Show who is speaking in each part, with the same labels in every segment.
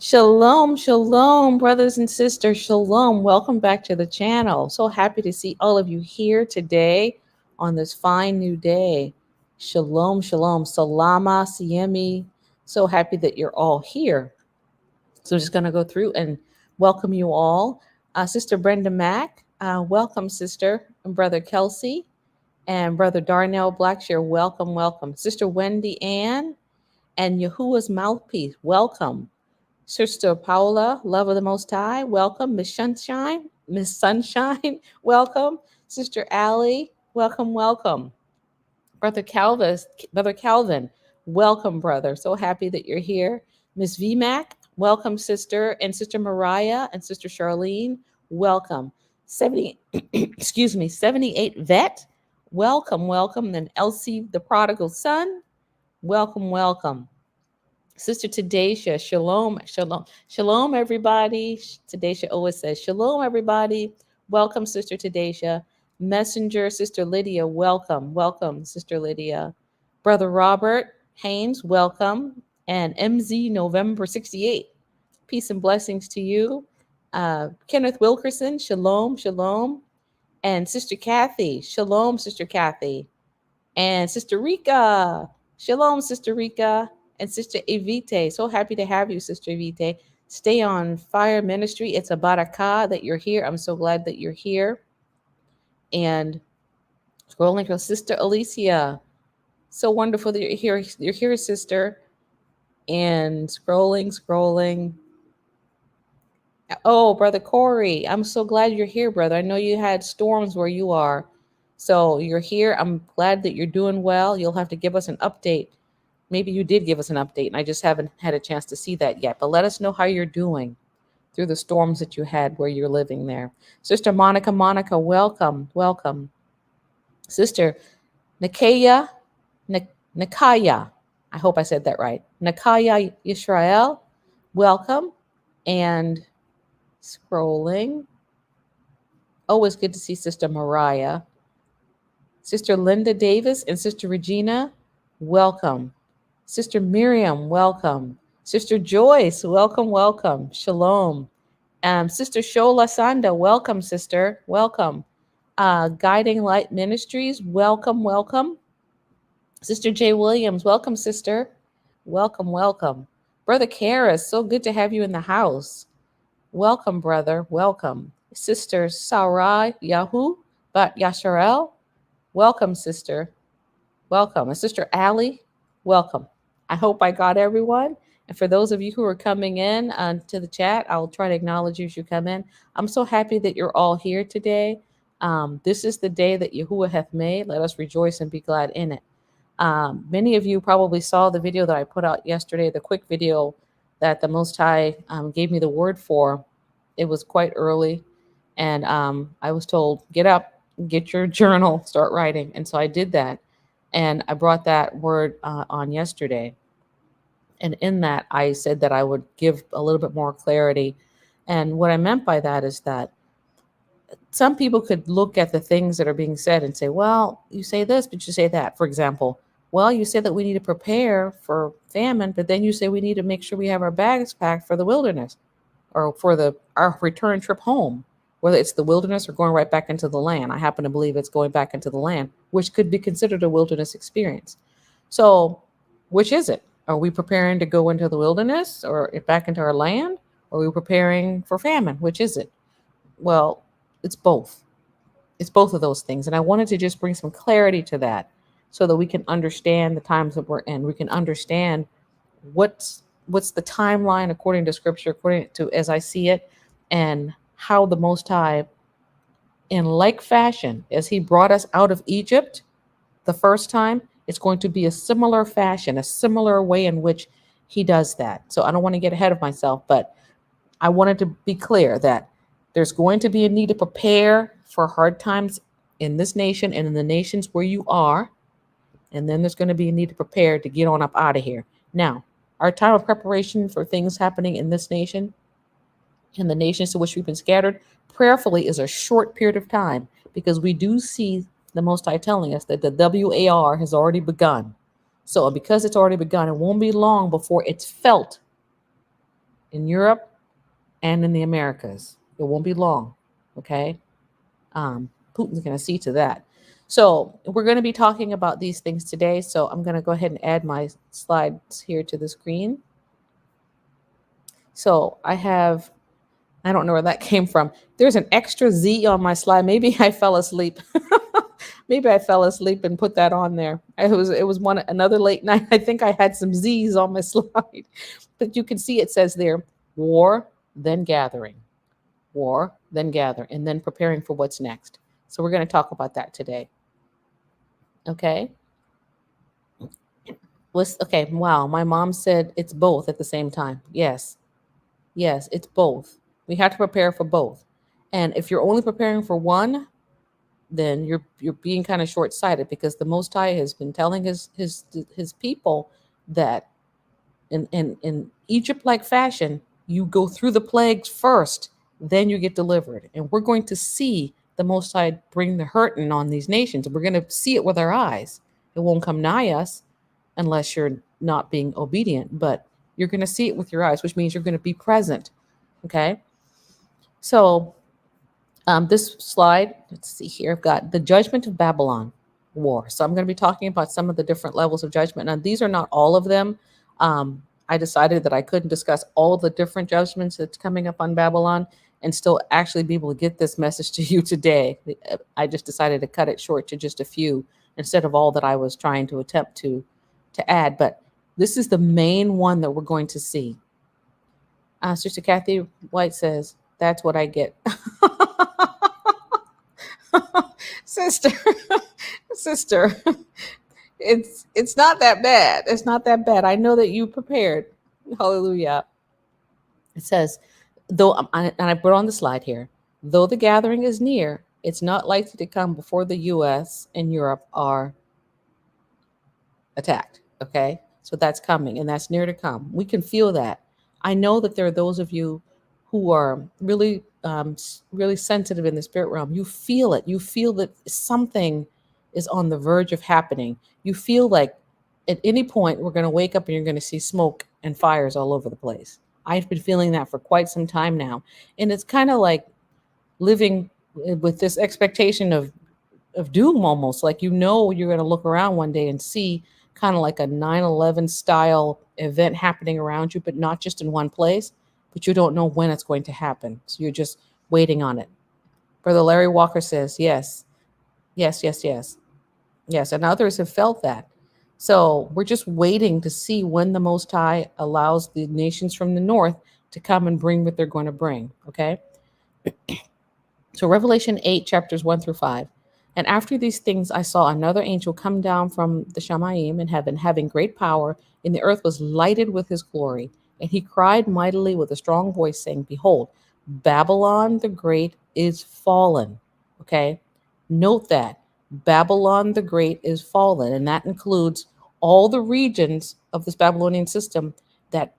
Speaker 1: Shalom, shalom, brothers and sisters. Shalom. Welcome back to the channel. So happy to see all of you here today on this fine new day. Shalom, shalom. Salama, Siemi. So happy that you're all here. So I'm just going to go through and welcome you all. Sister Brenda Mack, welcome, sister. And Brother Kelsey and Brother Darnell Blackshire, welcome, welcome. Sister Wendy Ann and Yahuwah's mouthpiece, welcome. Sister Paula, love of the Most High, welcome. Miss Sunshine, welcome. Sister Allie, welcome, welcome. Brother Calvin, welcome, brother. So happy that you're here. Miss VMAC, welcome, sister. And Sister Mariah and Sister Charlene, welcome. 70, excuse me, 78 Vet, welcome, welcome. Then Elsie, the prodigal son, welcome, welcome. Sister Tadesha, shalom, shalom, shalom, everybody. Tadesha always says, shalom, everybody. Welcome, Sister Tadesha. Messenger, Sister Lydia, welcome, welcome, Sister Lydia. Brother Robert Haynes, welcome. And MZ November 68, peace and blessings to you. Kenneth Wilkerson, shalom, shalom. And Sister Kathy, shalom, Sister Kathy. And Sister Rika, shalom, Sister Rika. And Sister Evite, so happy to have you, Sister Evite. Stay on Fire Ministry. It's a barakah that you're here. I'm so glad that you're here. And scrolling to Sister Alicia. So wonderful that you're here. You're here, sister. And scrolling. Oh, Brother Corey, I'm so glad you're here, brother. I know you had storms where you are. So you're here. I'm glad that you're doing well. You'll have to give us an update. Maybe you did give us an update and I just haven't had a chance to see that yet. But let us know how you're doing through the storms that you had where you're living there. Sister Monica, welcome, welcome. Sister Nikaya, Nikaya, I hope I said that right. Nikaya Israel, welcome. And scrolling. Always good to see Sister Mariah. Sister Linda Davis and Sister Regina, welcome. Sister Miriam, welcome. Sister Joyce, welcome, welcome. Shalom. Sister Shola Sanda, welcome, sister. Welcome. Guiding Light Ministries, welcome, welcome. Sister Jay Williams, welcome, sister. Welcome, welcome. Brother Karis, so good to have you in the house. Welcome, brother. Welcome. Sister Sarai Yahu Bat Yasharel, welcome, sister. Welcome. And Sister Allie, welcome. I hope I got everyone. And for those of you who are coming in to the chat, I'll try to acknowledge you as you come in. I'm so happy that you're all here today. This is the day that Yahuwah hath made. Let us rejoice and be glad in it. Many of you probably saw the video that I put out yesterday, the quick video that the Most High gave me the word for. It was quite early. And I was told, get up, get your journal, start writing. And so I did that. And I brought that word on yesterday. And in that, I said that I would give a little bit more clarity. And what I meant by that is that some people could look at the things that are being said and say, well, you say this, but you say that. For example, well, you said that we need to prepare for famine, but then you say we need to make sure we have our bags packed for the wilderness or for our return trip home, whether it's the wilderness or going right back into the land. I happen to believe it's going back into the land, which could be considered a wilderness experience. So which is it? Are we preparing to go into the wilderness or back into our land? Or are we preparing for famine? Which is it? Well, it's both. It's both of those things. And I wanted to just bring some clarity to that so that we can understand the times that we're in. We can understand what's the timeline according to scripture, according to as I see it, and how the Most High, in like fashion as he brought us out of Egypt the first time, it's going to be a similar fashion, a similar way in which he does that. So I don't want to get ahead of myself, but I wanted to be clear that there's going to be a need to prepare for hard times in this nation and in the nations where you are. And then there's going to be a need to prepare to get on up out of here. Now, our time of preparation for things happening in this nation and the nations to which we've been scattered prayerfully is a short period of time, because we do see the Most High telling us that the WAR has already begun. So because it's already begun, it won't be long before it's felt in Europe and in the Americas. It won't be long. Okay. Putin's going to see to that. So we're going to be talking about these things today. So I'm going to go ahead and add my slides here to the screen. So I don't know where that came from. There's an extra Z on my slide. Maybe I fell asleep. Maybe I fell asleep and put that on there. It was another late night. I think I had some Z's on my slide. But you can see it says there, war, then gathering. War, then gather, and then preparing for what's next. So we're going to talk about that today. Okay. Okay. Wow. My mom said it's both at the same time. Yes. Yes, it's both. We have to prepare for both. And if you're only preparing for one, then you're being kind of short-sighted, because the Most High has been telling his people that in Egypt-like fashion, you go through the plagues first, then you get delivered. And we're going to see the Most High bring the hurting on these nations. We're going to see it with our eyes. It won't come nigh us unless you're not being obedient, but you're going to see it with your eyes, which means you're going to be present. Okay. So this slide, let's see here, I've got the judgment of Babylon war. So I'm going to be talking about some of the different levels of judgment. Now, these are not all of them. I decided that I couldn't discuss all of the different judgments that's coming up on Babylon and still actually be able to get this message to you today. I just decided to cut it short to just a few instead of all that I was trying to attempt to add. But this is the main one that we're going to see. Sister Kathy White says, that's what I get. sister, sister, it's not that bad. It's not that bad. I know that you prepared. Hallelujah. It says, though, and I put on the slide here, though the gathering is near, it's not likely to come before the U.S. and Europe are attacked. Okay. So that's coming, and that's near to come. We can feel that. I know that there are those of you who are really, really sensitive in the spirit realm. You feel it. You feel that something is on the verge of happening. You feel like at any point we're going to wake up and you're going to see smoke and fires all over the place. I've been feeling that for quite some time now. And it's kind of like living with this expectation of doom, almost like, you're going to look around one day and see kind of like a 9/11 style event happening around you, but not just in one place, but you don't know when it's going to happen. So you're just waiting on it. Brother Larry Walker says, yes, yes, yes, yes, yes. And others have felt that. So we're just waiting to see when the Most High allows the nations from the north to come and bring what they're going to bring. Okay. So Revelation 8, chapters 1 through 5. And after these things, I saw another angel come down from the Shamayim in heaven, having great power, and the earth was lighted with his glory. And he cried mightily with a strong voice, saying, behold, Babylon the Great is fallen. Okay. Note that Babylon the Great is fallen. And that includes all the regions of this Babylonian system that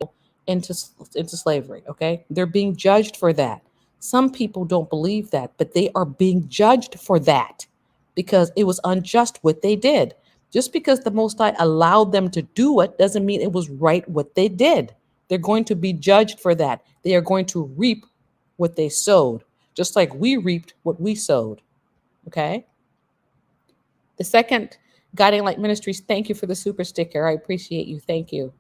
Speaker 1: into slavery. Okay. They're being judged for that. Some people don't believe that, but they are being judged for that because it was unjust what they did. Just because the Most High allowed them to do it doesn't mean it was right what they did. They're going to be judged for that. They are going to reap what they sowed, just like we reaped what we sowed. Okay. The second, Guiding Light Ministries, thank you for the super sticker. I appreciate you. Thank you.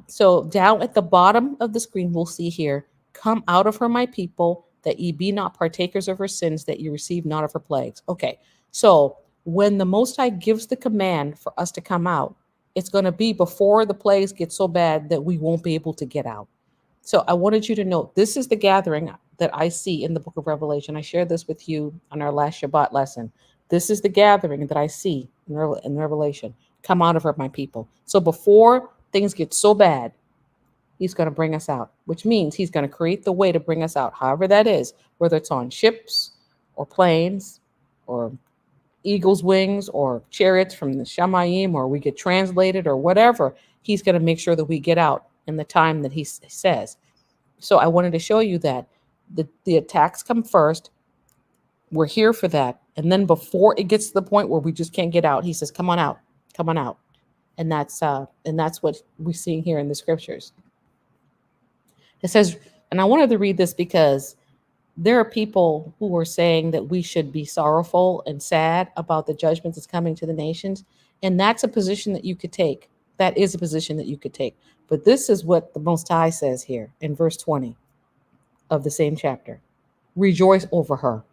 Speaker 1: So down at the bottom of the screen, we'll see here, come out of her, my people, that ye be not partakers of her sins, that ye receive not of her plagues. Okay, so when the Most High gives the command for us to come out, it's going to be before the plagues get so bad that we won't be able to get out. So I wanted you to know, this is the gathering that I see in the book of Revelation. I shared this with you on our last Shabbat lesson. This is the gathering that I see in Revelation. Come out of her, my people. So before things get so bad, he's going to bring us out, which means he's going to create the way to bring us out, however that is, whether it's on ships or planes or eagle's wings or chariots from the Shamayim, or we get translated or whatever. He's going to make sure that we get out in the time that he says. So I wanted to show you that the attacks come first. We're here for that. And then before it gets to the point where we just can't get out, he says, come on out, come on out. And that's what we're seeing here in the scriptures. It says, and I wanted to read this because there are people who are saying that we should be sorrowful and sad about the judgment that's coming to the nations. And that's a position that you could take. That is a position that you could take. But this is what the Most High says here in verse 20 of the same chapter. Rejoice over her.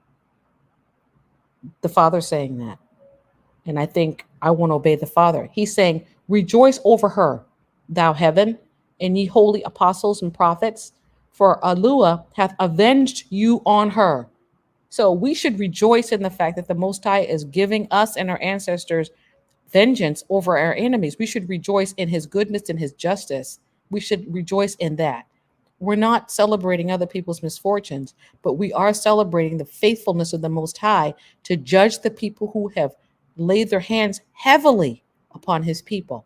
Speaker 1: The Father saying that. And I think I won't obey the Father. He's saying, rejoice over her, thou heaven, and ye holy apostles and prophets, for Allah hath avenged you on her. So we should rejoice in the fact that the Most High is giving us and our ancestors vengeance over our enemies. We should rejoice in his goodness and his justice. We should rejoice in that. We're not celebrating other people's misfortunes, but we are celebrating the faithfulness of the Most High to judge the people who have laid their hands heavily upon his people.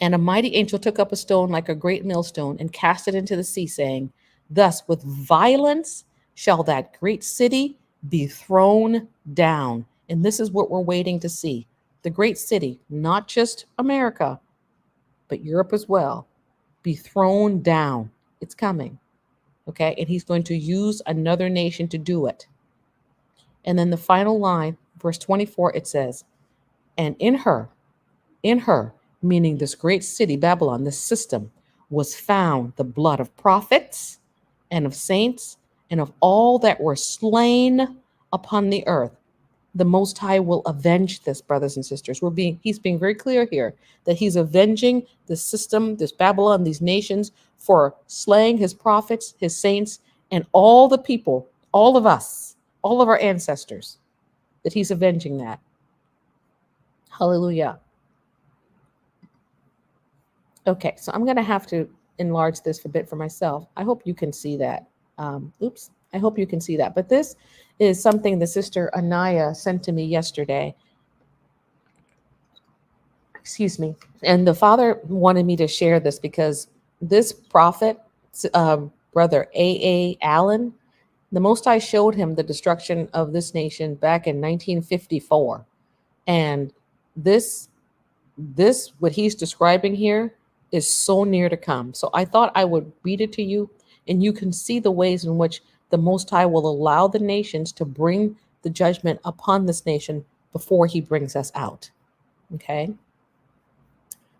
Speaker 1: And a mighty angel took up a stone like a great millstone and cast it into the sea, saying, thus with violence shall that great city be thrown down. And this is what we're waiting to see. The great city, not just America, but Europe as well, be thrown down. It's coming. Okay. And he's going to use another nation to do it. And then the final line, verse 24, it says, and in her, meaning this great city, Babylon, this system, was found the blood of prophets and of saints and of all that were slain upon the earth. The Most High will avenge this, brothers and sisters. He's being very clear here that he's avenging the system, this Babylon, these nations, for slaying his prophets, his saints, and all the people, all of us, all of our ancestors, that he's avenging that. Hallelujah. Okay, so I'm going to have to enlarge this a bit for myself. I hope you can see that. I hope you can see that. But this is something the sister Anaya sent to me yesterday. Excuse me. And the Father wanted me to share this because this prophet, brother A.A. Allen, the Most High showed him the destruction of this nation back in 1954. And this what he's describing here is so near to come. So I thought I would read it to you, and you can see the ways in which the Most High will allow the nations to bring the judgment upon this nation before he brings us out. Okay?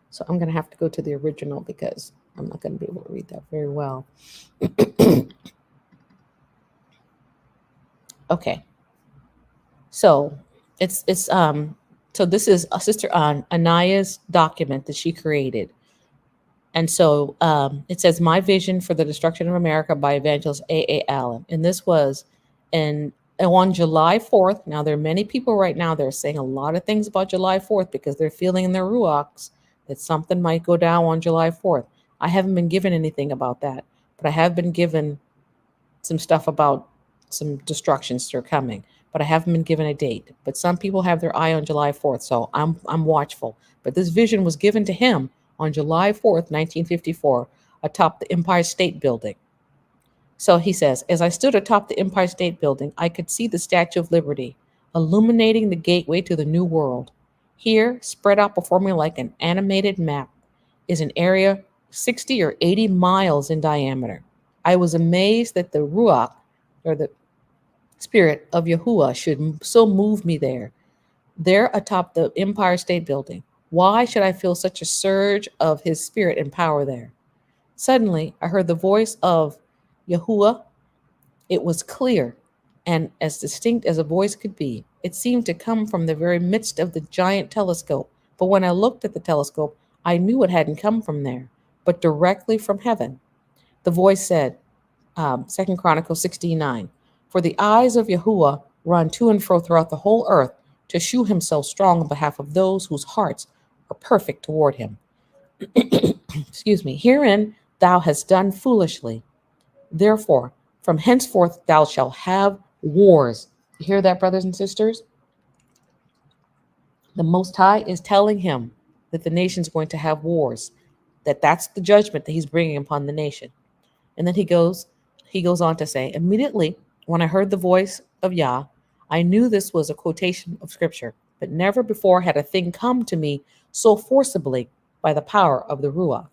Speaker 1: So I'm going to have to go to the original because I'm not going to be able to read that very well. Okay. So so this is a sister Anaya's document that she created. And so it says, my vision for the destruction of America by evangelist A.A. Allen. And this was on July 4th. Now, there are many people right now that are saying a lot of things about July 4th because they're feeling in their ruachs that something might go down on July 4th. I haven't been given anything about that, but I have been given some stuff about some destructions that are coming, but I haven't been given a date. But some people have their eye on July 4th, so I'm watchful. But this vision was given to him on July 4th, 1954, atop the Empire State Building. So he says, as I stood atop the Empire State Building, I could see the Statue of Liberty, illuminating the gateway to the New World. Here, spread out before me like an animated map, is an area 60 or 80 miles in diameter. I was amazed that the Ruach, or the Spirit of Yahuwah, should so move me there atop the Empire State Building. Why should I feel such a surge of his spirit and power there? Suddenly, I heard the voice of Yahuwah. It was clear and as distinct as a voice could be. It seemed to come from the very midst of the giant telescope. But when I looked at the telescope, I knew it hadn't come from there, but directly from heaven. The voice said, 2 Chronicles 16:9, for the eyes of Yahuwah run to and fro throughout the whole earth to shew himself strong on behalf of those whose hearts are perfect toward him. Excuse me. Herein thou hast done foolishly. Therefore, from henceforth thou shalt have wars. You hear that, brothers and sisters? The Most High is telling him that the nation's going to have wars, that's the judgment that he's bringing upon the nation. And then he goes on to say, immediately when I heard the voice of Yah, I knew this was a quotation of scripture, but never before had a thing come to me so forcibly by the power of the Ruach.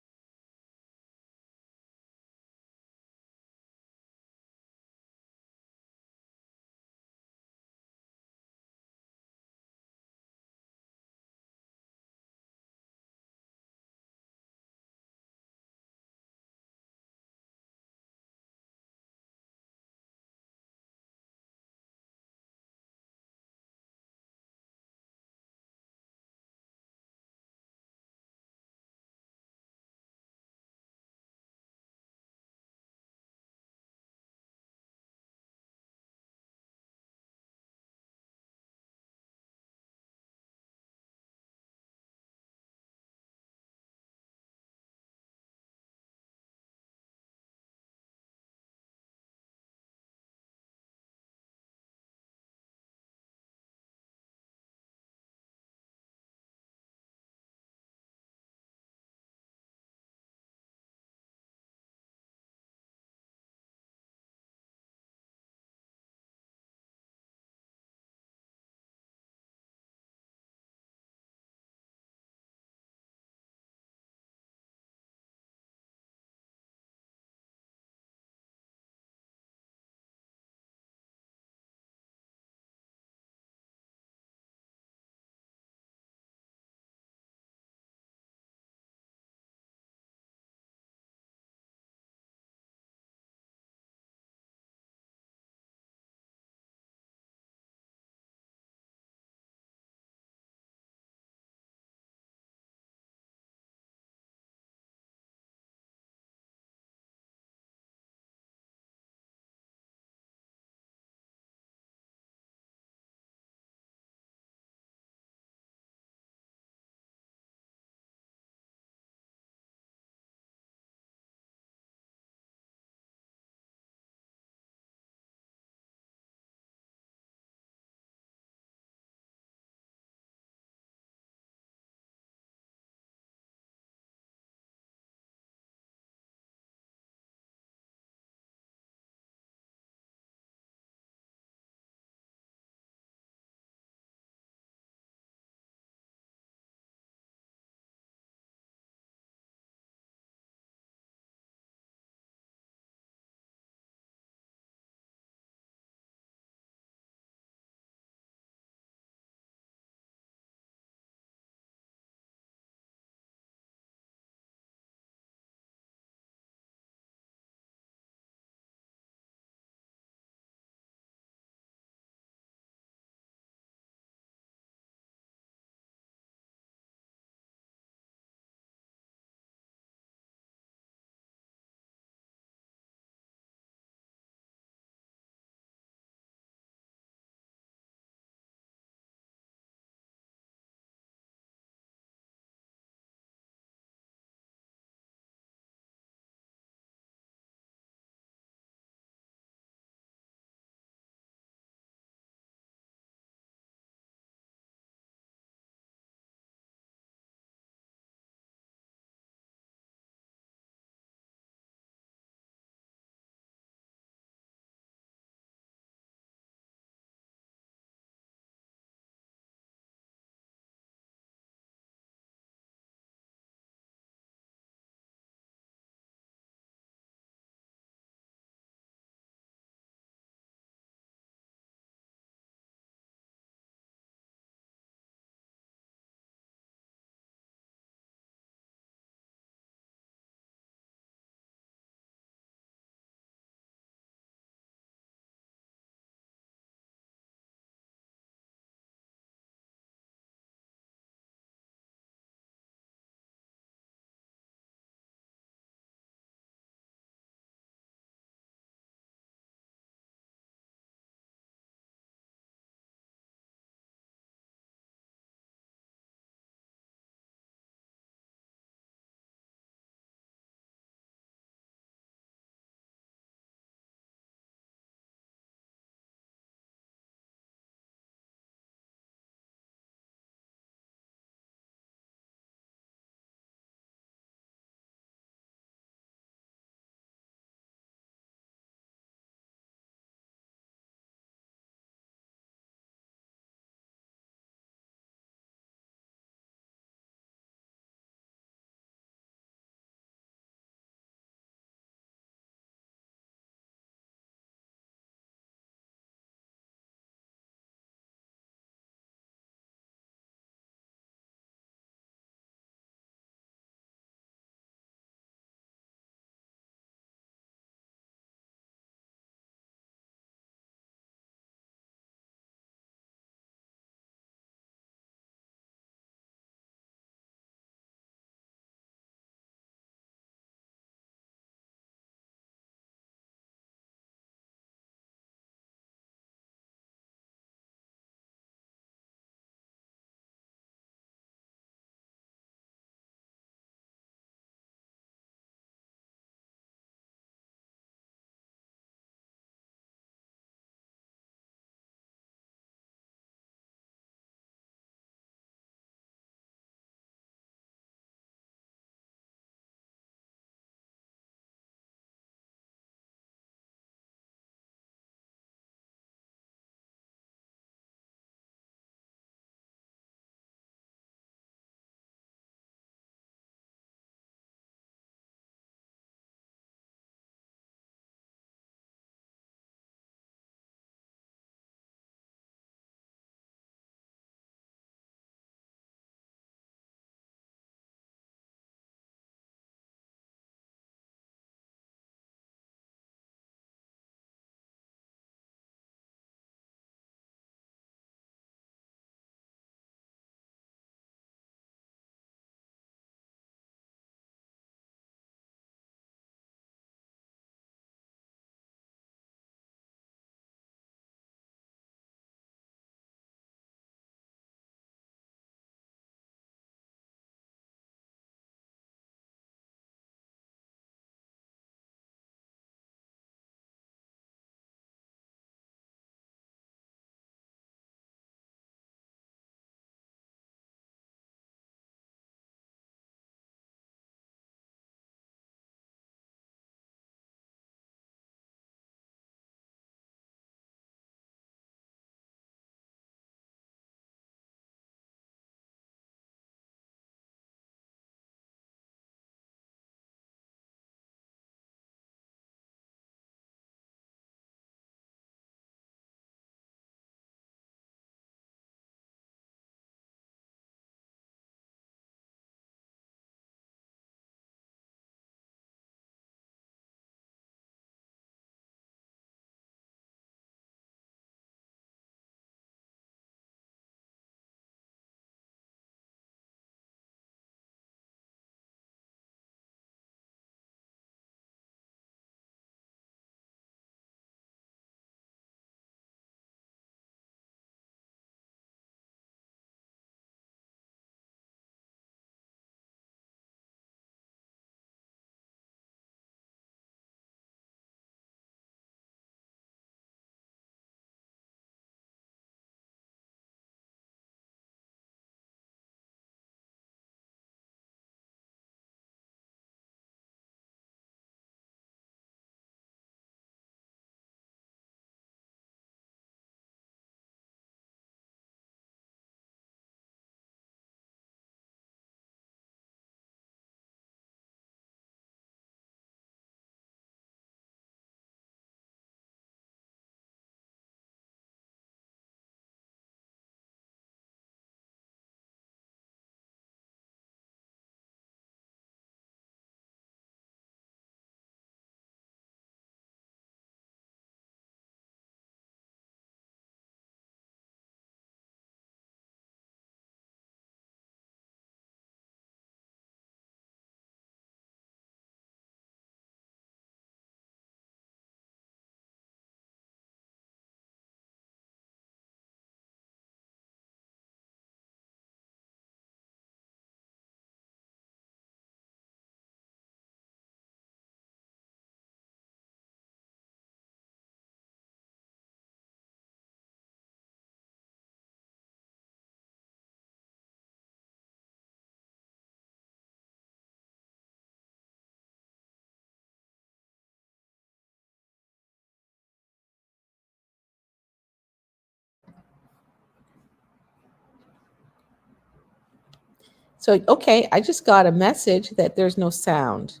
Speaker 1: So, okay, I just got a message that there's no sound.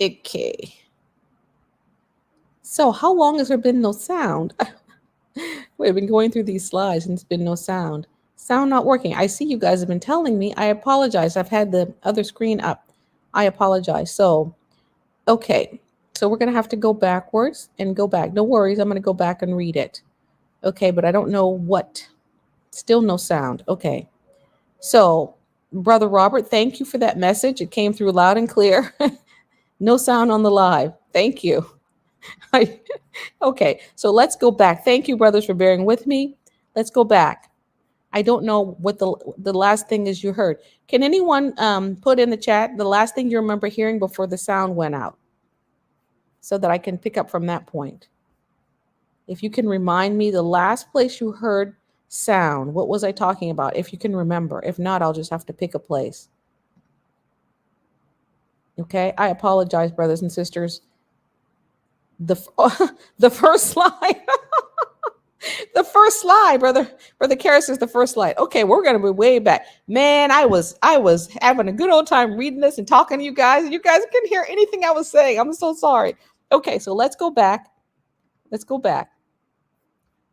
Speaker 1: Okay. So, how long has there been no sound? We've been going through these slides and it's been no sound. Sound not working. I see you guys have been telling me. I apologize. I've had the other screen up. I apologize. So, okay. So, we're going to have to go backwards and go back. No worries. I'm going to go back and read it. Okay, but I don't know what. Still no sound. Okay. So, Brother Robert, thank you for that message. It came through loud and clear. No sound on the live. Thank you. Okay, so let's go back. Thank you, brothers, for bearing with me. Let's go back. I don't know what the last thing is you heard. Can anyone put in the chat the last thing you remember hearing before the sound went out, so that I can pick up from that point? If you can remind me the last place you heard sound, what was I talking about? If you can remember. If not, I'll just have to pick a place. Okay, I apologize, brothers and sisters. The the first slide. The first slide, brother Karras is the first slide. Okay, we're gonna be way back. Man, I was having a good old time reading this and talking to you guys. You guys couldn't hear anything I was saying. I'm so sorry. Okay, so let's go back. Let's go back,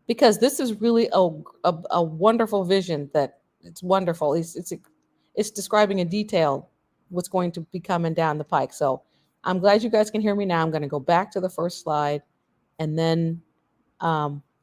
Speaker 1: because this is really a wonderful vision. That it's wonderful. It's describing in detail what's going to be coming down the pike. So I'm glad you guys can hear me now. I'm going to go back to the first slide, and then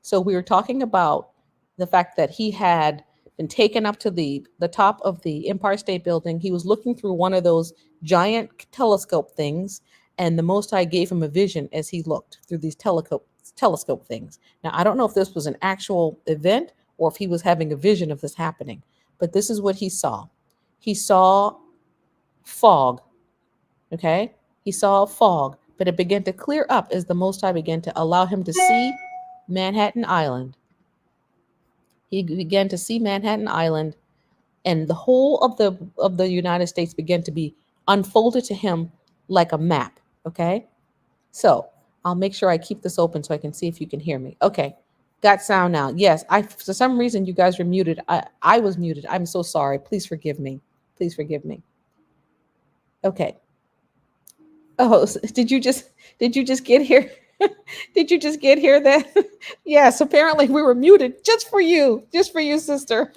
Speaker 1: so we were talking about the fact that he had been taken up to the top of the Empire State Building. He was looking through one of those giant telescope things, and the Most High gave him a vision as he looked through these telescope things. Now, I don't know if this was an actual event or if he was having a vision of this happening, but this is what he saw. He saw fog. Okay, he saw fog, but it began to clear up as the Most High began to allow him to see Manhattan Island. He began to see Manhattan Island, and the whole of the United States began to be unfolded to him like a map. Okay, so I'll make sure I keep this open so I can see if you can hear me. Okay, got sound now. Yes, I for some reason you guys were muted. I was muted. I'm so sorry. Please forgive me. Please forgive me. Okay. Oh, did you just get here? Did you just get here then? Yes, apparently we were muted just for you, sister.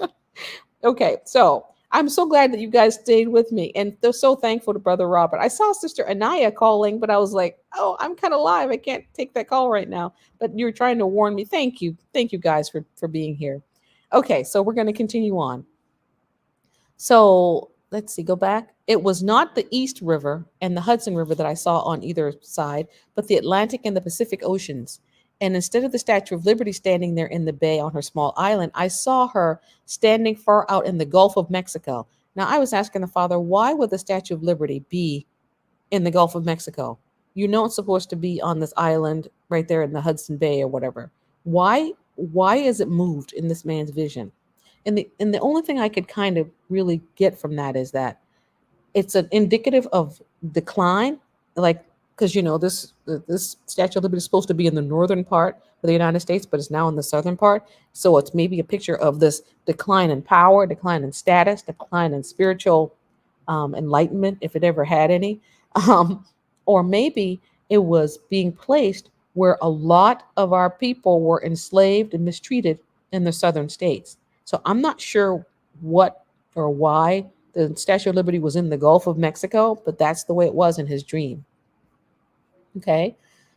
Speaker 1: Okay, so I'm so glad that you guys stayed with me, and they're so thankful to Brother Robert. I saw Sister Anaya calling, but I was like, oh, I'm kind of live. I can't take that call right now. But you're trying to warn me. Thank you guys for being here. Okay, so we're going to continue on. So let's see, go back. It was not the East River and the Hudson River that I saw on either side, but the Atlantic and the Pacific Oceans. And instead of the Statue of Liberty standing there in the bay on her small island, I saw her standing far out in the Gulf of Mexico. Now, I was asking the Father, why would the Statue of Liberty be in the Gulf of Mexico? You know it's supposed to be on this island right there in the Hudson Bay or whatever. Why is it moved in this man's vision? And the only thing I could kind of really get from that is that it's an indicative of decline, like, because this Statue of Liberty is supposed to be in the northern part of the United States, but it's now in the southern part. So it's maybe a picture of this decline in power, decline in status, decline in spiritual enlightenment, if it ever had any. um, or maybe it was being placed where a lot of our people were enslaved and mistreated in the southern states. So I'm not sure what or why the Statue of Liberty was in the Gulf of Mexico, but that's the way it was in his dream. Okay.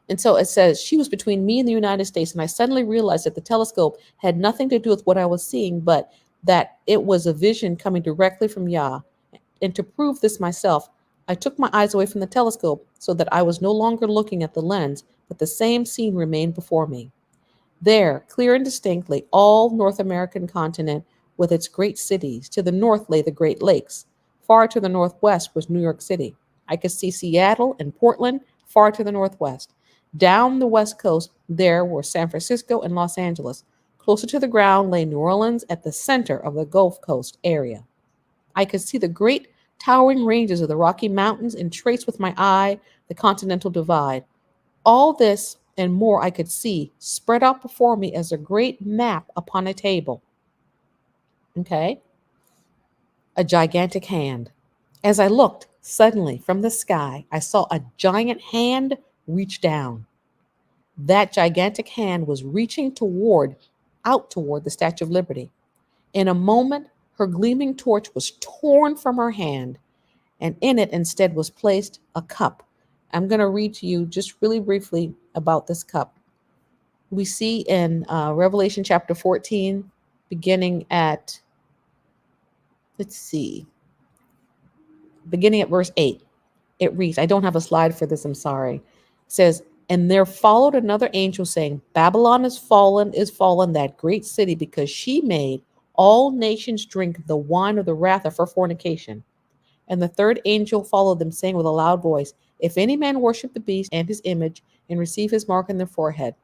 Speaker 1: And so it says, she was between me and the United States, and I suddenly realized that the telescope had nothing to do with what I was seeing, but that it was a vision coming directly from Yah. And to prove this myself, I took my eyes away from the telescope so that I was no longer looking at the lens, but the same scene remained before me. There, clear and distinctly, all North American continent with its great cities. To the north lay the Great Lakes. Far to the northwest was New York City. I could see Seattle and Portland far to the northwest. Down the west coast, there were San Francisco and Los Angeles. Closer to the ground lay New Orleans at the center of the Gulf Coast area. I could see the great towering ranges of the Rocky Mountains and trace with my eye the Continental Divide. All this and more I could see spread out before me as a great map upon a table. Okay. a gigantic hand. As I looked, suddenly from the sky, I saw a giant hand reach down. That gigantic hand was reaching out toward the Statue of Liberty. In a moment, her gleaming torch was torn from her hand, and in it instead was placed a cup. I'm going to read to you just really briefly about this cup. We see in Revelation chapter 14, beginning at, let's see, beginning at verse 8. It reads, I don't have a slide for this, I'm sorry. It says, and there followed another angel saying, Babylon is fallen, that great city, because she made all nations drink the wine of the wrath of her fornication. And the third angel followed them, saying with a loud voice, if any man worship the beast and his image, and receive his mark in their forehead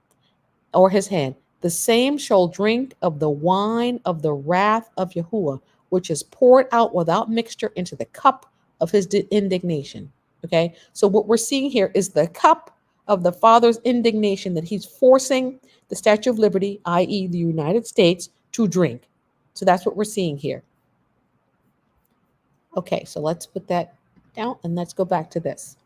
Speaker 1: or his hand, the same shall drink of the wine of the wrath of Yahuwah, which is poured out without mixture into the cup of his indignation. Okay, so what we're seeing here is the cup of the Father's indignation that he's forcing the Statue of Liberty, i.e., the United States, to drink. So that's what we're seeing here. Okay, so let's put that down and let's go back to this.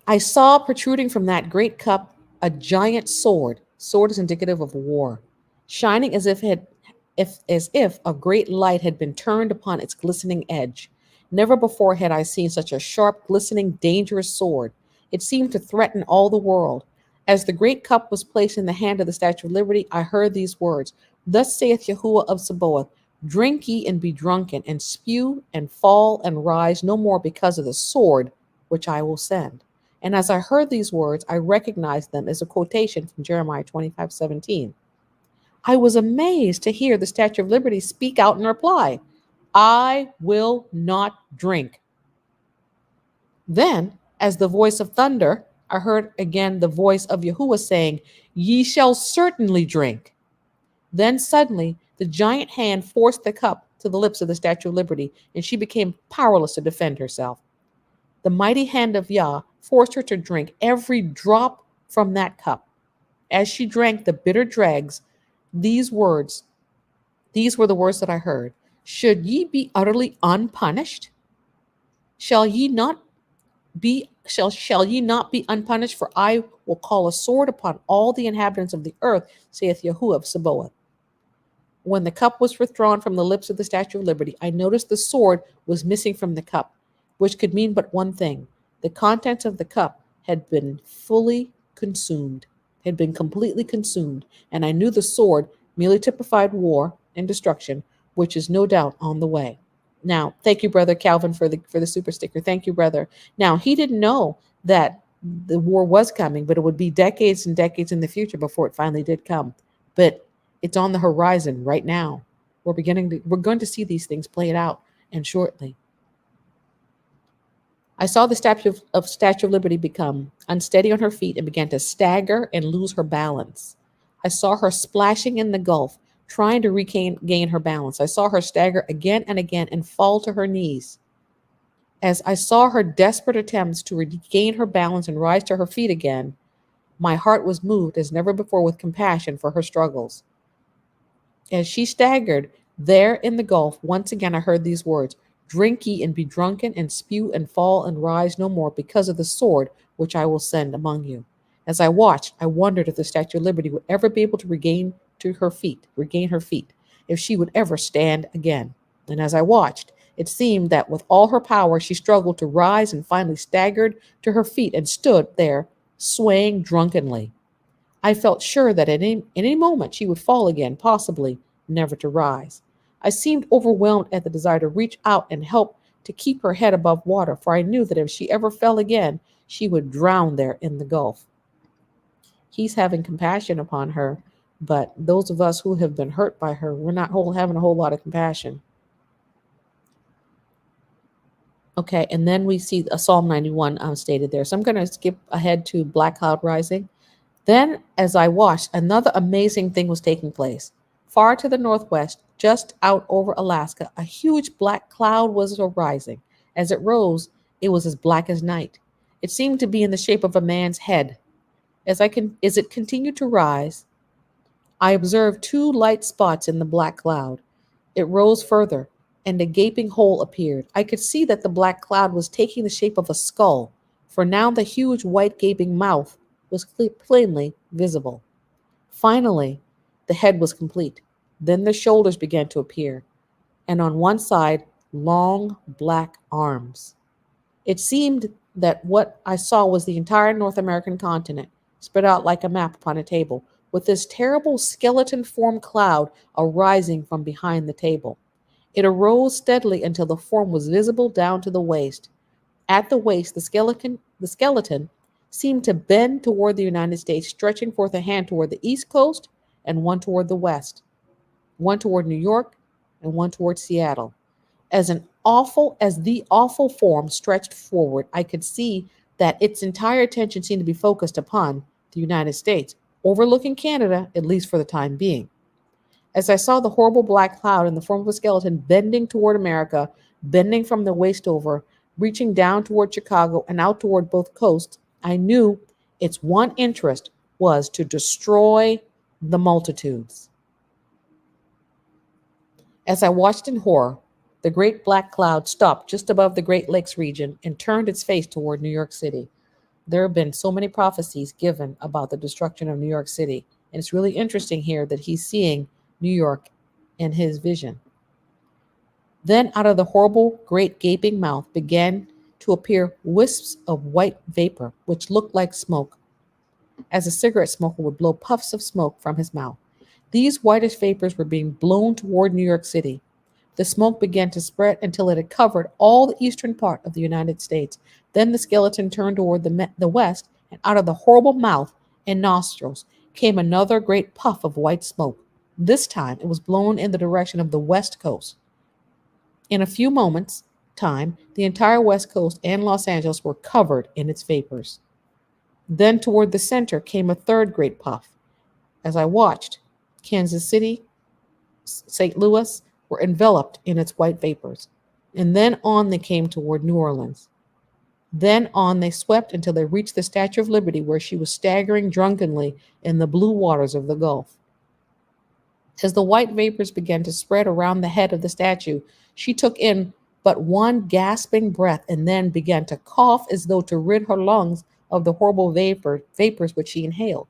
Speaker 1: I saw protruding from that great cup a giant sword. Sword is indicative of war, shining as if a great light had been turned upon its glistening edge. Never before had I seen such a sharp, glistening, dangerous sword. It seemed to threaten all the world. As the great cup was placed in the hand of the Statue of Liberty, I heard these words, Thus saith Yahuwah of Sabaoth, Drink ye and be drunken, and spew and fall and rise no more because of the sword which I will send. And as I heard these words, I recognized them as a quotation from Jeremiah 25:17. I was amazed to hear the Statue of Liberty speak out in reply, I will not drink. Then, as the voice of thunder, I heard again the voice of Yahuwah saying, Ye shall certainly drink. Then suddenly, the giant hand forced the cup to the lips of the Statue of Liberty, and she became powerless to defend herself. The mighty hand of Yah forced her to drink every drop from that cup. As she drank the bitter dregs, these were the words that I heard. Should ye be utterly unpunished? Shall ye not be unpunished? For I will call a sword upon all the inhabitants of the earth, saith Yahuwah of Sabaoth. When the cup was withdrawn from the lips of the Statue of Liberty, I noticed the sword was missing from the cup, which could mean but one thing. The contents of the cup had been completely consumed, and I knew the sword merely typified war and destruction, which is no doubt on the way. Now, thank you, Brother Calvin, for the super sticker. Thank you, brother. Now, he didn't know that the war was coming, but it would be decades and decades in the future before it finally did come. But it's on the horizon right now. We're going to see these things played out, and shortly. I saw the Statue of Liberty become unsteady on her feet and began to stagger and lose her balance. I saw her splashing in the gulf, trying to regain her balance. I saw her stagger again and again and fall to her knees. As I saw her desperate attempts to regain her balance and rise to her feet again, my heart was moved as never before with compassion for her struggles. As she staggered there in the gulf, once again I heard these words, Drink ye and be drunken, and spew and fall and rise no more because of the sword which I will send among you. As I watched, I wondered if the Statue of Liberty would ever be able to regain her feet, if she would ever stand again. And as I watched, it seemed that with all her power, she struggled to rise and finally staggered to her feet and stood there, swaying drunkenly. I felt sure that at any moment she would fall again, possibly never to rise. I seemed overwhelmed at the desire to reach out and help to keep her head above water, for I knew that if she ever fell again, she would drown there in the gulf. He's having compassion upon her, but those of us who have been hurt by her, we're not having a whole lot of compassion. Okay, and then we see Psalm 91 stated there. So I'm going to skip ahead to Black Cloud Rising. Then, as I watched, another amazing thing was taking place. Far to the northwest, just out over Alaska, a huge black cloud was arising. As it rose, it was as black as night. It seemed to be in the shape of a man's head. As it continued to rise, I observed two light spots in the black cloud. It rose further, and a gaping hole appeared. I could see that the black cloud was taking the shape of a skull, for now the huge white gaping mouth was plainly visible. Finally, the head was complete. Then the shoulders began to appear, and on one side, long black arms. It seemed that what I saw was the entire North American continent, spread out like a map upon a table, with this terrible skeleton form cloud arising from behind the table. It arose steadily until the form was visible down to the waist. At the waist, the skeleton seemed to bend toward the United States, stretching forth a hand toward the East Coast and one toward the West, one toward New York and one toward Seattle. As the awful form stretched forward, I could see that its entire attention seemed to be focused upon the United States, overlooking Canada, at least for the time being. As I saw the horrible black cloud in the form of a skeleton bending toward America, bending from the waist over, reaching down toward Chicago and out toward both coasts, I knew its one interest was to destroy the multitudes. As I watched in horror, the great black cloud stopped just above the Great Lakes region and turned its face toward New York City. There have been so many prophecies given about the destruction of New York City, and it's really interesting here that he's seeing New York in his vision. Then out of the horrible, great gaping mouth began to appear wisps of white vapor, which looked like smoke, as a cigarette smoker would blow puffs of smoke from his mouth. These whitish vapors were being blown toward New York City. The smoke began to spread until it had covered all the eastern part of the United States. Then the skeleton turned toward the west, and out of the horrible mouth and nostrils came another great puff of white smoke. This time it was blown in the direction of the west coast. In a few moments' time, the entire west coast and Los Angeles were covered in its vapors. Then toward the center came a third great puff. As I watched, Kansas City, St. Louis were enveloped in its white vapors. And then on they came toward New Orleans. Then on they swept until they reached the Statue of Liberty, where she was staggering drunkenly in the blue waters of the Gulf. As the white vapors began to spread around the head of the statue, she took in but one gasping breath and then began to cough as though to rid her lungs of the horrible vapors which she inhaled.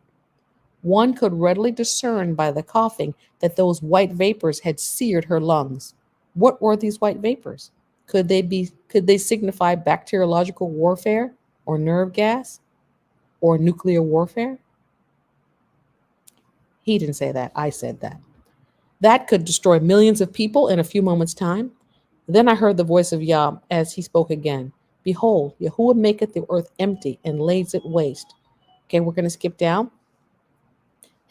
Speaker 1: One could readily discern by the coughing that those white vapors had seared her lungs. What were these white vapors? Could they signify bacteriological warfare or nerve gas or nuclear warfare? He didn't say that. I said that. That could destroy millions of people in a few moments' time. Then I heard the voice of Yah as he spoke again. Behold, Yahuwah maketh the earth empty and lays it waste. Okay, we're going to skip down.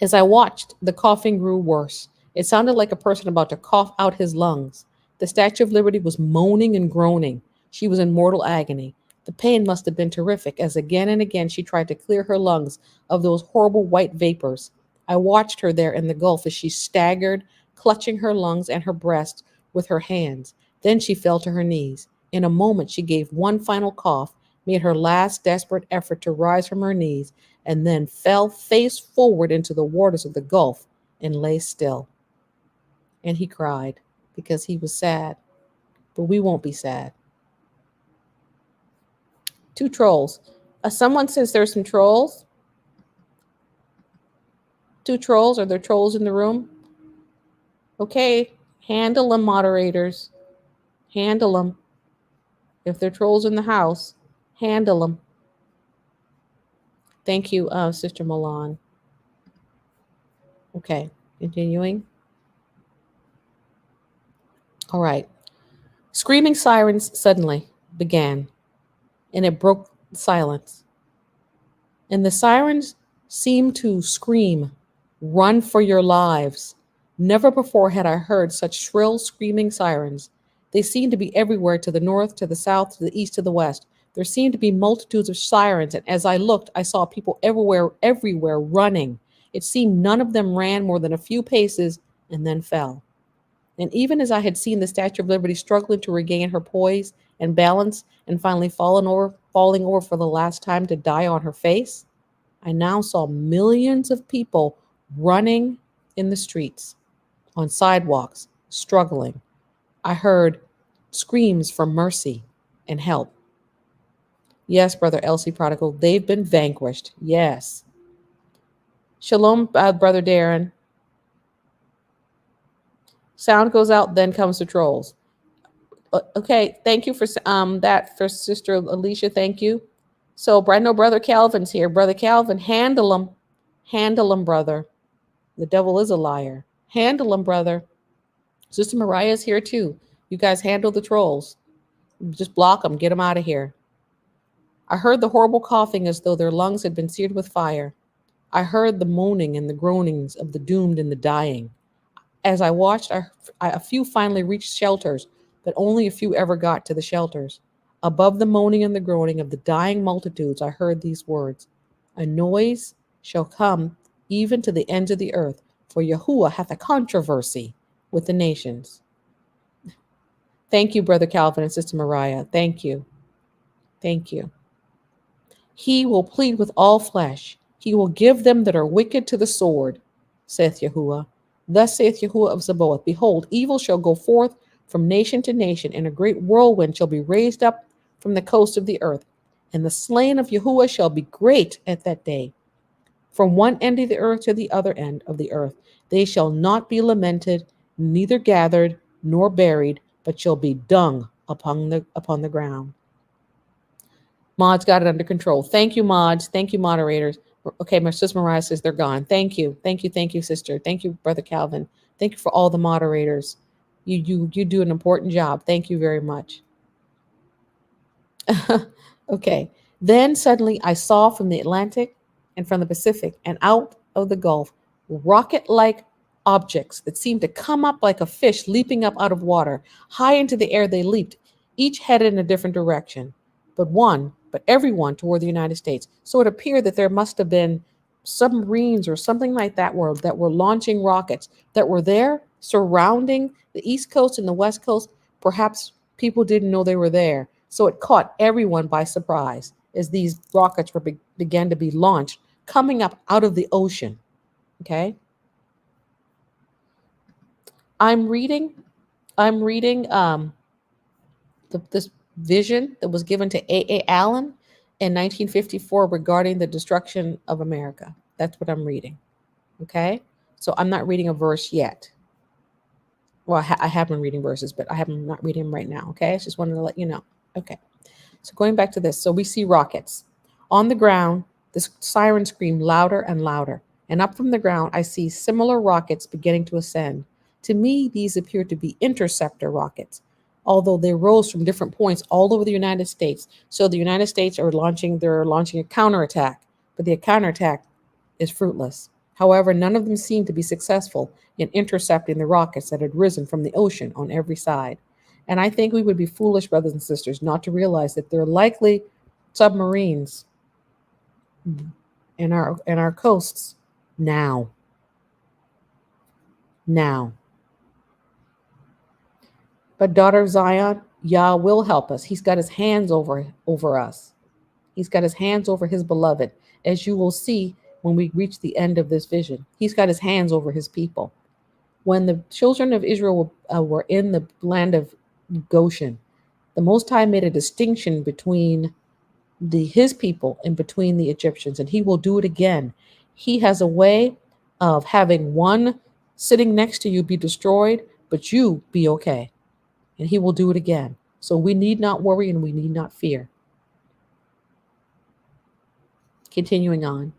Speaker 1: As I watched, the coughing grew worse. It sounded like a person about to cough out his lungs. The Statue of Liberty was moaning and groaning. She was in mortal agony. The pain must have been terrific, as again and again she tried to clear her lungs of those horrible white vapors. I watched her there in the gulf as she staggered, clutching her lungs and her breast with her hands. Then she fell to her knees. In a moment she gave one final cough, made her last desperate effort to rise from her knees, and then fell face forward into the waters of the Gulf and lay still. And he cried because he was sad, but we won't be sad. Two trolls. Someone says there's some trolls. Two trolls. Are there trolls in the room? Okay, handle them, moderators. Handle them. If there are trolls in the house, handle them. Thank you, Sister Milan. Okay, continuing. All right. Screaming sirens suddenly began, and it broke silence. And the sirens seemed to scream, "Run for your lives." Never before had I heard such shrill screaming sirens. They seemed to be everywhere, to the north, to the south, to the east, to the west. There seemed to be multitudes of sirens, and as I looked, I saw people everywhere running. It seemed none of them ran more than a few paces and then fell. And even as I had seen the Statue of Liberty struggling to regain her poise and balance and finally falling over for the last time to die on her face, I now saw millions of people running in the streets, on sidewalks, struggling. I heard screams for mercy and help. Yes, Brother Elsie Prodigal, they've been vanquished. Yes. Shalom, Brother Darren. Sound goes out, then comes the trolls. Okay, thank you for that for Sister Alicia. Thank you. So I know Brother Calvin's here. Brother Calvin, handle him, brother. The devil is a liar. Handle him, brother. Sister Mariah's here too. You guys handle the trolls. Just block them. Get them out of here. I heard the horrible coughing as though their lungs had been seared with fire. I heard the moaning and the groanings of the doomed and the dying. As I watched, a few finally reached shelters, but only a few ever got to the shelters. Above the moaning and the groaning of the dying multitudes, I heard these words: A noise shall come even to the ends of the earth, for Yahuwah hath a controversy with the nations. Thank you, Brother Calvin and Sister Mariah. Thank you. Thank you. He will plead with all flesh. He will give them that are wicked to the sword, saith Yahuwah. Thus saith Yahuwah of Sabaoth, Behold, evil shall go forth from nation to nation, and a great whirlwind shall be raised up from the coast of the earth. And the slain of Yahuwah shall be great at that day. From one end of the earth to the other end of the earth, they shall not be lamented, neither gathered nor buried, but shall be dung upon the ground. Mods got it under control. Thank you, mods. Thank you, moderators. Okay, my sister Mariah says they're gone. Thank you. Thank you. Thank you, sister. Thank you, Brother Calvin. Thank you for all the moderators. You do an important job. Thank you very much. Okay. Then suddenly I saw from the Atlantic and from the Pacific and out of the Gulf rocket-like objects that seemed to come up like a fish leaping up out of water. High into the air they leaped, each headed in a different direction. But everyone toward the United States. So it appeared that there must have been submarines or something like that that were launching rockets that were there surrounding the East Coast and the West Coast. Perhaps people didn't know they were there. So it caught everyone by surprise as these rockets began to be launched, coming up out of the ocean. Okay. I'm reading this vision that was given to A. Allen in 1954 regarding the destruction of America. That's what I'm reading. Okay. So I'm not reading a verse yet. Well, I have been reading verses, but I'm not reading them right now. Okay. I just wanted to let you know. Okay. So going back to this. So we see rockets on the ground. The siren scream louder and louder. And up from the ground, I see similar rockets beginning to ascend. To me, these appear to be interceptor rockets, although they rose from different points all over the United States. So the United States they're launching a counterattack, but the counterattack is fruitless. However, none of them seem to be successful in intercepting the rockets that had risen from the ocean on every side. And I think we would be foolish, brothers and sisters, not to realize that there are likely submarines in our coasts now. But daughter of Zion, Yah will help us. He's got his hands over us. He's got his hands over his beloved, as you will see when we reach the end of this vision. He's got his hands over his people. When the children of Israel were in the land of Goshen, the Most High made a distinction between his people and between the Egyptians, and he will do it again. He has a way of having one sitting next to you be destroyed, but you be okay. And he will do it again. So we need not worry and we need not fear. Continuing on.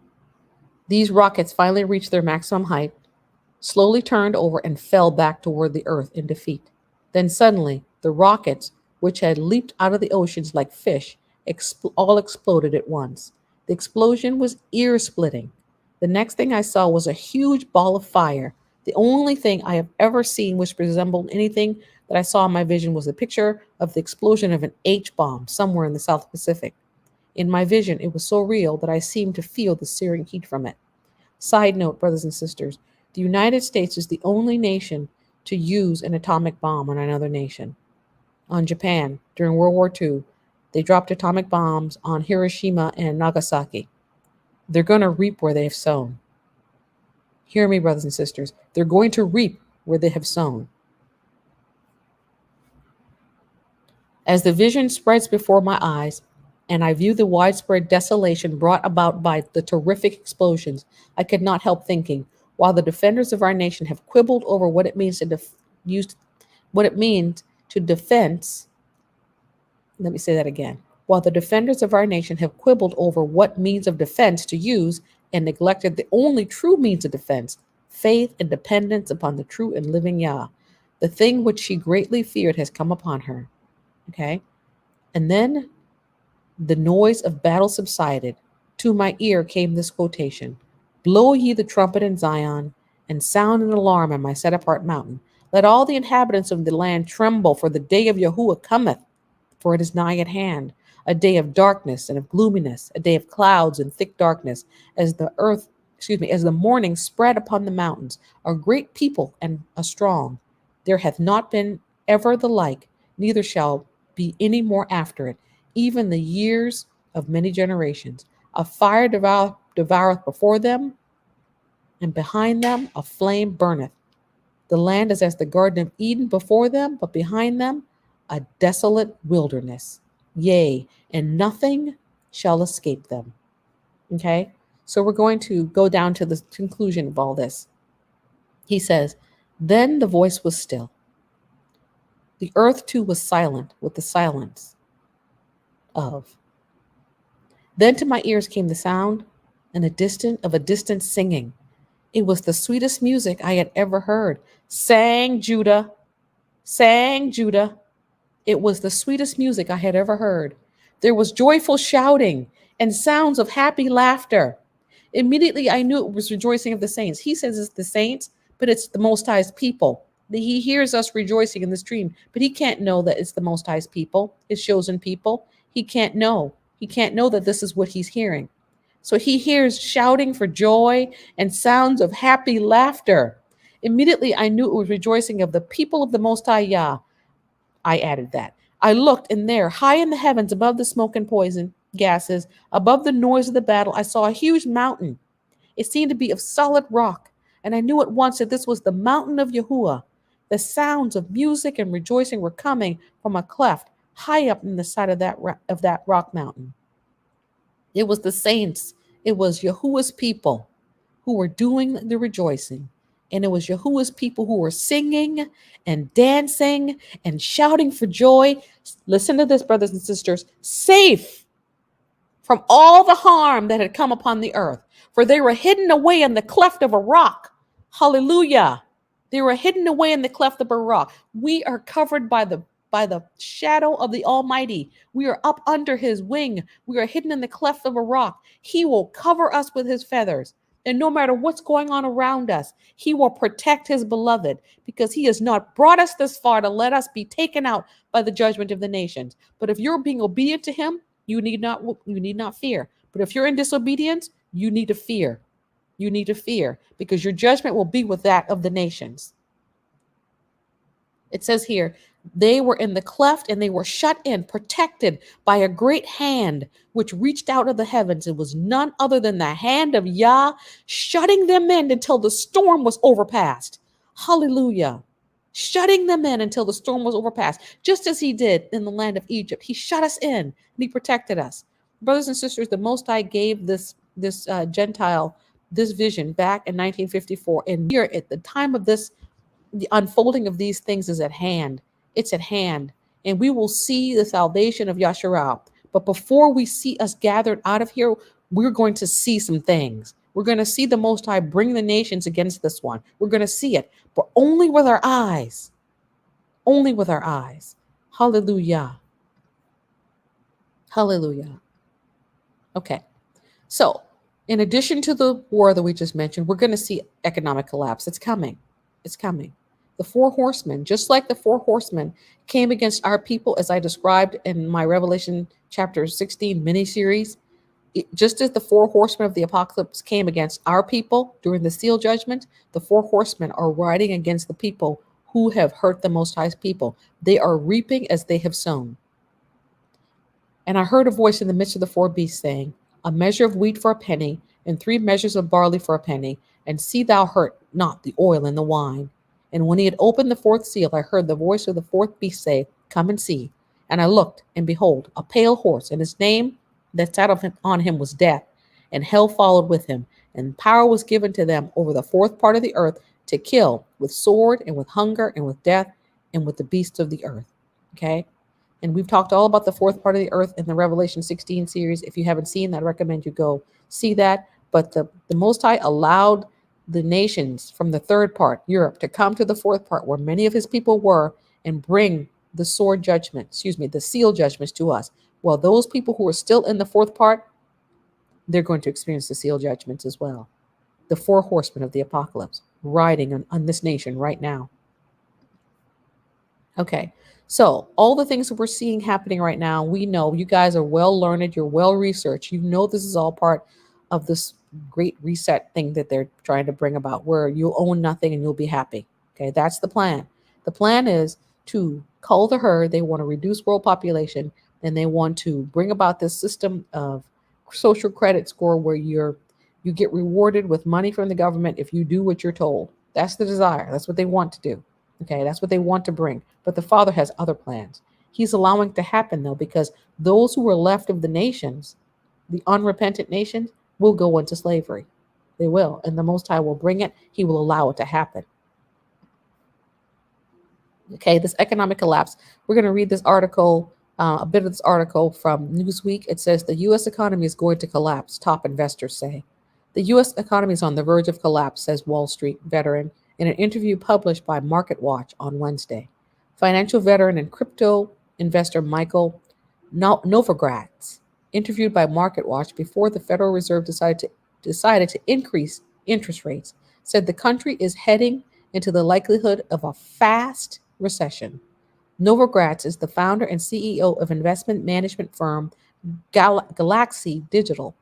Speaker 1: These rockets finally reached their maximum height, slowly turned over and fell back toward the earth in defeat. Then suddenly, the rockets, which had leaped out of the oceans like fish, all exploded at once. The explosion was ear-splitting. The next thing I saw was a huge ball of fire. The only thing I have ever seen which resembled anything that I saw in my vision was a picture of the explosion of an H-bomb somewhere in the South Pacific. In my vision, it was so real that I seemed to feel the searing heat from it. Side note, brothers and sisters, the United States is the only nation to use an atomic bomb on another nation. On Japan, during World War II, they dropped atomic bombs on Hiroshima and Nagasaki. They're going to reap where they have sown. Hear me, brothers and sisters. They're going to reap where they have sown. As the vision spreads before my eyes, and I view the widespread desolation brought about by the terrific explosions, I could not help thinking, while the defenders of our nation have quibbled over what it means to use what it means to defense. Let me say that again. While the defenders of our nation have quibbled over what means of defense to use and neglected the only true means of defense, faith and dependence upon the true and living Yah, the thing which she greatly feared has come upon her. Okay? And then the noise of battle subsided. To my ear came this quotation: Blow ye the trumpet in Zion, and sound an alarm on my set apart mountain. Let all the inhabitants of the land tremble, for the day of Yahuwah cometh, for it is nigh at hand, a day of darkness and of gloominess, a day of clouds and thick darkness, as the earth, as the morning spread upon the mountains, a great people and a strong. There hath not been ever the like, neither shall be any more after it, even the years of many generations. A fire devoureth before them, and behind them a flame burneth. The land is as the Garden of Eden before them, but behind them a desolate wilderness. Yea, and nothing shall escape them. Okay? So we're going to go down to the conclusion of all this. He says, Then the voice was still. The earth too was silent with the silence of. Then to my ears came the sound and a distant singing. It was the sweetest music I had ever heard. Sang Judah, sang Judah. It was the sweetest music I had ever heard. There was joyful shouting and sounds of happy laughter. Immediately I knew it was rejoicing of the saints. He says it's the saints, but it's the Most High's people. He hears us rejoicing in this dream, but he can't know that it's the Most High's people, his chosen people. He can't know. He can't know that this is what he's hearing. So he hears shouting for joy and sounds of happy laughter. Immediately I knew it was rejoicing of the people of the Most High Yah. I added that. I looked, and there, high in the heavens, above the smoke and poison gases, above the noise of the battle, I saw a huge mountain. It seemed to be of solid rock, and I knew at once that this was the mountain of Yahuwah. The sounds of music and rejoicing were coming from a cleft high up in the side of that rock mountain. It was the saints. It was Yahuwah's people who were doing the rejoicing. And it was Yahuwah's people who were singing and dancing and shouting for joy. Listen to this, brothers and sisters. Safe from all the harm that had come upon the earth. For they were hidden away in the cleft of a rock. Hallelujah. They were hidden away in the cleft of a rock. We are covered by the shadow of the Almighty. We are up under his wing. We are hidden in the cleft of a rock. He will cover us with his feathers. And no matter what's going on around us, he will protect his beloved, because he has not brought us this far to let us be taken out by the judgment of the nations. But if you're being obedient to him, you need not fear. But if you're in disobedience, you need to fear. You need to fear, because your judgment will be with that of the nations. It says here, they were in the cleft and they were shut in, protected by a great hand which reached out of the heavens. It was none other than the hand of Yah, shutting them in until the storm was overpassed. Hallelujah. Shutting them in until the storm was overpassed, just as he did in the land of Egypt. He shut us in and he protected us. Brothers and sisters, the Most High gave this Gentile this vision back in 1954. And here at the time of this, the unfolding of these things is at hand. It's at hand. And we will see the salvation of Yasharah. But before we see us gathered out of here, we're going to see some things. We're going to see the Most High bring the nations against this one. We're going to see it, but only with our eyes. Only with our eyes. Hallelujah. Hallelujah. Okay. So, in addition to the war that we just mentioned, we're going to see economic collapse. It's coming. It's coming. The four horsemen, just like the four horsemen came against our people, as I described in my Revelation chapter 16 mini-series, just as the four horsemen of the apocalypse came against our people during the seal judgment, the four horsemen are riding against the people who have hurt the Most High's people. They are reaping as they have sown. And I heard a voice in the midst of the four beasts saying, a measure of wheat for a penny, and 3 measures of barley for a penny, and see thou hurt not the oil and the wine. And when he had opened the fourth seal, I heard the voice of the fourth beast say, come and see. And I looked, and behold, a pale horse, and his name that sat on him was Death, and hell followed with him, and power was given to them over the fourth part of the earth to kill with sword and with hunger and with death and with the beasts of the earth. Okay? And we've talked all about the fourth part of the earth in the Revelation 16 series. If you haven't seen that, I recommend you go see that. But the Most High allowed the nations from the third part, Europe, to come to the fourth part where many of his people were and bring the sword judgment, excuse me, the seal judgments to us. Well, those people who are still in the fourth part, they're going to experience the seal judgments as well. The four horsemen of the apocalypse riding on this nation right now. Okay. So, all the things that we're seeing happening right now, we know you guys are well learned, you're well researched. You know this is all part of this great reset thing that they're trying to bring about where you'll own nothing and you'll be happy. Okay, that's the plan. The plan is to cull the herd, they want to reduce world population, and they want to bring about this system of social credit score where you get rewarded with money from the government if you do what you're told. That's the desire. That's what they want to do. Okay, that's what they want to bring. But the Father has other plans. He's allowing it to happen, though, because those who are left of the nations, the unrepentant nations, will go into slavery. They will. And the Most High will bring it. He will allow it to happen. Okay, this economic collapse. We're going to read this article, a bit of this article from Newsweek. It says the U.S. economy is going to collapse, top investors say. The U.S. economy is on the verge of collapse, says Wall Street veteran in an interview published by MarketWatch on Wednesday. Financial veteran and crypto investor Michael Novogratz, interviewed by MarketWatch before the Federal Reserve decided to increase interest rates, said the country is heading into the likelihood of a fast recession. Novogratz is the founder and CEO of investment management firm Galaxy Digital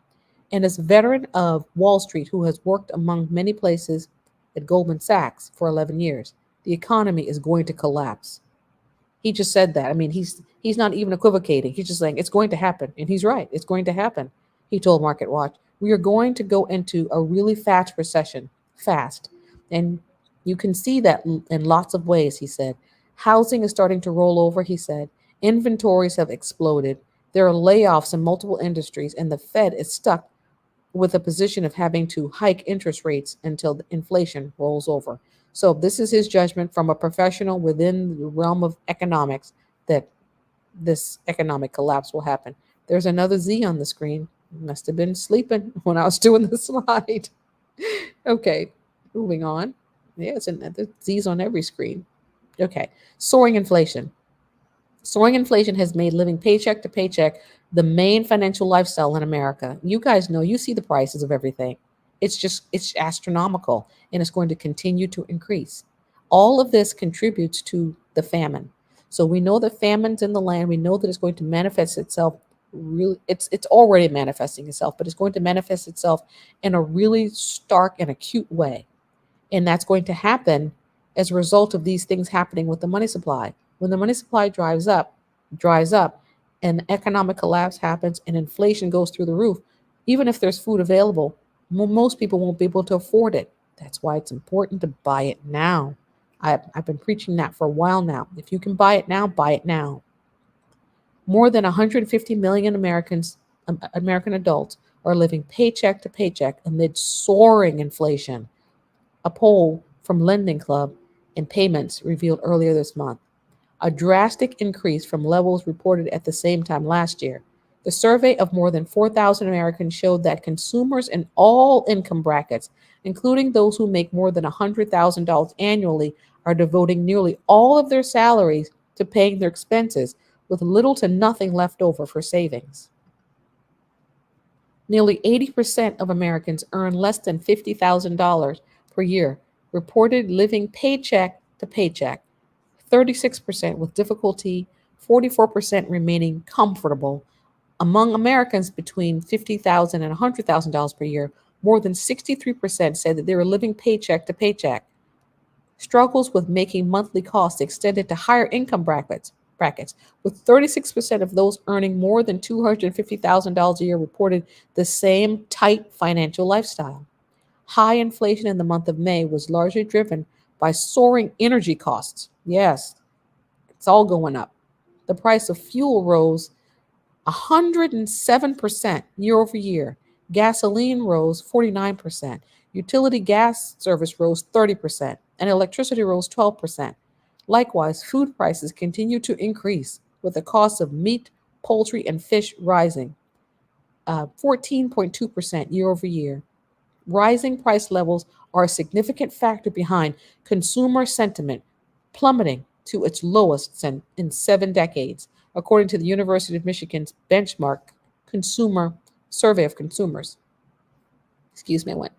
Speaker 1: and is a veteran of Wall Street who has worked among many places at Goldman Sachs for 11 years. The economy is going to collapse. He just said that. I mean, he's not even equivocating. He's just saying it's going to happen, and he's right. It's going to happen. He told Market Watch, "We are going to go into a really fast recession, fast, and you can see that in lots of ways." He said, "Housing is starting to roll over." He said, "Inventories have exploded. There are layoffs in multiple industries, and the Fed is stuck with a position of having to hike interest rates until the inflation rolls over." So this is his judgment from a professional within the realm of economics that this economic collapse will happen. There's another Z on the screen. Must have been sleeping when I was doing the slide. Okay, moving on. Yeah, it's another Z's on every screen. Okay, soaring inflation. Soaring inflation has made living paycheck to paycheck the main financial lifestyle in America. You guys know, you see the prices of everything. It's astronomical and it's going to continue to increase. All of this contributes to the famine. So we know that famine's in the land. We know that it's going to manifest itself really it's already manifesting itself, but it's going to manifest itself in a really stark and acute way. And that's going to happen as a result of these things happening with the money supply. When the money supply dries up, and economic collapse happens and inflation goes through the roof, even if there's food available, most people won't be able to afford it. That's why it's important to buy it now. I've been preaching that for a while now. If you can buy it now, buy it now. More than 150 million American adults are living paycheck to paycheck amid soaring inflation, a poll from Lending Club and Payments revealed earlier this month, a drastic increase from levels reported at the same time last year. The survey of more than 4,000 Americans showed that consumers in all income brackets, including those who make more than $100,000 annually, are devoting nearly all of their salaries to paying their expenses, with little to nothing left over for savings. Nearly 80% of Americans earn less than $50,000 per year, reported living paycheck to paycheck, 36% with difficulty, 44% remaining comfortable. Among Americans between $50,000 and $100,000 per year, more than 63% said that they were living paycheck to paycheck. Struggles with making monthly costs extended to higher income brackets, with 36% of those earning more than $250,000 a year reported the same tight financial lifestyle. High inflation in the month of May was largely driven by soaring energy costs. Yes, it's all going up. The price of fuel rose 107% year over year. Gasoline rose 49%. Utility gas service rose 30%. And electricity rose 12%. Likewise, food prices continue to increase, with the cost of meat, poultry, and fish rising 14.2% year over year. Rising price levels are a significant factor behind consumer sentiment plummeting to its lowest in 7 decades, according to the University of Michigan's benchmark consumer survey of consumers. Excuse me, I went.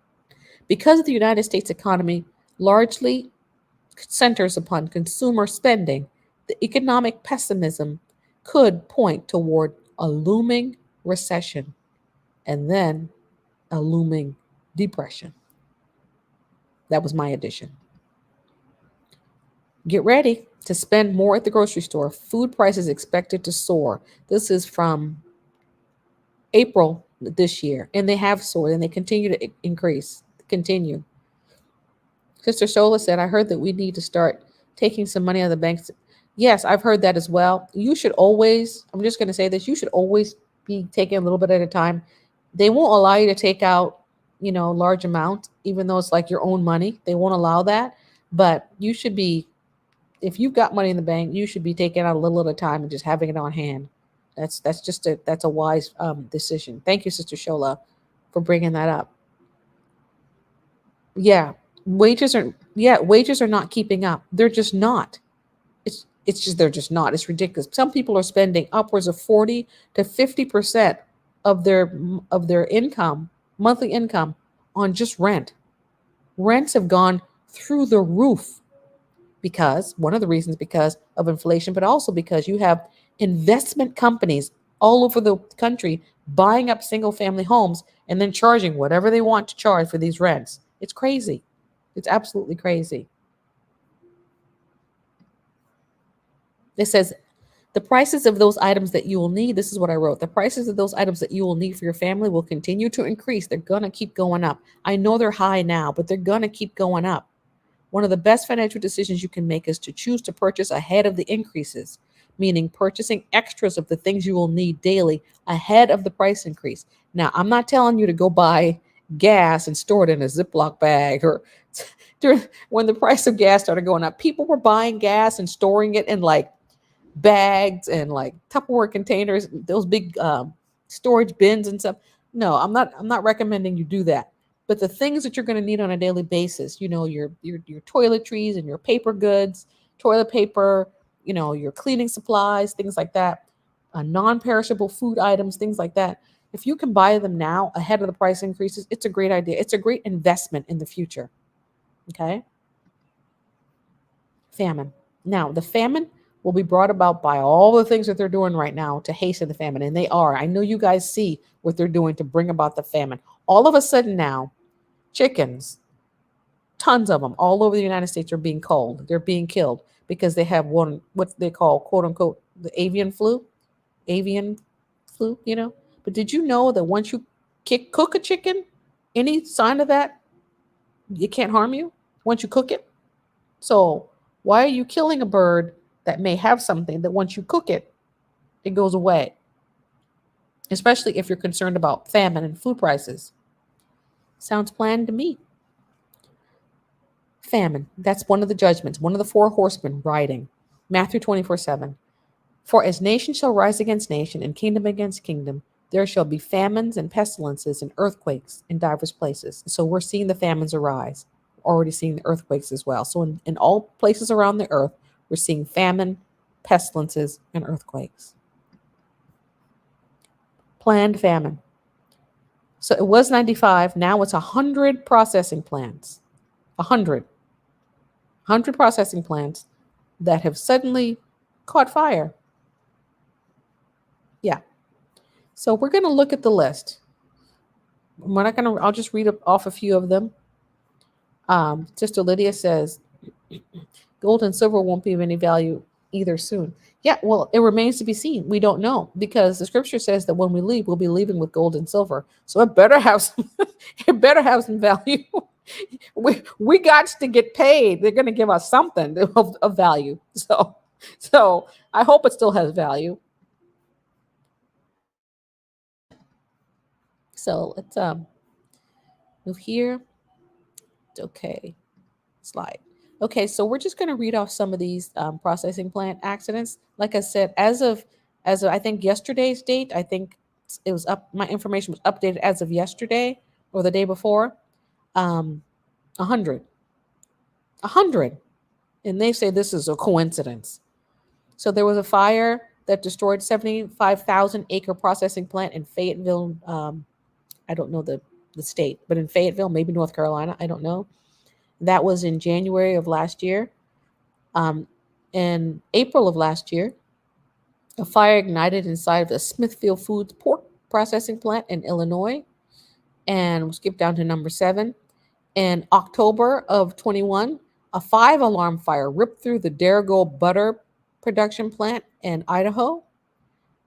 Speaker 1: Because the United States economy largely centers upon consumer spending, the economic pessimism could point toward a looming recession and then a looming depression. That was my addition. Get ready to spend more at the grocery store. Food prices expected to soar. This is from April this year, and they have soared and they continue to increase. Continue. Sister Shola said, I heard that we need to start taking some money out of the banks. Yes, I've heard that as well. You should always, I'm just going to say this, you should always be taking a little bit at a time. They won't allow you to take out, large amount, even though it's like your own money. They won't allow that. But you should be, if you've got money in the bank, you should be taking out a little at a time and just having it on hand. That's a wise decision. Thank you, Sister Shola, for bringing that up. Yeah, wages are not keeping up. They're just not. It's just they're just not. It's ridiculous. Some people are spending upwards of 40 to 50% of their income, monthly income, on just rent. Rents have gone through the roof because one of the reasons because of inflation, but also because you have investment companies all over the country buying up single family homes and then charging whatever they want to charge for these rents. It's crazy. It's absolutely crazy. It says the prices of those items that you will need, this is what I wrote. The prices of those items that you will need for your family will continue to increase. They're going to keep going up. I know they're high now, but they're going to keep going up. One of the best financial decisions you can make is to choose to purchase ahead of the increases, meaning purchasing extras of the things you will need daily ahead of the price increase. Now, I'm not telling you to go buy gas and store it in a Ziploc bag or when the price of gas started going up, people were buying gas and storing it in like bags and like Tupperware containers, those big storage bins and stuff. No, I'm not recommending you do that. But the things that you're going to need on a daily basis, your toiletries and your paper goods, toilet paper, your cleaning supplies, things like that, non-perishable food items, things like that. If you can buy them now ahead of the price increases, it's a great idea. It's a great investment in the future. Okay. Famine. Now, the famine will be brought about by all the things that they're doing right now to hasten the famine. And they are. I know you guys see what they're doing to bring about the famine. All of a sudden now, chickens, tons of them all over the United States are being culled. They're being killed because they have what they call, quote unquote, the avian flu. But did you know that once you cook a chicken, any sign of that, it can't harm you once you cook it? So why are you killing a bird that may have something that once you cook it, it goes away? Especially if you're concerned about famine and food prices. Sounds planned to me. Famine. That's one of the judgments, one of the four horsemen riding. Matthew 24:7. For as nation shall rise against nation and kingdom against kingdom, there shall be famines and pestilences and earthquakes in divers places. So we're seeing the famines arise. Already seeing the earthquakes as well. So in all places around the earth, we're seeing famine, pestilences, and earthquakes. Planned famine. So it was 95. Now it's 100 processing plants. 100 processing plants that have suddenly caught fire. Yeah. So we're going to look at the list. I'll just read off a few of them. Sister Lydia says, gold and silver won't be of any value either soon. Yeah, well, it remains to be seen. We don't know because the scripture says that when we leave, we'll be leaving with gold and silver. So it better have some value. we got to get paid. They're going to give us something of value. So So I hope it still has value. So let's move here. Okay, slide. Okay, so we're just going to read off some of these processing plant accidents. Like I said, as of I think yesterday's date, I think it was up. My information was updated as of yesterday or the day before. 100, 100, and they say this is a coincidence. So there was a fire that destroyed 75,000-acre processing plant in Fayetteville. I don't know the state, but in Fayetteville, maybe North Carolina. I don't know. That was in January of last year. In April of last year, a fire ignited inside the Smithfield Foods pork processing plant in Illinois. And we'll skip down to number 7. In October of 21, a 5-alarm fire ripped through the Darigo butter production plant in Idaho.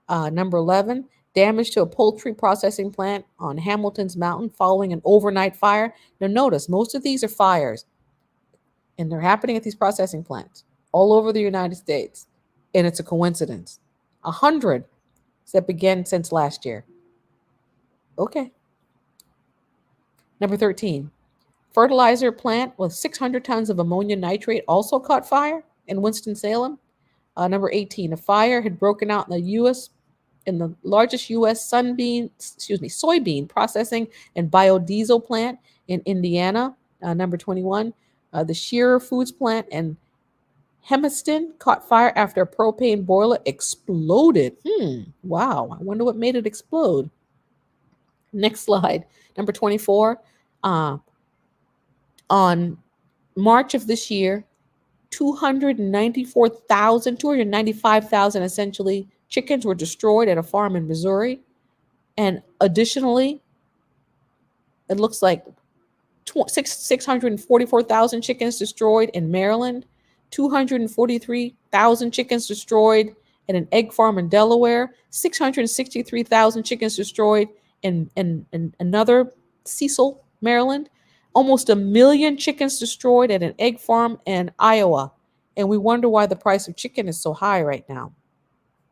Speaker 1: Number 11, damage to a poultry processing plant on Hamilton's Mountain following an overnight fire. Now, notice most of these are fires, and they're happening at these processing plants all over the United States, and it's a coincidence. 100 that began since last year. Okay. Number 13, fertilizer plant with 600 tons of ammonia nitrate also caught fire in Winston-Salem. Number 18, a fire had broken out in the largest U.S. soybean processing and biodiesel plant in Indiana. Number 21, the Shearer Foods plant in Hermiston caught fire after a propane boiler exploded. Wow. I wonder what made it explode. Next slide. Number 24. On March of this year, 295,000 essentially chickens were destroyed at a farm in Missouri. And additionally, it looks like 644,000 chickens destroyed in Maryland, 243,000 chickens destroyed at an egg farm in Delaware, 663,000 chickens destroyed in another Cecil, Maryland, almost 1,000,000 chickens destroyed at an egg farm in Iowa. And we wonder why the price of chicken is so high right now.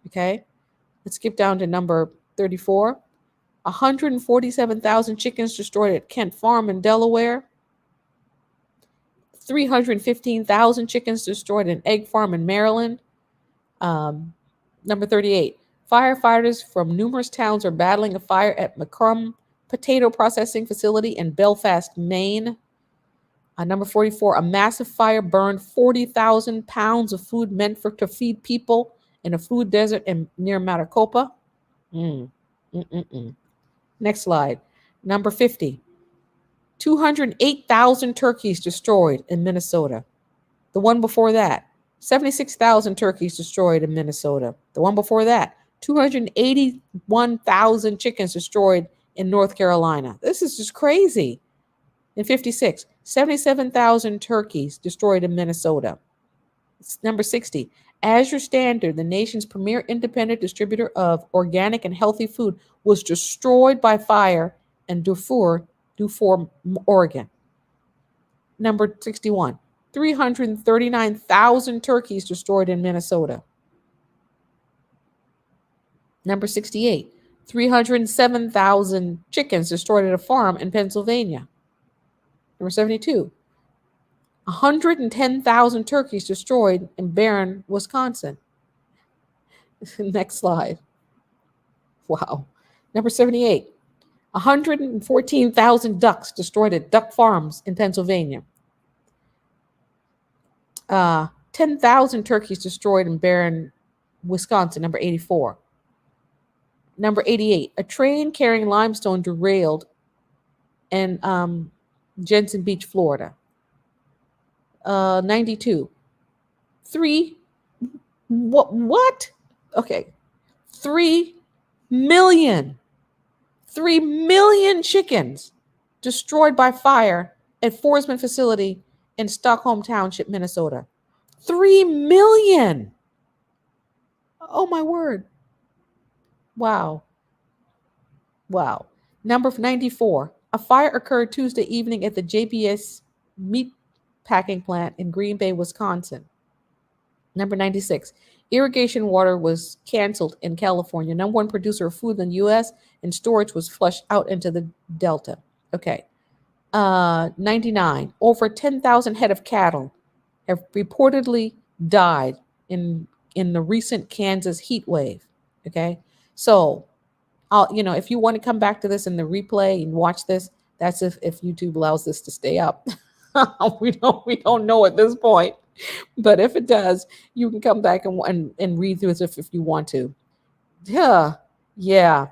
Speaker 1: Okay, let's skip down to number 34. 147,000 chickens destroyed at Kent Farm in Delaware. 315,000 chickens destroyed at an egg farm in Maryland. Number 38. Firefighters from numerous towns are battling a fire at McCrum Potato Processing Facility in Belfast, Maine. Number 44. A massive fire burned 40,000 pounds of food meant to feed people in a food desert near Maricopa. Next slide. Number 50. 208,000 turkeys destroyed in Minnesota. The one before that, 76,000 turkeys destroyed in Minnesota. The one before that, 281,000 chickens destroyed in North Carolina. This is just crazy. In 56, 77,000 turkeys destroyed in Minnesota. Number 60, Azure Standard, the nation's premier independent distributor of organic and healthy food, was destroyed by fire in Dufour, Oregon. Number 61, 339,000 turkeys destroyed in Minnesota. Number 68, 307,000 chickens destroyed at a farm in Pennsylvania. Number 72, 110,000 turkeys destroyed in Barron, Wisconsin. Next slide. Wow. Number 78, 114,000 ducks destroyed at duck farms in Pennsylvania. 10,000 turkeys destroyed in Barron, Wisconsin, number 84. Number 88, a train carrying limestone derailed in Jensen Beach, Florida. 92, what? Okay, 3 million chickens destroyed by fire at Forsman facility in Stockholm Township, Minnesota. 3 million. Oh my word. Wow. Number 94. A fire occurred Tuesday evening at the JBS meat packing plant in Green Bay, Wisconsin. Number 96, irrigation water was canceled in California. Number one producer of food in the U.S., and storage was flushed out into the Delta. Okay. 99, over 10,000 head of cattle have reportedly died in in the recent Kansas heat wave. Okay. So if you want to come back to this in the replay and watch this, that's if YouTube allows this to stay up. We don't know at this point, but if it does, you can come back and read through it if you want to. Yeah, yeah.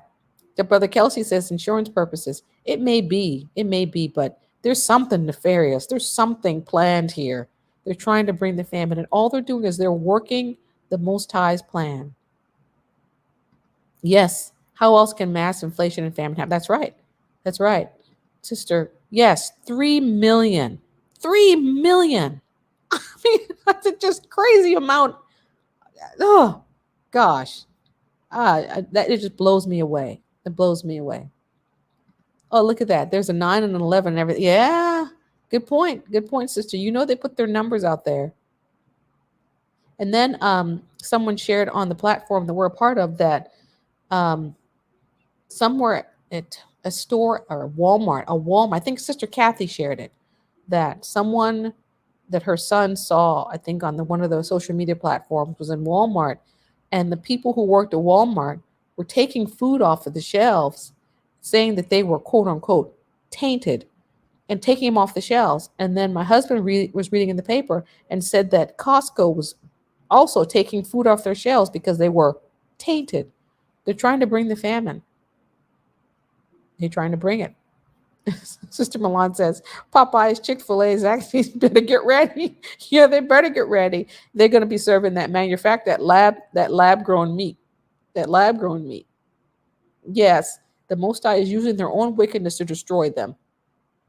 Speaker 1: The brother Kelsey says insurance purposes. It may be, but there's something nefarious. There's something planned here. They're trying to bring the famine, and all they're doing is they're working the Most High's plan. Yes. How else can mass inflation and famine happen? That's right. That's right. Sister, yes, 3 million. 3 million. I mean, that's a just crazy amount. Oh, gosh. That it just blows me away. It blows me away. Oh, look at that. There's a 9 and an 11 and everything. Yeah. Good point. Good point, sister. They put their numbers out there. And then someone shared on the platform that we're a part of that um, somewhere at a store or a Walmart, I think Sister Kathy shared it, that someone that her son saw, I think on one of those social media platforms, was in Walmart, and the people who worked at Walmart were taking food off of the shelves, saying that they were quote unquote tainted, and taking them off the shelves. And then my husband was reading in the paper and said that Costco was also taking food off their shelves because they were tainted. They're trying to bring the famine. They're trying to bring it. Sister Milan says, Popeye's, Chick-fil-A's actually better get ready. Yeah, they better get ready. They're going to be serving that lab grown meat. That lab grown meat. Yes, the Most High is using their own wickedness to destroy them.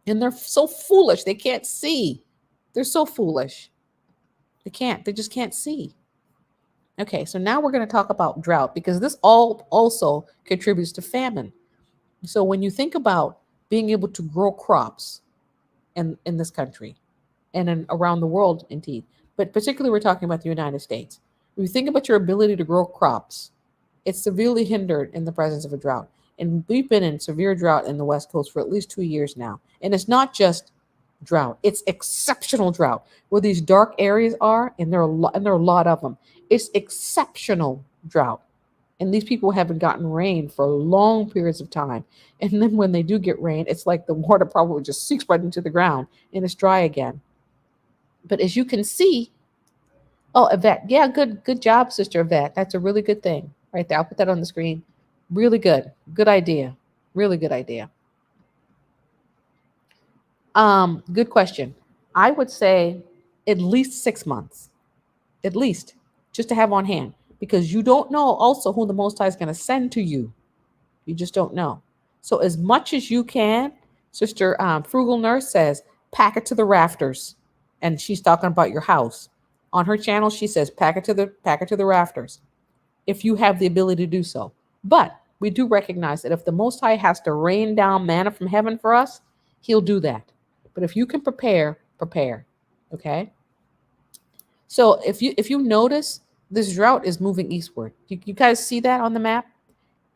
Speaker 1: And they're so foolish. They can't see. They're so foolish. They just can't see. Okay, so now we're going to talk about drought because this all also contributes to famine. So when you think about being able to grow crops in this country and around the world, indeed, but particularly we're talking about the United States. When you think about your ability to grow crops, it's severely hindered in the presence of a drought. And we've been in severe drought in the West Coast for at least 2 years now. And it's not just drought; it's exceptional drought. Where these dark areas are, and there are a lot of them. It's exceptional drought. And these people haven't gotten rain for long periods of time. And then when they do get rain, it's like the water probably just sinks right into the ground and it's dry again. But as you can see, oh, Yvette, yeah, good job, Sister Yvette. That's a really good thing right there. I'll put that on the screen. Really good idea, really good idea. Good question. I would say at least 6 months, at least, just to have on hand, because you don't know also who the Most High is going to send to you. You just don't know. So as much as you can, Sister Frugal Nurse says, pack it to the rafters, and she's talking about your house. On her channel, she says, pack it to the rafters, if you have the ability to do so. But we do recognize that if the Most High has to rain down manna from heaven for us, He'll do that. But if you can prepare, prepare. Okay. So if you notice, this drought is moving eastward. You guys see that on the map?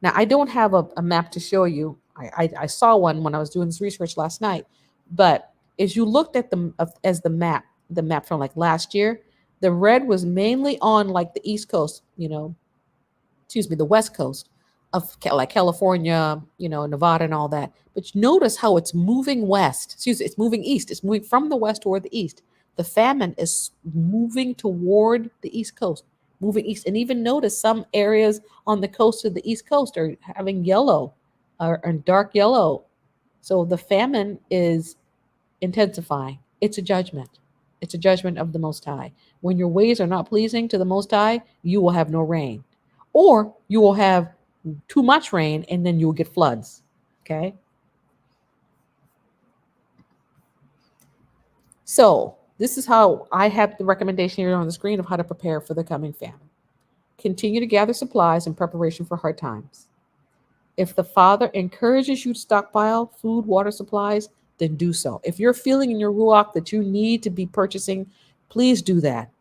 Speaker 1: Now, I don't have a map to show you. I saw one when I was doing this research last night. But as you looked at the map from like last year, the red was mainly on like the East Coast, the West Coast of like California, Nevada and all that. But you notice how it's moving west. It's moving east. It's moving from the west toward the east. The famine is moving toward the East Coast, moving east. And even notice some areas on the coast of the East Coast are having yellow or dark yellow. So the famine is intensifying. It's a judgment. It's a judgment of the Most High. When your ways are not pleasing to the Most High, you will have no rain. Or you will have too much rain and then you'll get floods. Okay? So this is how I have the recommendation here on the screen of how to prepare for the coming famine. Continue to gather supplies in preparation for hard times. If the Father encourages you to stockpile food, water supplies, then do so. If you're feeling in your ruach that you need to be purchasing, please do that.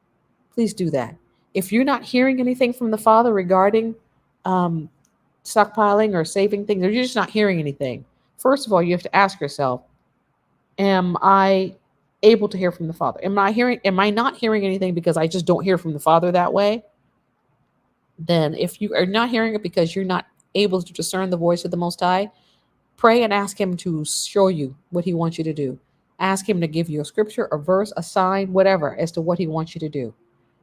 Speaker 1: Please do that. If you're not hearing anything from the Father regarding um, stockpiling or saving things, or you're just not hearing anything, first of all, you have to ask yourself, am I able to hear from the Father? Am I not hearing anything because I just don't hear from the Father that way? Then if you are not hearing it because you're not able to discern the voice of the Most High, pray and ask Him to show you what He wants you to do. Ask Him to give you a scripture, a verse, a sign, whatever, as to what He wants you to do.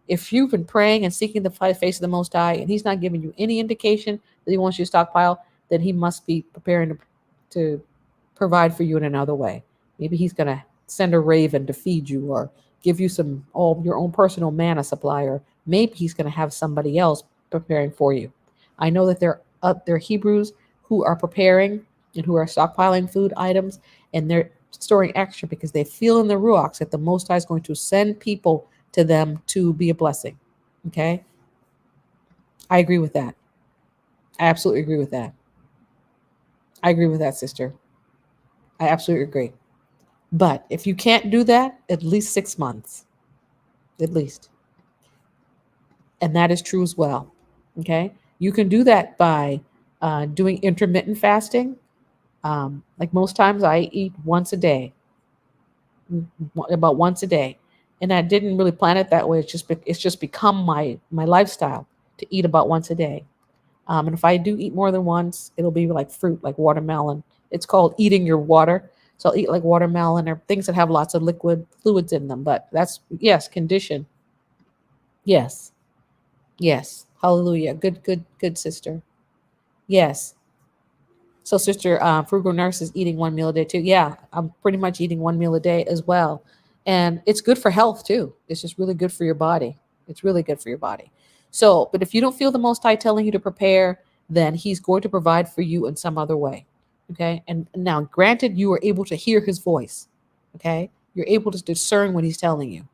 Speaker 1: If you've been praying and seeking the face of the Most High and He's not giving you any indication that He wants you to stockpile, then He must be preparing to provide for you in another way. Maybe He's going to send a raven to feed you, or give you some all your own personal manna supply, or maybe He's going to have somebody else preparing for you. I know that there are Hebrews who are preparing and who are stockpiling food items, and they're storing extra because they feel in the ruachs that the Most High is going to send people to them to be a blessing. Okay, I agree with that. I absolutely agree with that. I agree with that, sister. I absolutely agree. But if you can't do that, at least 6 months, at least. And that is true as well. Okay. You can do that by doing intermittent fasting. Like most times, I eat once a day, about once a day. And I didn't really plan it that way. It's just become my lifestyle to eat about once a day. And if I do eat more than once, it'll be like fruit, like watermelon. It's called eating your water. So I'll eat like watermelon or things that have lots of liquid fluids in them. But that's, yes, condition. Yes. Yes. Hallelujah. Good, good, good, sister. Yes. So sister, frugal nurse is eating one meal a day too. Yeah, I'm pretty much eating one meal a day as well. And it's good for health too. It's just really good for your body. It's really good for your body. So, but if you don't feel the Most High telling you to prepare, then He's going to provide for you in some other way. Okay. And now, granted, you are able to hear His voice. Okay. You're able to discern what He's telling you.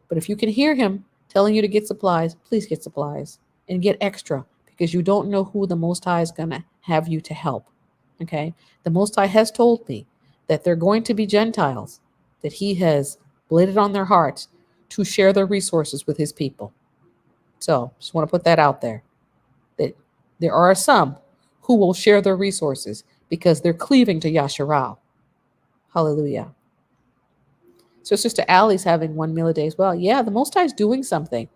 Speaker 1: But if you can hear Him telling you to get supplies, please get supplies and get extra, because you don't know who the Most High is going to have you to help. Okay. The Most High has told me that they're going to be Gentiles, that He has laid it on their hearts to share their resources with His people. So just want to put that out there, that there are some who will share their resources because they're cleaving to Yasharal. Hallelujah. So Sister Allie's having one meal a day as well. Yeah, the Most High is doing something.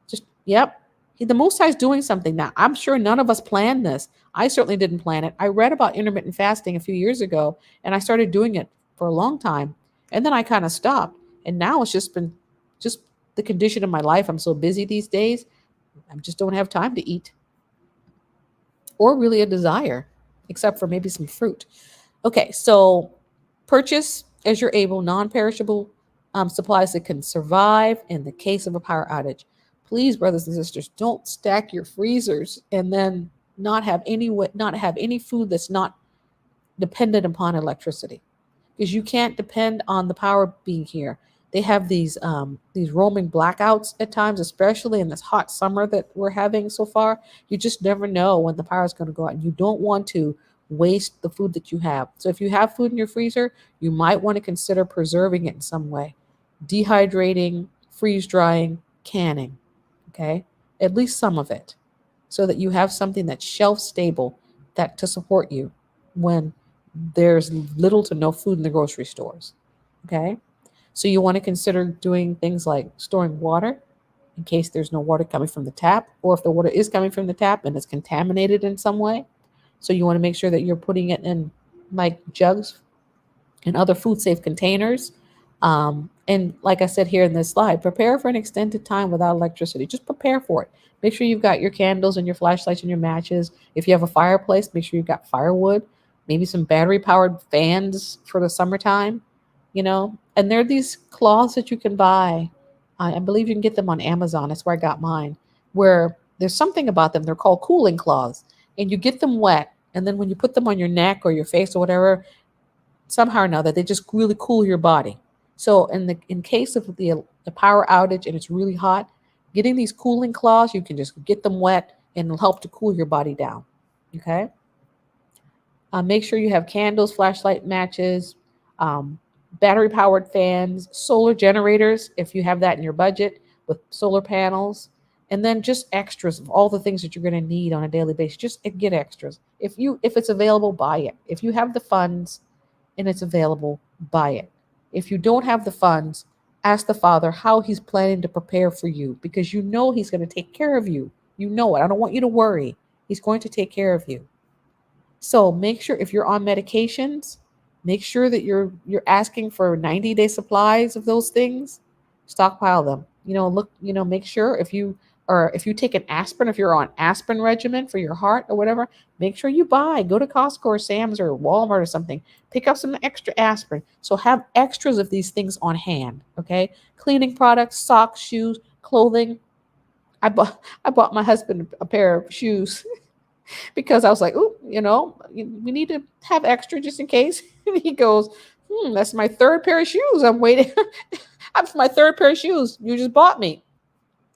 Speaker 1: Just, yep. The Most High is doing something. Now, I'm sure none of us planned this. I certainly didn't plan it. I read about intermittent fasting a few years ago, and I started doing it for a long time. And then I kind of stopped. And now it's just been just the condition of my life. I'm so busy these days. I just don't have time to eat, or really a desire, except for maybe some fruit. Okay, so purchase as you're able non-perishable supplies that can survive in the case of a power outage. Please, brothers and sisters, don't stack your freezers and then not have any food that's not dependent upon electricity, because you can't depend on the power being here. They have these roaming blackouts at times, especially in this hot summer that we're having so far. You just never know when the power is going to go out, and you don't want to waste the food that you have. So if you have food in your freezer, you might want to consider preserving it in some way, dehydrating, freeze drying, canning. Okay, at least some of it, so that you have something that's shelf stable, that to support you when there's little to no food in the grocery stores. Okay. So you want to consider doing things like storing water in case there's no water coming from the tap, or if the water is coming from the tap and it's contaminated in some way. So you want to make sure that you're putting it in like jugs and other food safe containers. And like I said here in this slide, prepare for an extended time without electricity. Just prepare for it. Make sure you've got your candles and your flashlights and your matches. If you have a fireplace, make sure you've got firewood, maybe some battery powered fans for the summertime, And there are these cloths that you can buy. I believe you can get them on Amazon. That's where I got mine, where there's something about them. They're called cooling cloths. And you get them wet. And then when you put them on your neck or your face or whatever, somehow or another, they just really cool your body. So in case of the power outage and it's really hot, getting these cooling cloths, you can just get them wet and it'll help to cool your body down. Okay. Make sure you have candles, flashlight, matches, um, battery powered fans, solar generators if you have that in your budget with solar panels. And then just extras of all the things that you're going to need on a daily basis. Just get extras. If it's available, buy it. If you have the funds and it's available, buy it. If you don't have the funds, ask the Father how He's planning to prepare for you, because you know He's going to take care of you. You know it. I don't want you to worry. He's going to take care of you. So make sure, if you're on medications, make sure that you're asking for 90-day supplies of those things. Stockpile them. Look, make sure if you take an aspirin, if you're on aspirin regimen for your heart or whatever, make sure you go to Costco or Sam's or Walmart or something. Pick up some extra aspirin. So have extras of these things on hand, okay? Cleaning products, socks, shoes, clothing. I bought my husband a pair of shoes because I was like, oh, we need to have extra just in case. And he goes, that's my third pair of shoes. I'm waiting. That's my third pair of shoes you just bought me.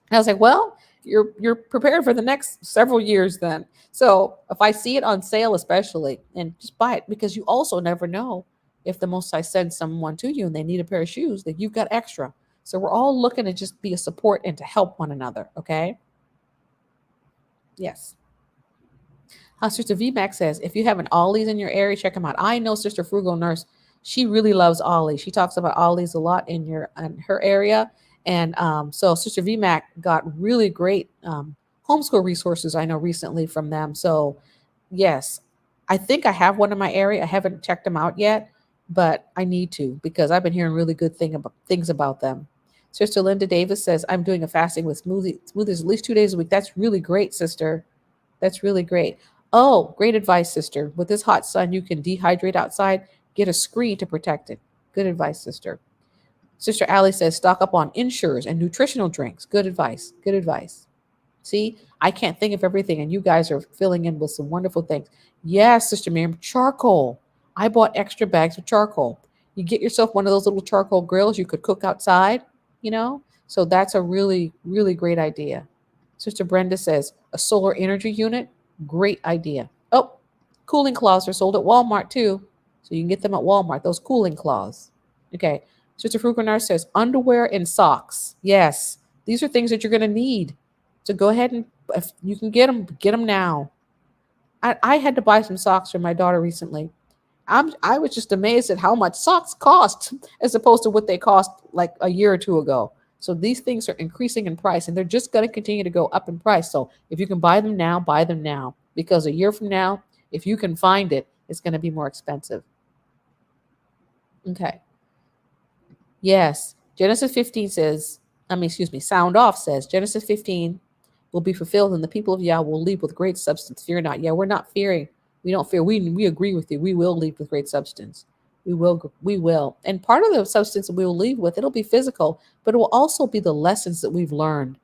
Speaker 1: And I was like, well, you're prepared for the next several years then. So if I see it on sale, especially, and just buy it, because you also never know if the Most High sends someone to you and they need a pair of shoes, that you've got extra. So we're all looking to just be a support and to help one another. Okay. Yes. Sister VMAX says, if you have an Ollie's in your area, check them out. I know Sister Frugal Nurse. She really loves Ollie. She talks about Ollie's a lot in her area. And so Sister VMAC got really great homeschool resources, I know, recently from them. So yes, I think I have one in my area. I haven't checked them out yet, but I need to, because I've been hearing really good things about them. Sister Linda Davis says, I'm doing a fasting with smoothies at least 2 days a week. That's really great, sister. That's really great. Oh, great advice, sister. With this hot sun, you can dehydrate outside. Get a screen to protect it. Good advice, sister. Sister Allie says, stock up on insures and nutritional drinks. Good advice. Good advice. See, I can't think of everything, and you guys are filling in with some wonderful things. Yes, Sister Miriam, charcoal. I bought extra bags of charcoal. You get yourself one of those little charcoal grills you could cook outside, you know? So that's a really, really great idea. Sister Brenda says, a solar energy unit, great idea. Oh, cooling cloths are sold at Walmart too. So you can get them at Walmart, those cooling cloths. Okay. Sister Fruganar says, underwear and socks. Yes, these are things that you're going to need. So go ahead and, if you can get them now. I had to buy some socks for my daughter recently. I was just amazed at how much socks cost as opposed to what they cost like a year or two ago. So these things are increasing in price, and they're just going to continue to go up in price. So if you can buy them now, buy them now, because a year from now, if you can find it, it's going to be more expensive. Okay. Yes. Genesis 15 says, Sound Off says, Genesis 15 will be fulfilled, and the people of Yah will leave with great substance. Fear not. Yeah, we're not fearing. We don't fear. We agree with you. We will leave with great substance. We will. We will. And part of the substance that we will leave with, it'll be physical, but it will also be the lessons that we've learned.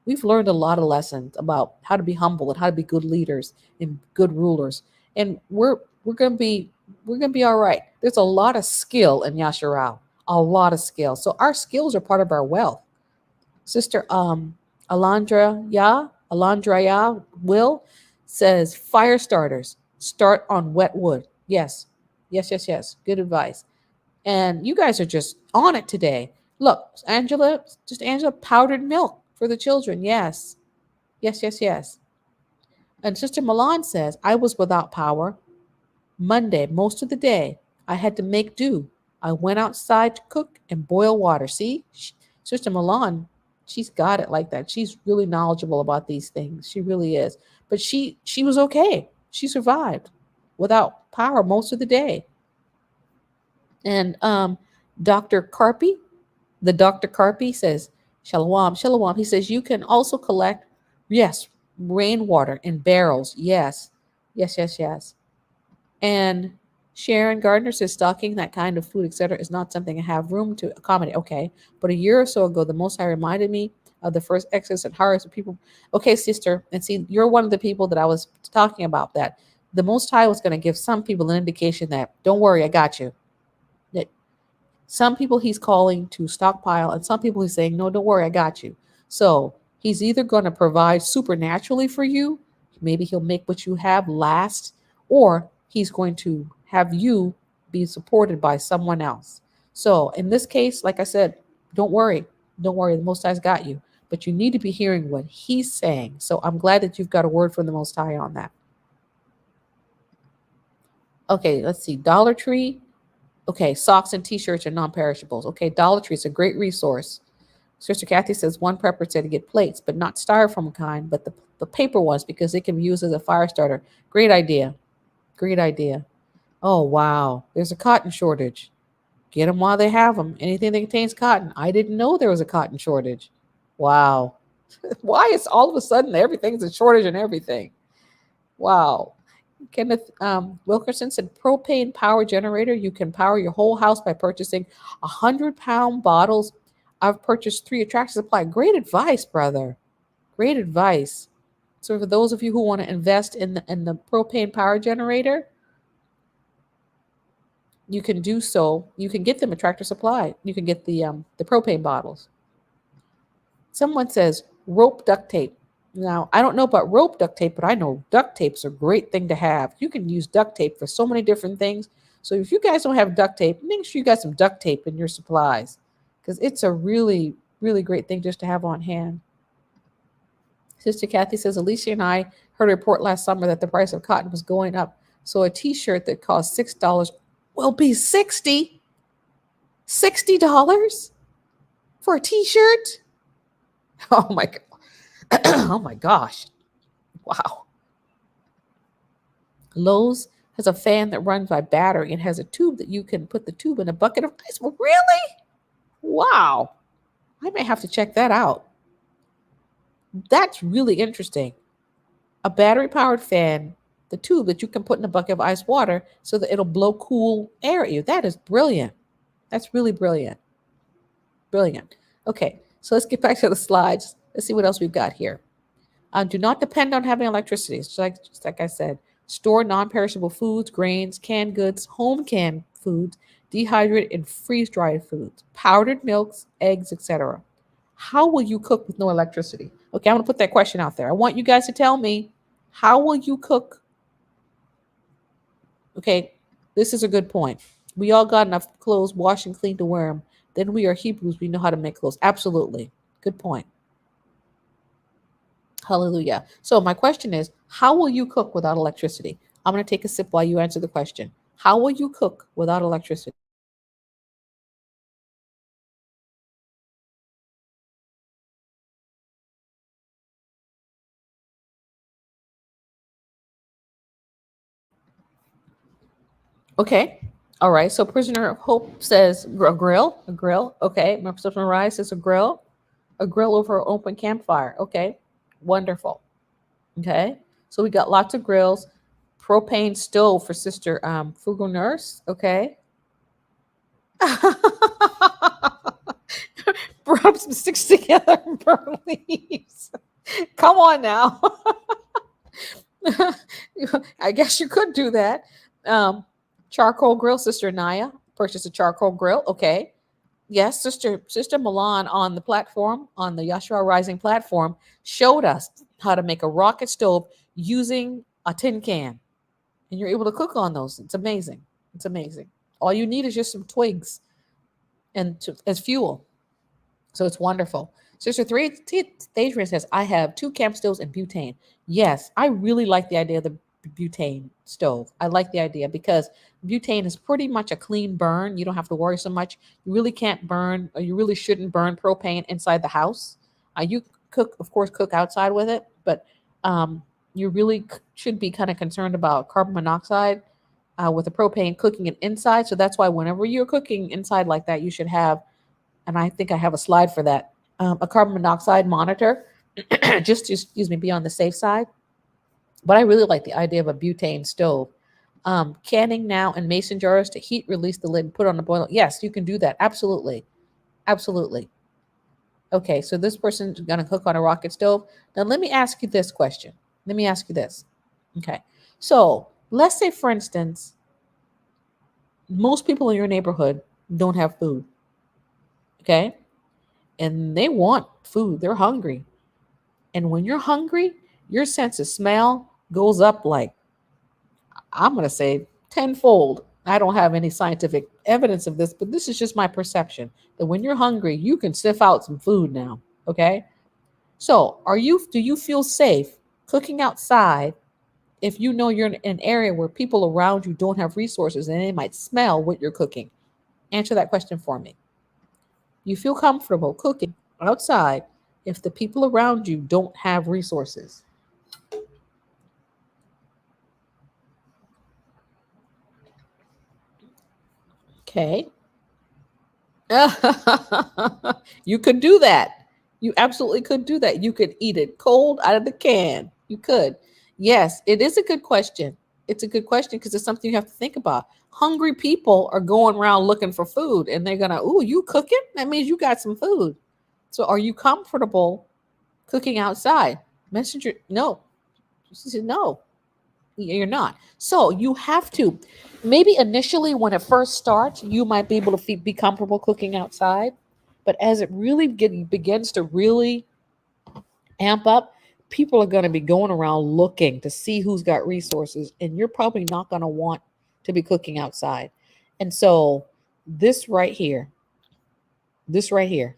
Speaker 1: We've learned a lot of lessons about how to be humble and how to be good leaders and good rulers. And we're gonna be all right. There's a lot of skill in Yasharal, a lot of skill. So our skills are part of our wealth. Sister Alondra Will says, fire starters start on wet wood. Yes, yes, yes, yes. Good advice. And you guys are just on it today. Look, Angela, powdered milk for the children. Yes, yes, yes, yes. And Sister Milan says, I was without power Monday, most of the day. I had to make do. I went outside to cook and boil water. See, Sister Milan, she's got it like that. She's really knowledgeable about these things. She really is. But she was okay. She survived without power most of the day. And Dr. Carpy, the Dr. Carpy says, Shalom, Shalom. He says, you can also collect, yes, rainwater in barrels. Yes, yes, yes, yes. And Sharon Gardner says, stocking that kind of food, etc., is not something I have room to accommodate. Okay. But a year or so ago, the Most High reminded me of the first exodus and harvest of people. Okay, sister. And see, you're one of the people that I was talking about, that the Most High was going to give some people an indication that, don't worry, I got you. That some people he's calling to stockpile, and some people he's saying, no, don't worry, I got you. So he's either going to provide supernaturally for you, maybe he'll make what you have last, or he's going to have you be supported by someone else. So in this case, like I said, don't worry. Don't worry. The Most High's got you. but you need to be hearing what he's saying. So I'm glad that you've got a word from the Most High on that. Okay, let's see. Dollar Tree. Okay, socks and t-shirts are non-perishables. Okay, Dollar Tree is a great resource. Sister Kathy says one prepper said to get plates, but not styrofoam kind, but the paper ones because they can be used as a fire starter. Great idea. Great idea. Oh, wow. There's a cotton shortage. Get them while they have them. Anything that contains cotton. I didn't know there was a cotton shortage. Wow. Why is all of a sudden everything's a shortage and everything? Wow. Kenneth Wilkerson said propane power generator. You can power your whole house by purchasing 100-pound bottles. I've purchased 3 at Tractor Supply. Great advice, brother. Great advice. So for those of you who want to invest in the propane power generator, you can do so. You can get them at Tractor Supply. You can get the propane bottles. Someone says rope duct tape. Now, I don't know about rope duct tape, but I know duct tape's a great thing to have. You can use duct tape for so many different things. So if you guys don't have duct tape, make sure you got some duct tape in your supplies because it's a really, really great thing just to have on hand. Sister Kathy says Alicia and I heard a report last summer that the price of cotton was going up. So a t-shirt that cost $6 will be $60 for a t-shirt? Oh my god. Oh my gosh. Wow. Lowe's has a fan that runs by battery and has a tube that you can put the tube in a bucket of ice. Well, really? Wow. I may have to check that out. That's really interesting. A battery powered fan, the tube that you can put in a bucket of ice water so that it'll blow cool air at you. That is brilliant. That's really brilliant. Brilliant. Okay, so let's get back to the slides. Let's see what else we've got here. Do not depend on having electricity. Just like I said, store non-perishable foods, grains, canned goods, home canned foods, dehydrated and freeze-dried foods, powdered milks, eggs, etc. How will you cook with no electricity? Okay, I'm going to put that question out there. I want you guys to tell me, how will you cook? Okay, this is a good point. We all got enough clothes washed and clean to wear them. Then we are Hebrews. We know how to make clothes. Absolutely. Good point. Hallelujah. So my question is, how will you cook without electricity? I'm going to take a sip while you answer the question. How will you cook without electricity? Okay. All right. So Prisoner of Hope says a grill. A grill. Okay. My Sister Mariah says a grill. A grill over an open campfire. Okay. Wonderful. Okay. So we got lots of grills. Propane stove for Sister Frugal Nurse. Okay. Rub some sticks together and burn leaves. Come on now. I guess you could do that. Charcoal grill, Sister Naya purchased a charcoal grill. Okay. Yes, Sister Milan on the platform, on the Yashua Rising platform, showed us how to make a rocket stove using a tin can. And you're able to cook on those. It's amazing. It's amazing. All you need is just some twigs as fuel. So it's wonderful. Sister Adrian says, I have 2 camp stoves and butane. Yes, I really like the idea of the butane stove. I like the idea because butane is pretty much a clean burn. You don't have to worry so much. You really can't burn, or you really shouldn't burn propane inside the house. You cook, of course, cook outside with it, but you really should be kind of concerned about carbon monoxide with the propane cooking it inside. So that's why whenever you're cooking inside like that, you should have, and I think I have a slide for that, a carbon monoxide monitor, just to, excuse me, be on the safe side. But I really like the idea of a butane stove. Canning now in mason jars to heat release the lid and put on the boil. Yes, you can do that. Absolutely. Absolutely. Okay, so this person's going to cook on a rocket stove. Now, let me ask you this question. Let me ask you this. Okay, so let's say, for instance, most people in your neighborhood don't have food. Okay, and they want food. They're hungry. And when you're hungry, your sense of smell goes up like, I'm going to say, tenfold. I don't have any scientific evidence of this, but this is just my perception that when you're hungry, you can sniff out some food now. Okay. So, do you feel safe cooking outside if you know you're in an area where people around you don't have resources and they might smell what you're cooking? Answer that question for me. You feel comfortable cooking outside if the people around you don't have resources? Okay. You could do that. You absolutely could do that. You could eat it cold out of the can. You could. Yes, it is a good question. It's a good question because it's something you have to think about. Hungry people are going around looking for food and they're going to, ooh, you cooking? That means you got some food. So are you comfortable cooking outside? Messenger, no. She said, no, you're not. So you have to. Maybe initially, when it first starts, you might be able to be comfortable cooking outside. But as it really begins to really amp up, people are going to be going around looking to see who's got resources, and you're probably not going to want to be cooking outside. And so, this right here, this right here,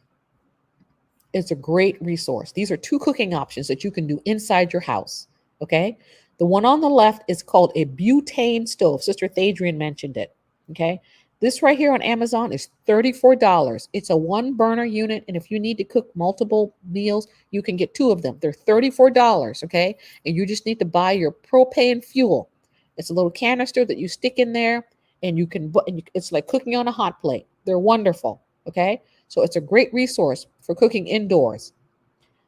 Speaker 1: it's a great resource. These are two cooking options that you can do inside your house. Okay. The one on the left is called a butane stove. Sister Thadrian mentioned it. Okay. This right here on Amazon is $34. It's a one burner unit. And if you need to cook multiple meals, you can get two of them. They're $34. Okay. And you just need to buy your propane fuel. It's a little canister that you stick in there and you can, it's like cooking on a hot plate. They're wonderful. Okay. So it's a great resource for cooking indoors.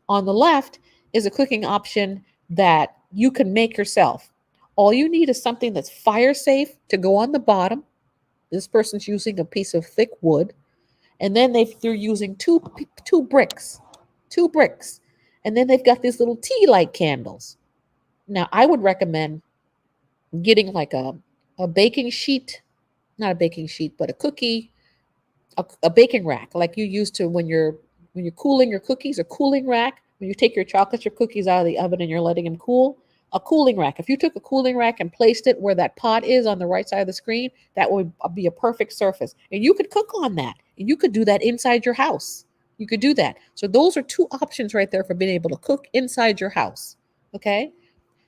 Speaker 1: On the left is a cooking option that you can make yourself. All you need is something that's fire safe to go on the bottom. This person's using a piece of thick wood, and then they're using two bricks, two bricks, and then they've got these little tea light candles. Now, I would recommend getting like a baking sheet, not a baking sheet, but a cookie a baking rack like you used to when you're cooling your cookies, a cooling rack when you take your chocolate chip cookies out of the oven and you're letting them cool. A cooling rack, if you took a cooling rack and placed it where that pot is on the right side of the screen, that would be a perfect surface and you could cook on that, and you could do that inside your house. You could do that. So those are two options right there for being able to cook inside your house. Okay.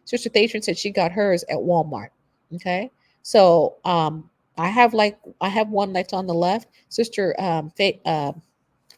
Speaker 1: Sister Thadrian said she got hers at Walmart. Okay. So I have one that's on the left. Sister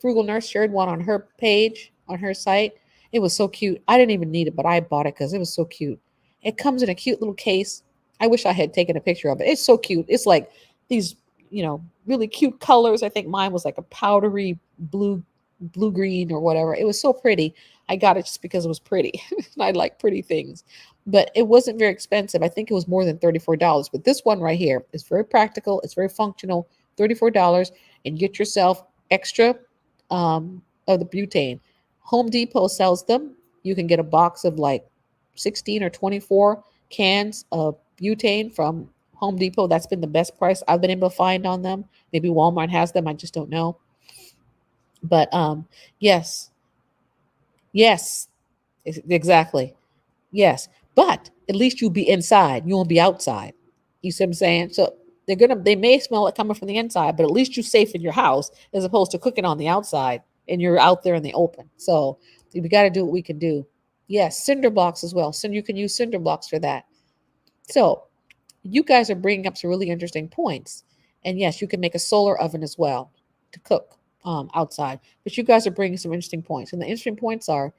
Speaker 1: Frugal Nurse shared one on her page, on her site. It was so cute. I didn't even need it, but I bought it because it was so cute. It comes in a cute little case. I wish I had taken a picture of it. It's so cute. It's like these, really cute colors. I think mine was like a powdery blue green or whatever. It was so pretty. I got it just because it was pretty. I like pretty things. But it wasn't very expensive. I think it was more than $34. But this one right here is very practical. It's very functional. $34, and get yourself extra of the butane. Home Depot sells them. You can get a box of like 16 or 24 cans of butane from Home Depot. That's been the best price I've been able to find on them. Maybe Walmart has them. I just don't know. But yes, yes, exactly. Yes, but at least you'll be inside. You won't be outside. You see what I'm saying? So they may smell it coming from the inside, but at least you're safe in your house as opposed to cooking on the outside and you're out there in the open. So we got to do what we can do. Yes, cinder blocks as well. So you can use cinder blocks for that. So you guys are bringing up some really interesting points. And yes, you can make a solar oven as well to cook outside. But you guys are bringing some interesting points. And the interesting points are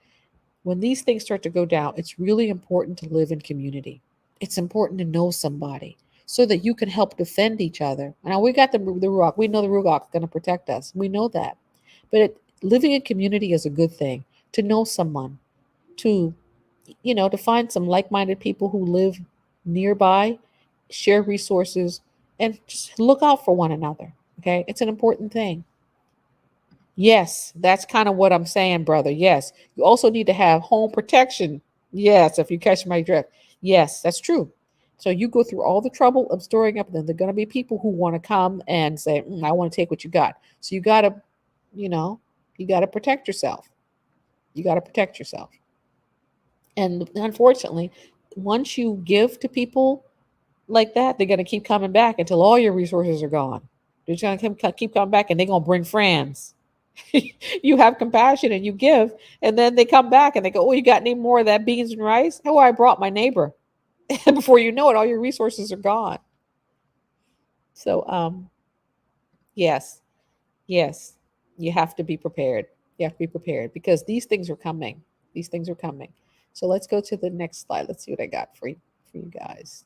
Speaker 1: when these things start to go down, it's really important to live in community. It's important to know somebody so that you can help defend each other. Now we got the Ruach. We know the Ruach is going to protect us. We know that. But living in community is a good thing. To know someone, to to find some like-minded people who live nearby, share resources, and just look out for one another. Okay, it's an important thing. Yes, that's kind of what I'm saying, brother. Yes. You also need to have home protection. Yes, if you catch my drift. Yes, that's true. So you go through all the trouble of storing up, and then there are going to be people who want to come and say, I want to take what you got. So you know, you got to protect yourself. You got to protect yourself. And unfortunately, once you give to people like that, they're going to keep coming back until all your resources are gone. They're just going to keep coming back, and they're going to bring friends. You have compassion and you give, and then they come back and they go, "Oh, you got any more of that beans and rice? Oh, I brought my neighbor." And before you know it, all your resources are gone. So, yes, yes, you have to be prepared. You have to be prepared because these things are coming. These things are coming. So let's go to the next slide. Let's see what I got for you guys.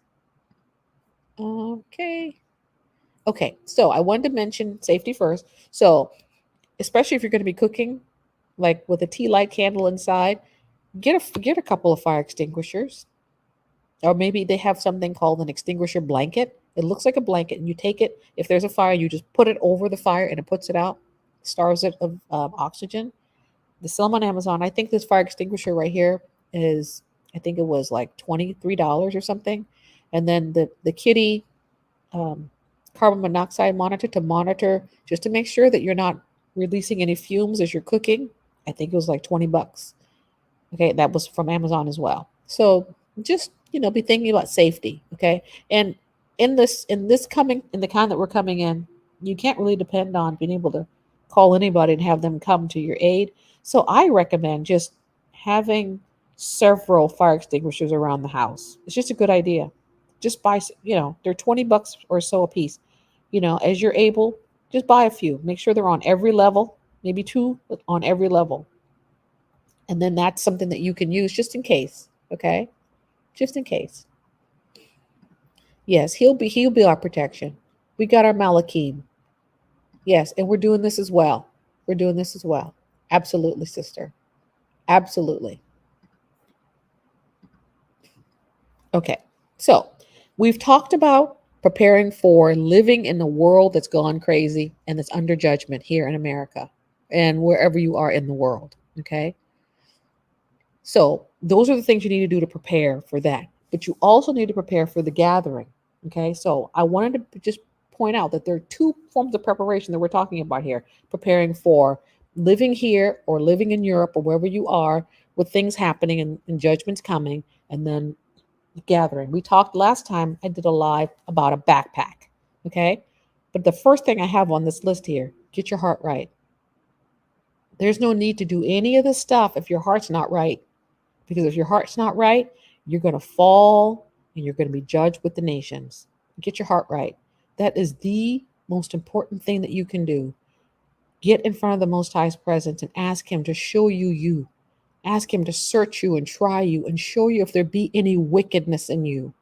Speaker 1: Okay. Okay. So I wanted to mention safety first. So especially if you're going to be cooking, like with a tea light candle inside, get a couple of fire extinguishers, or maybe they have something called an extinguisher blanket. It looks like a blanket, and you take it. If there's a fire, you just put it over the fire, and it puts it out, starves it of oxygen. They sell them on Amazon. I think this fire extinguisher right here is, I think it was like $23 or something, and then the kitty um, carbon monoxide monitor to monitor just to make sure that you're not releasing any fumes as you're cooking. I think it was like 20 bucks. Okay, that was from Amazon as well. So just, be thinking about safety. Okay. And in this coming in the kind that we're coming in, you can't really depend on being able to call anybody and have them come to your aid. So I recommend just having several fire extinguishers around the house. It's just a good idea. Just buy, they're 20 bucks or so a piece. As you're able, just buy a few. Make sure they're on every level, maybe two on every level, and then that's something that you can use just in case. Okay, just in case. Yes, he'll be our protection. We got our Malakim. Yes, and we're doing this as well. We're doing this as well. Absolutely, sister. Absolutely. Okay, so we've talked about preparing for living in a world that's gone crazy and that's under judgment here in America and wherever you are in the world. Okay, so those are the things you need to do to prepare for that. But you also need to prepare for the gathering. Okay. So I wanted to just point out that there are two forms of preparation that we're talking about here: preparing for living here or living in Europe or wherever you are with things happening and judgments coming, and then the gathering. We talked last time, I did a live about a backpack. Okay. But the first thing I have on this list here: get your heart right. There's no need to do any of this stuff if your heart's not right. Because if your heart's not right, you're going to fall and you're going to be judged with the nations. Get your heart right. That is the most important thing that you can do. Get in front of the Most High's presence and ask Him to show you you. Ask Him to search you and try you and show you if there be any wickedness in you.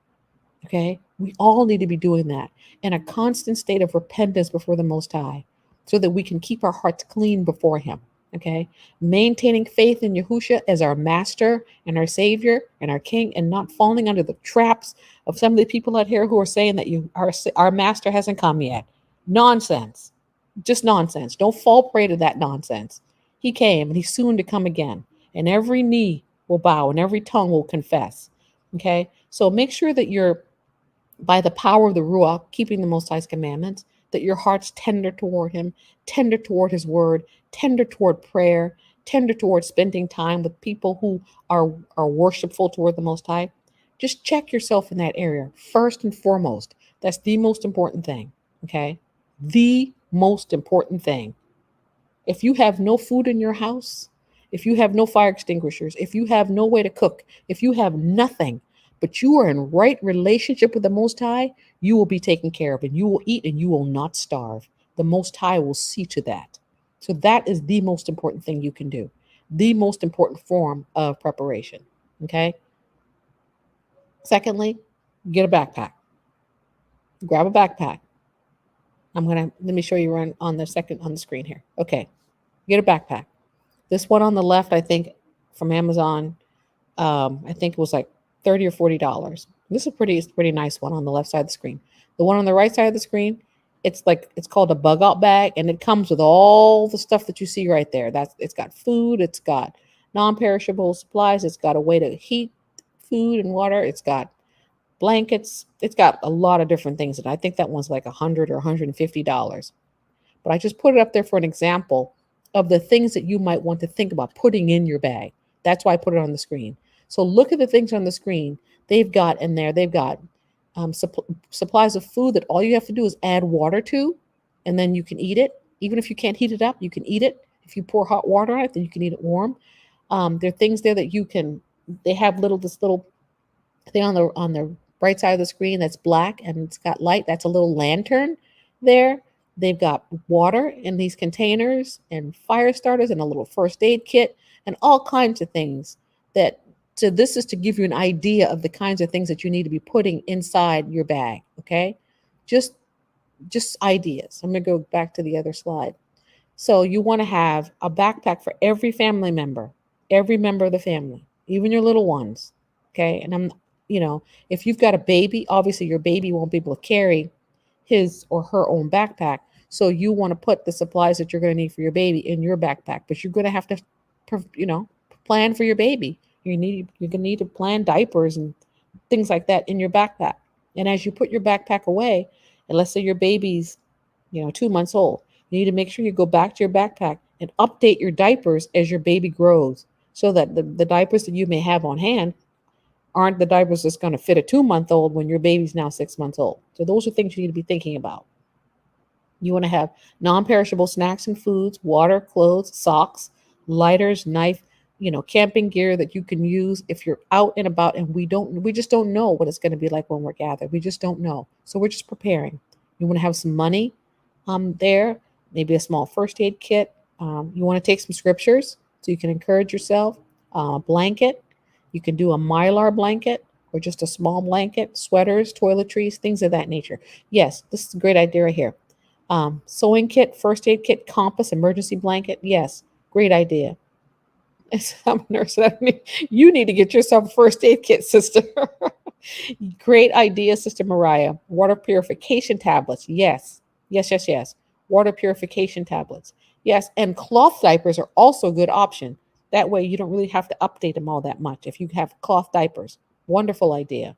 Speaker 1: Okay? We all need to be doing that in a constant state of repentance before the Most High so that we can keep our hearts clean before Him. Okay? Maintaining faith in Yahusha as our master and our savior and our king, and not falling under the traps of some of the people out here who are saying that our master hasn't come yet. Nonsense. Just nonsense. Don't fall prey to that nonsense. He came and He's soon to come again. And every knee will bow and every tongue will confess. Okay? So make sure that you're, by the power of the Ruach, keeping the Most High's commandments, that your heart's tender toward Him, tender toward His word, tender toward prayer, tender toward spending time with people who are worshipful toward the Most High. Just check yourself in that area first and foremost. That's the most important thing. Okay? The most important thing. If you have no food in your house, if you have no fire extinguishers, if you have no way to cook, if you have nothing, but you are in right relationship with the Most High, you will be taken care of and you will eat and you will not starve. The Most High will see to that. So that is the most important thing you can do, the most important form of preparation. Okay. Secondly, get a backpack. Grab a backpack. Let me show you on the second on the screen here. Okay. Get a backpack. This one on the left, I think, from Amazon, I think it was like $30 or $40. This is it's a pretty nice one on the left side of the screen. The one on the right side of the screen, it's called a bug out bag, and it comes with all the stuff that you see right there. It's got food, it's got non-perishable supplies, it's got a way to heat food and water, it's got blankets, it's got a lot of different things. And I think that one's like $100 or $150. But I just put it up there for an example of the things that you might want to think about putting in your bag. That's why I put it on the screen. So look at the things on the screen. They've got supplies of food that all you have to do is add water to, and then you can eat it. Even if you can't heat it up, you can eat it. If you pour hot water on it, then you can eat it warm. There are things there that you can. They have this little thing on the right side of the screen that's black and it's got light. That's a little lantern there. They've got water in these containers and fire starters and a little first aid kit and all kinds of things that so this is to give you an idea of the kinds of things that you need to be putting inside your bag, okay? Just just ideas. I'm going to go back to the other slide. So you want to have a backpack for every member of the family, even your little ones. Okay. And if you've got a baby, obviously your baby won't be able to carry his or her own backpack. So you want to put the supplies that you're going to need for your baby in your backpack, but you're going to have to, plan for your baby. You're going to need to plan diapers and things like that in your backpack. And as you put your backpack away, and let's say your baby's 2 months old, you need to make sure you go back to your backpack and update your diapers as your baby grows so that the diapers that you may have on hand aren't the diapers that's going to fit a 2 month old when your baby's now 6 months old. So those are things you need to be thinking about. You want to have non-perishable snacks and foods, water, clothes, socks, lighters, knife, camping gear that you can use if you're out and about and we just don't know what it's going to be like when we're gathered. We just don't know. So we're just preparing. You want to have some money there, maybe a small first aid kit. You want to take some scriptures so you can encourage yourself. A blanket. You can do a mylar blanket or just a small blanket, sweaters, toiletries, things of that nature. Yes, this is a great idea right here. Sewing kit, first aid kit, compass, emergency blanket. Yes, great idea. I'm a nurse. You need to get yourself a first aid kit, sister. Great idea, Sister Mariah. Water purification tablets. Yes, yes, yes, yes. Water purification tablets. Yes, and cloth diapers are also a good option. That way you don't really have to update them all that much if you have cloth diapers. Wonderful idea.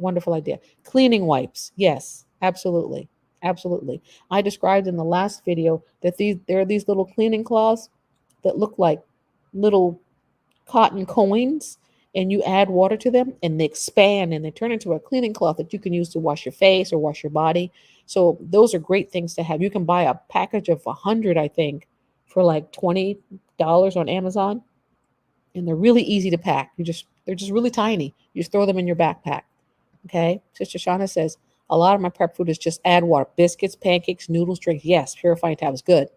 Speaker 1: Wonderful idea. Cleaning wipes. Yes, absolutely. Absolutely. I described in the last video that there are these little cleaning cloths that look like little cotton coins and you add water to them and they expand and they turn into a cleaning cloth that you can use to wash your face or wash your body. So those are great things to have. You can buy a package of 100, I think, for like $20 on Amazon, and they're really easy to pack. They're just really tiny. You just throw them in your backpack. Okay. Sister Shauna says, a lot of my prep food is just add water. Biscuits, pancakes, noodles, drinks. Yes, purifying tablets. Good.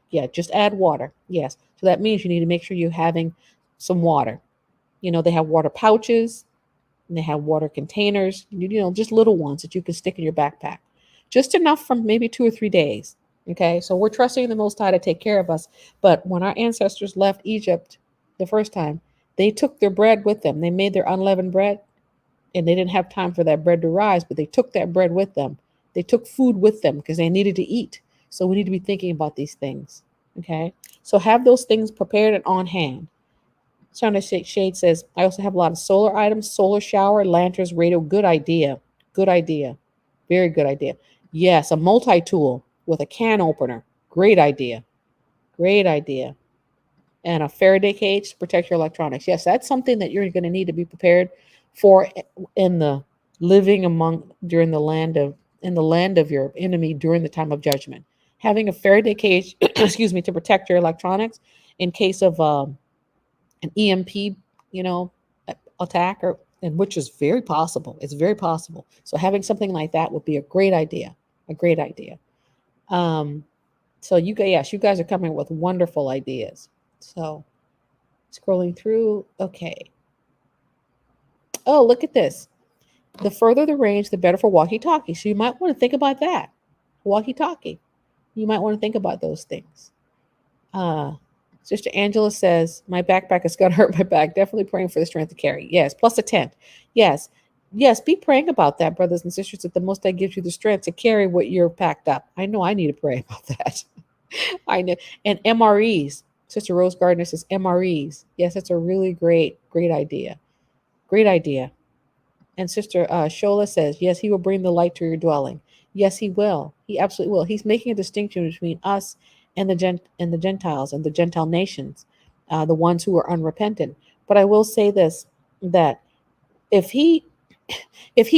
Speaker 1: Yeah, just add water. Yes. So that means you need to make sure you're having some water. They have water pouches and they have water containers, just little ones that you can stick in your backpack. Just enough for maybe 2 or 3 days. Okay. So we're trusting the Most High to take care of us. But when our ancestors left Egypt the first time, they took their bread with them. They made their unleavened bread and they didn't have time for that bread to rise, but they took that bread with them. They took food with them because they needed to eat. So we need to be thinking about these things. Okay. So have those things prepared and on hand. Shauna Shade says, I also have a lot of solar items, solar shower, lanterns, radio. Good idea. Good idea. Very good idea. Yes, a multi tool with a can opener. Great idea. Great idea. And a Faraday cage to protect your electronics. Yes, that's something that you're going to need to be prepared for in the living among during the land of in the land of your enemy during the time of judgment. Having a Faraday cage, excuse me, to protect your electronics in case of an EMP, you know, attack, or and which is very possible. It's very possible. So having something like that would be a great idea. A great idea. Um, so yes, you guys are coming with wonderful ideas. So scrolling through, okay. Oh, look at this. The further the range, the better for walkie-talkie. So you might want to think about that. Walkie-talkie. You might want to think about those things. Uh, Sister Angela says, my backpack is going to hurt my back. Definitely praying for the strength to carry. Yes, plus a tent. Yes. Yes, be praying about that, brothers and sisters, that the Most High gives you the strength to carry what you're packed up. I know I need to pray about that. I know. And MREs. Sister Rose Gardner says MREs. Yes, that's a really great idea. Great idea. And Sister Shola says, yes, he will bring the light to your dwelling. Yes, he will. He absolutely will. He's making a distinction between us and the Gentiles and the Gentile nations, the ones who are unrepentant. But I will say this, that if he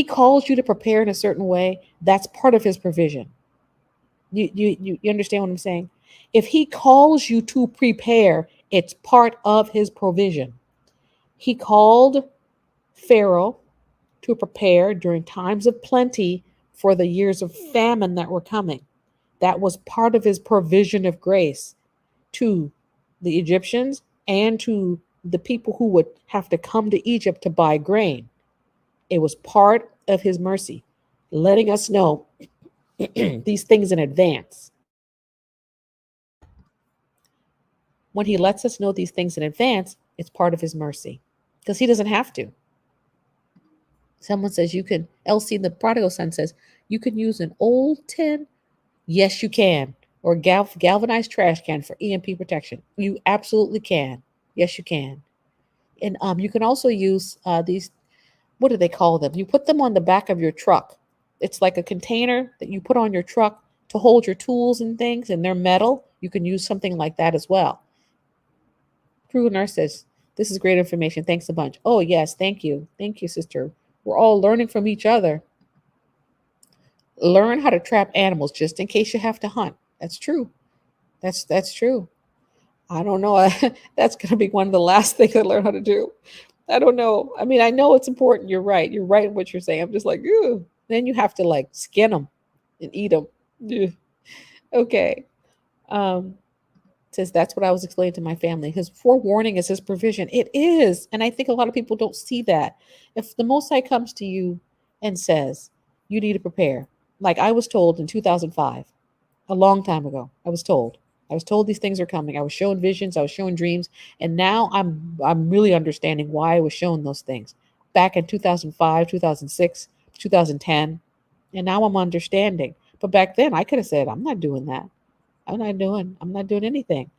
Speaker 1: calls you to prepare in a certain way, that's part of his provision. You understand what I'm saying? If he calls you to prepare, it's part of his provision. He called Pharaoh to prepare during times of plenty for the years of famine that were coming. That was part of his provision of grace to the Egyptians and to the people who would have to come to Egypt to buy grain. It was part of his mercy, letting us know these things in advance. When he lets us know these things in advance, it's part of his mercy because he doesn't have to. Someone says you can, Elsie, the prodigal son says, you can use an old tin. Yes, you can. Or galvanized trash can for EMP protection. You absolutely can. Yes, you can. And you can also use these, what do they call them? You put them on the back of your truck. It's like a container that you put on your truck to hold your tools and things, and they're metal. You can use something like that as well. Crew nurse says, this is great information. Thanks a bunch. Oh, yes. Thank you. Thank you, sister. We're all learning from each other. Learn how to trap animals just in case you have to hunt. That's true. That's true. I don't know. That's going to be one of the last things I learn how to do. I don't know. I mean, I know it's important. You're right. You're right in what you're saying. I'm just like, ooh. Then you have to like skin them and eat them. Okay. Um, says that's what I was explaining to my family. His forewarning is his provision. It is. And I think a lot of people don't see that. If the Most High comes to you and says, you need to prepare, like I was told in 2005, a long time ago, I was told. I was told these things are coming. I was shown visions, I was shown dreams, and now I'm really understanding why I was shown those things. Back in 2005, 2006, 2010, and now I'm understanding. But back then I could have said, I'm not doing that. I'm not doing anything.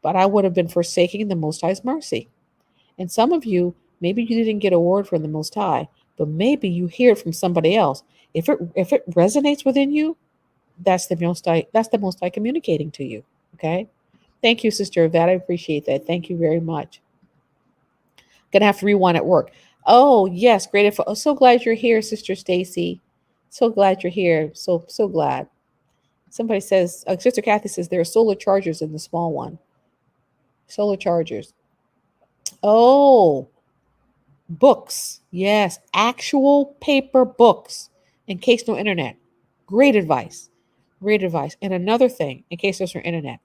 Speaker 1: But I would have been forsaking the Most High's mercy. And some of you, maybe you didn't get a word from the Most High, but maybe you hear it from somebody else. If it resonates within you, that's the Most High communicating to you. Okay. Thank you, Sister Yvette. I appreciate that. Thank you very much. Gonna have to rewind at work. Oh yes, great info. Oh, so glad you're here, Sister Stacy. So glad you're here. So glad. Somebody says, Sister Kathy says there are solar chargers in the small one. Solar chargers. Oh, books. Yes, actual paper books. In case no internet. Great advice. Great advice. And another thing, in case there's no internet,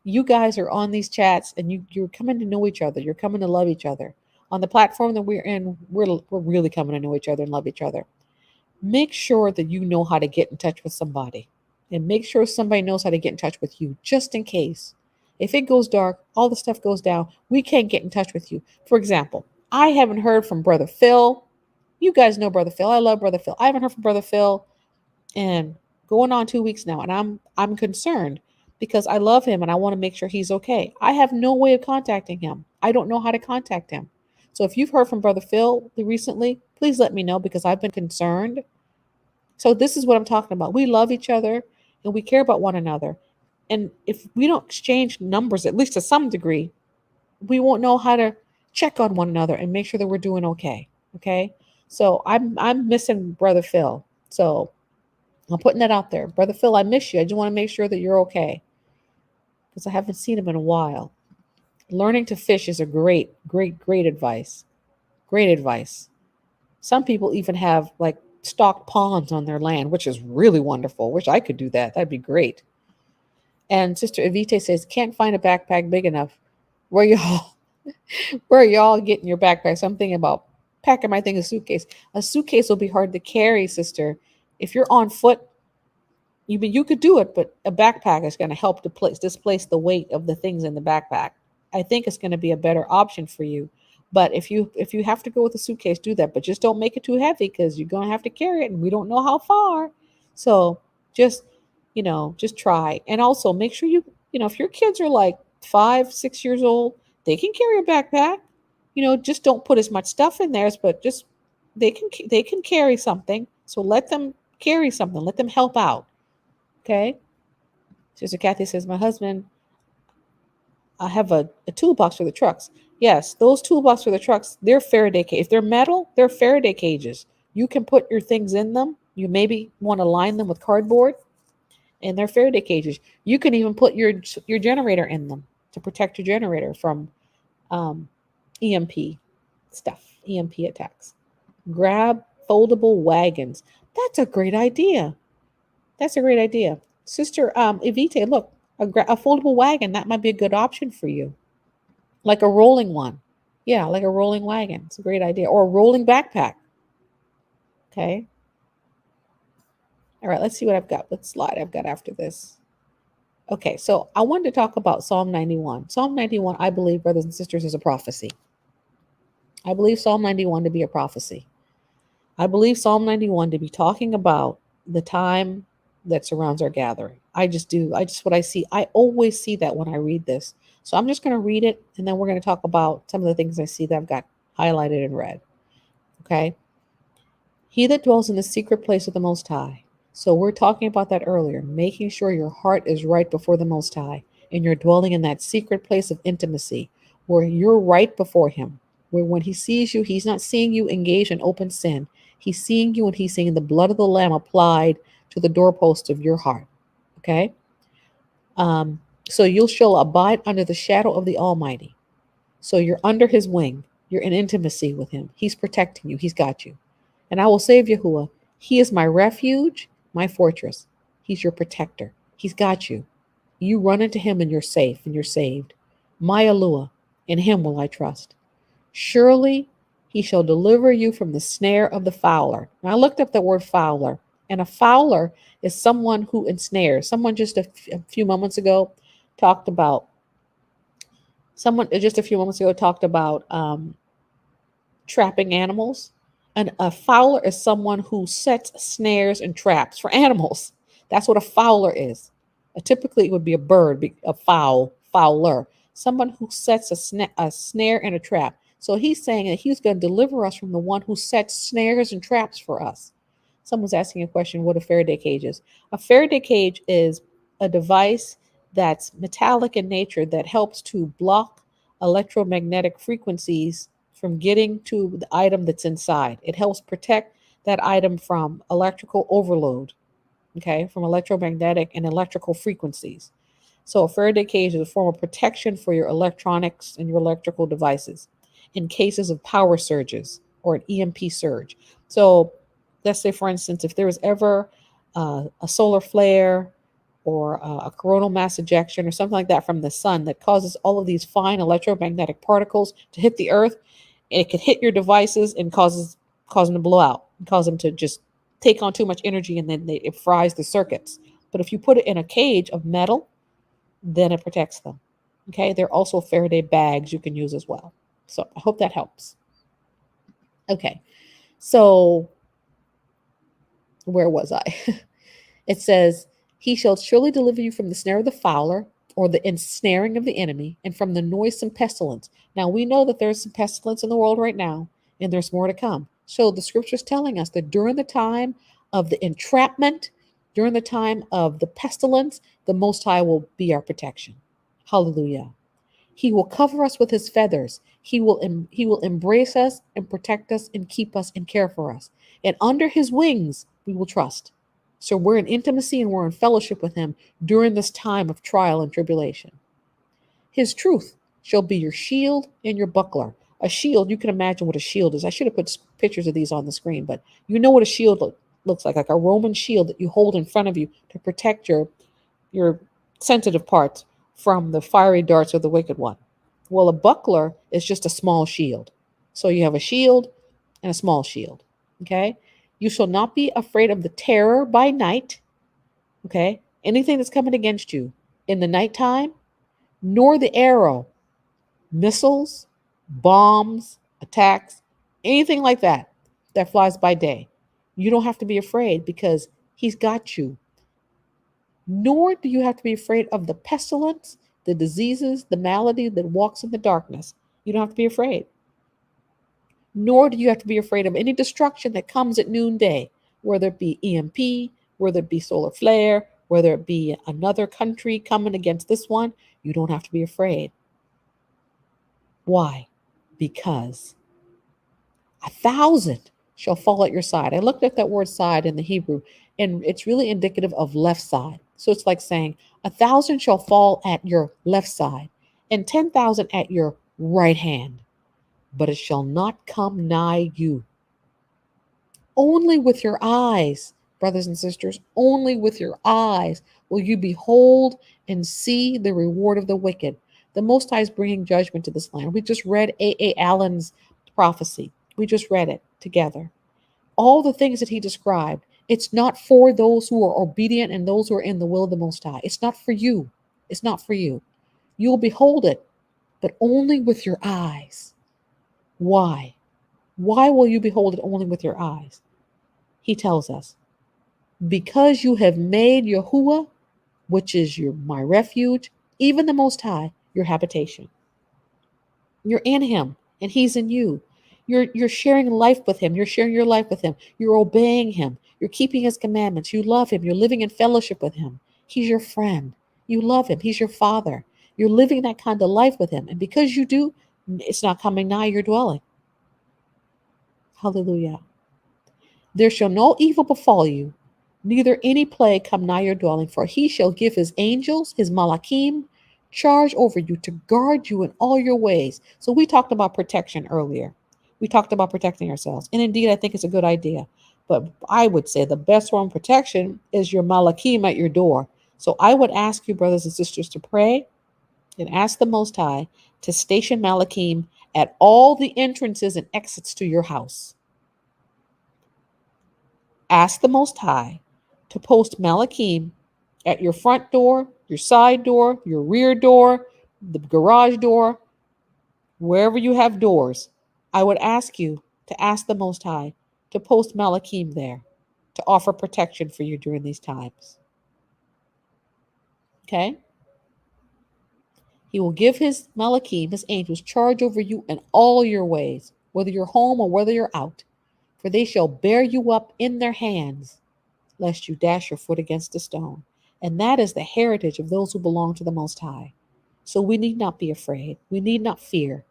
Speaker 1: you guys are on these chats and you're coming to know each other. You're coming to love each other. On the platform that we're in, we're really coming to know each other and love each other. Make sure that you know how to get in touch with somebody. And make sure somebody knows how to get in touch with you, just in case. If it goes dark, all the stuff goes down, we can't get in touch with you. For example, I haven't heard from Brother Phil. You guys know Brother Phil. I love Brother Phil. I haven't heard from Brother Phil and going on 2 weeks now, and I'm concerned because I love him and I want to make sure he's okay. I have no way of contacting him. I don't know how to contact him. So if you've heard from Brother Phil recently, please let me know because I've been concerned. So this is what I'm talking about. We love each other and we care about one another. And if we don't exchange numbers, at least to some degree, we won't know how to check on one another and make sure that we're doing okay. Okay. So I'm missing Brother Phil. So I'm putting that out there. Brother Phil, I miss you. I just want to make sure that you're okay because I haven't seen him in a while. Learning to fish is a great advice. Great advice. Some people even have like stocked ponds on their land, which is really wonderful. Wish I could do that. That'd be great. And Sister Evite says, can't find a backpack big enough. Where y'all where are y'all getting your backpacks? I'm thinking about packing my thing in a suitcase. A suitcase will be hard to carry, sister. If you're on foot, you could do it, but a backpack is going to help displace the weight of the things in the backpack. I think it's going to be a better option for you. But if you have to go with a suitcase, do that. But just don't make it too heavy because you're going to have to carry it, and we don't know how far. So just just try, and also make sure if your kids are like 5, 6 years old, they can carry a backpack. Just don't put as much stuff in theirs, but just they can carry something. So let them carry something. Let them help out. Okay. Sister Kathy says, my husband, I have a toolbox for the trucks. Yes, those toolbox for the trucks, they're Faraday cage. If they're metal, they're Faraday cages. You can put your things in them. You maybe want to line them with cardboard And they're Faraday cages. You can even put your generator in them to protect your generator from um, EMP stuff, EMP attacks. Grab foldable wagons. That's a great idea. That's a great idea. Sister Evite, look, a foldable wagon, that might be a good option for you. Like a rolling one. Yeah, like a rolling wagon. It's a great idea. Or a rolling backpack. Okay. All right, let's see what I've got. What slide I've got after this. Okay, so I wanted to talk about Psalm 91. Psalm 91, I believe, brothers and sisters, is a prophecy. I believe Psalm 91 to be a prophecy. I believe Psalm 91 to be talking about the time that surrounds our gathering. I just do. I just what I see. I always see that when I read this. So I'm just going to read it and then we're going to talk about some of the things I see that I've got highlighted and red. Okay. He that dwells in the secret place of the Most High. So we're talking about that earlier, making sure your heart is right before the Most High and you're dwelling in that secret place of intimacy where you're right before Him, where when He sees you, He's not seeing you engage in open sin. He's seeing you and He's seeing the blood of the Lamb applied to the doorpost of your heart. Okay? Um, so you shall abide under the shadow of the Almighty. So you're under His wing. You're in intimacy with Him. He's protecting you. He's got you. And I will say of Yahuwah, He is my refuge, my fortress. He's your protector. He's got you. You run into Him and you're safe and you're saved. My Alua, in Him will I trust. Surely He shall deliver you from the snare of the fowler. Now I looked up the word fowler, and a fowler is someone who ensnares. Someone just a few moments ago talked about, someone just a few moments ago talked about trapping animals. And a fowler is someone who sets snares and traps for animals. That's what a fowler is. Typically, it would be a bird, a fowler, someone who sets a snare and a trap. So he's saying that he's going to deliver us from the one who sets snares and traps for us. Someone's asking a question, what a Faraday cage is. A Faraday cage is a device that's metallic in nature that helps to block electromagnetic frequencies from getting to the item that's inside. It helps protect that item from electrical overload, okay, from electromagnetic and electrical frequencies. So a Faraday cage is a form of protection for your electronics and your electrical devices in cases of power surges or an EMP surge. So let's say, for instance, if there was ever a solar flare or a coronal mass ejection or something like that from the sun that causes all of these fine electromagnetic particles to hit the earth, it could hit your devices and cause them to blow out, cause them to just take on too much energy, and then it fries the circuits. But if you put it in a cage of metal, then it protects them. Okay, there are also Faraday bags you can use as well. So I hope that helps. Okay, so where was I? It says, He shall surely deliver you from the snare of the fowler, or the ensnaring of the enemy, and from the noisome pestilence. Now we know that there's some pestilence in the world right now, and there's more to come. So the scripture's telling us that during the time of the entrapment, during the time of the pestilence, the Most High will be our protection. Hallelujah. He will cover us with His feathers. He will embrace us and protect us and keep us and care for us. And under His wings we will trust. So we're in intimacy and we're in fellowship with Him during this time of trial and tribulation. His truth shall be your shield and your buckler. A shield, you can imagine what a shield is. I should have put pictures of these on the screen, but you know what a shield looks like a Roman shield that you hold in front of you to protect your sensitive parts from the fiery darts of the wicked one. Well, a buckler is just a small shield. So you have a shield and a small shield. Okay? You shall not be afraid of the terror by night. Okay? Anything that's coming against you in the nighttime, nor the arrow, missiles, bombs, attacks, anything like that flies by day. You don't have to be afraid because He's got you. Nor do you have to be afraid of the pestilence, the diseases, the malady that walks in the darkness. You don't have to be afraid. Nor do you have to be afraid of any destruction that comes at noonday, whether it be EMP, whether it be solar flare, whether it be another country coming against this one. You don't have to be afraid. Why? Because 1,000 shall fall at your side. I looked at that word side in the Hebrew, and it's really indicative of left side. So it's like saying, 1,000 shall fall at your left side, and 10,000 at your right hand, but it shall not come nigh you. Only with your eyes, brothers and sisters, only with your eyes will you behold and see the reward of the wicked. The Most High is bringing judgment to this land. We just read A. Allen's prophecy. We just read it together. All the things that he described, it's not for those who are obedient and those who are in the will of the Most High. It's not for you. It's not for you. You will behold it, but only with your eyes. Why? Why will you behold it only with your eyes? He tells us, because you have made Yahuwah, which is my refuge, even the Most High, your habitation. You're in him and he's in you. You're sharing life with him. You're sharing your life with him. You're obeying him. You're keeping his commandments. You love him. You're living in fellowship with him. He's your friend. You love him. He's your father. You're living that kind of life with him. And because you do, it's not coming nigh your dwelling. Hallelujah. There shall no evil befall you, neither any plague come nigh your dwelling, for he shall give his angels, his malachim, charge over you to guard you in all your ways. So we talked about protection earlier. We talked about protecting ourselves. And indeed, I think it's a good idea. But I would say the best form of protection is your malachim at your door. So I would ask you, brothers and sisters, to pray and ask the Most High to station malachim at all the entrances and exits to your house. Ask the Most High to post malachim at your front door, your side door, your rear door, the garage door, wherever you have doors. I would ask you to ask the Most High to post malachim there to offer protection for you during these times. Okay? He will give his malachim, his angels, charge over you in all your ways, whether you're home or whether you're out, for they shall bear you up in their hands, lest you dash your foot against a stone. And that is the heritage of those who belong to the Most High. So we need not be afraid. We need not fear.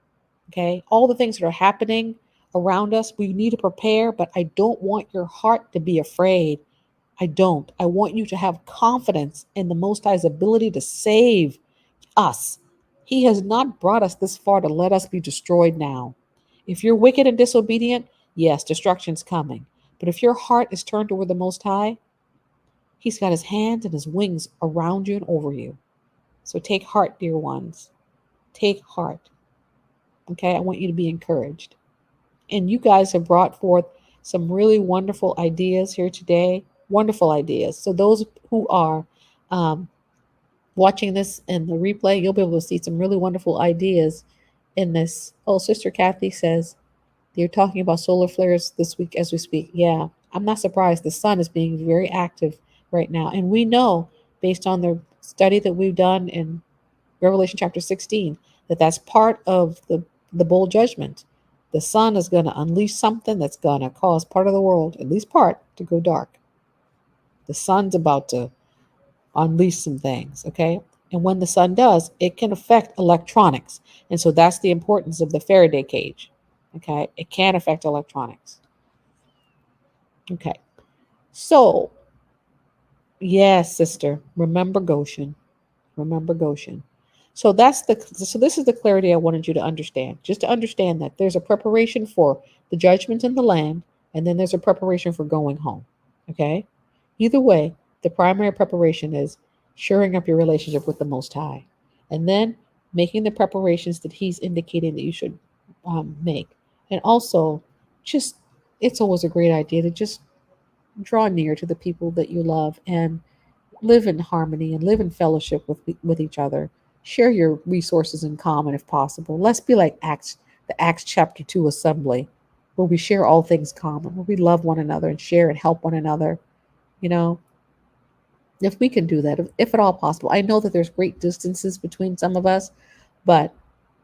Speaker 1: Okay? All the things that are happening around us, we need to prepare, but I don't want your heart to be afraid. I don't. I want you to have confidence in the Most High's ability to save us. He has not brought us this far to let us be destroyed now. If you're wicked and disobedient, yes, destruction's coming. But if your heart is turned toward the Most High, he's got his hands and his wings around you and over you. So take heart, dear ones. Take heart. Okay, I want you to be encouraged. And you guys have brought forth some really wonderful ideas here today. Wonderful ideas. So those who are watching this in the replay, you'll be able to see some really wonderful ideas in this. Oh, Sister Kathy says, they're talking about solar flares this week as we speak. Yeah, I'm not surprised. The sun is being very active right now. And we know, based on the study that we've done in Revelation chapter 16, that that's part of the bowl judgment. The sun is going to unleash something that's going to cause part of the world, at least part, to go dark. The sun's about to unleash some things, okay? And when the sun does, it can affect electronics. And so that's the importance of the Faraday cage, okay? It can affect electronics. Okay. So, yes, sister, remember Goshen. Remember Goshen. So this is the clarity I wanted you to understand. Just to understand that there's a preparation for the judgment in the land, and then there's a preparation for going home. Okay? Either way, the primary preparation is shoring up your relationship with the Most High, and then making the preparations that He's indicating that you should make. And also, just it's always a great idea to just draw near to the people that you love and live in harmony and live in fellowship with each other. Share your resources in common if possible. Let's be like the Acts chapter 2 assembly, where we share all things common, where we love one another and share and help one another. You know, if we can do that, if at all possible. I know that there's great distances between some of us, but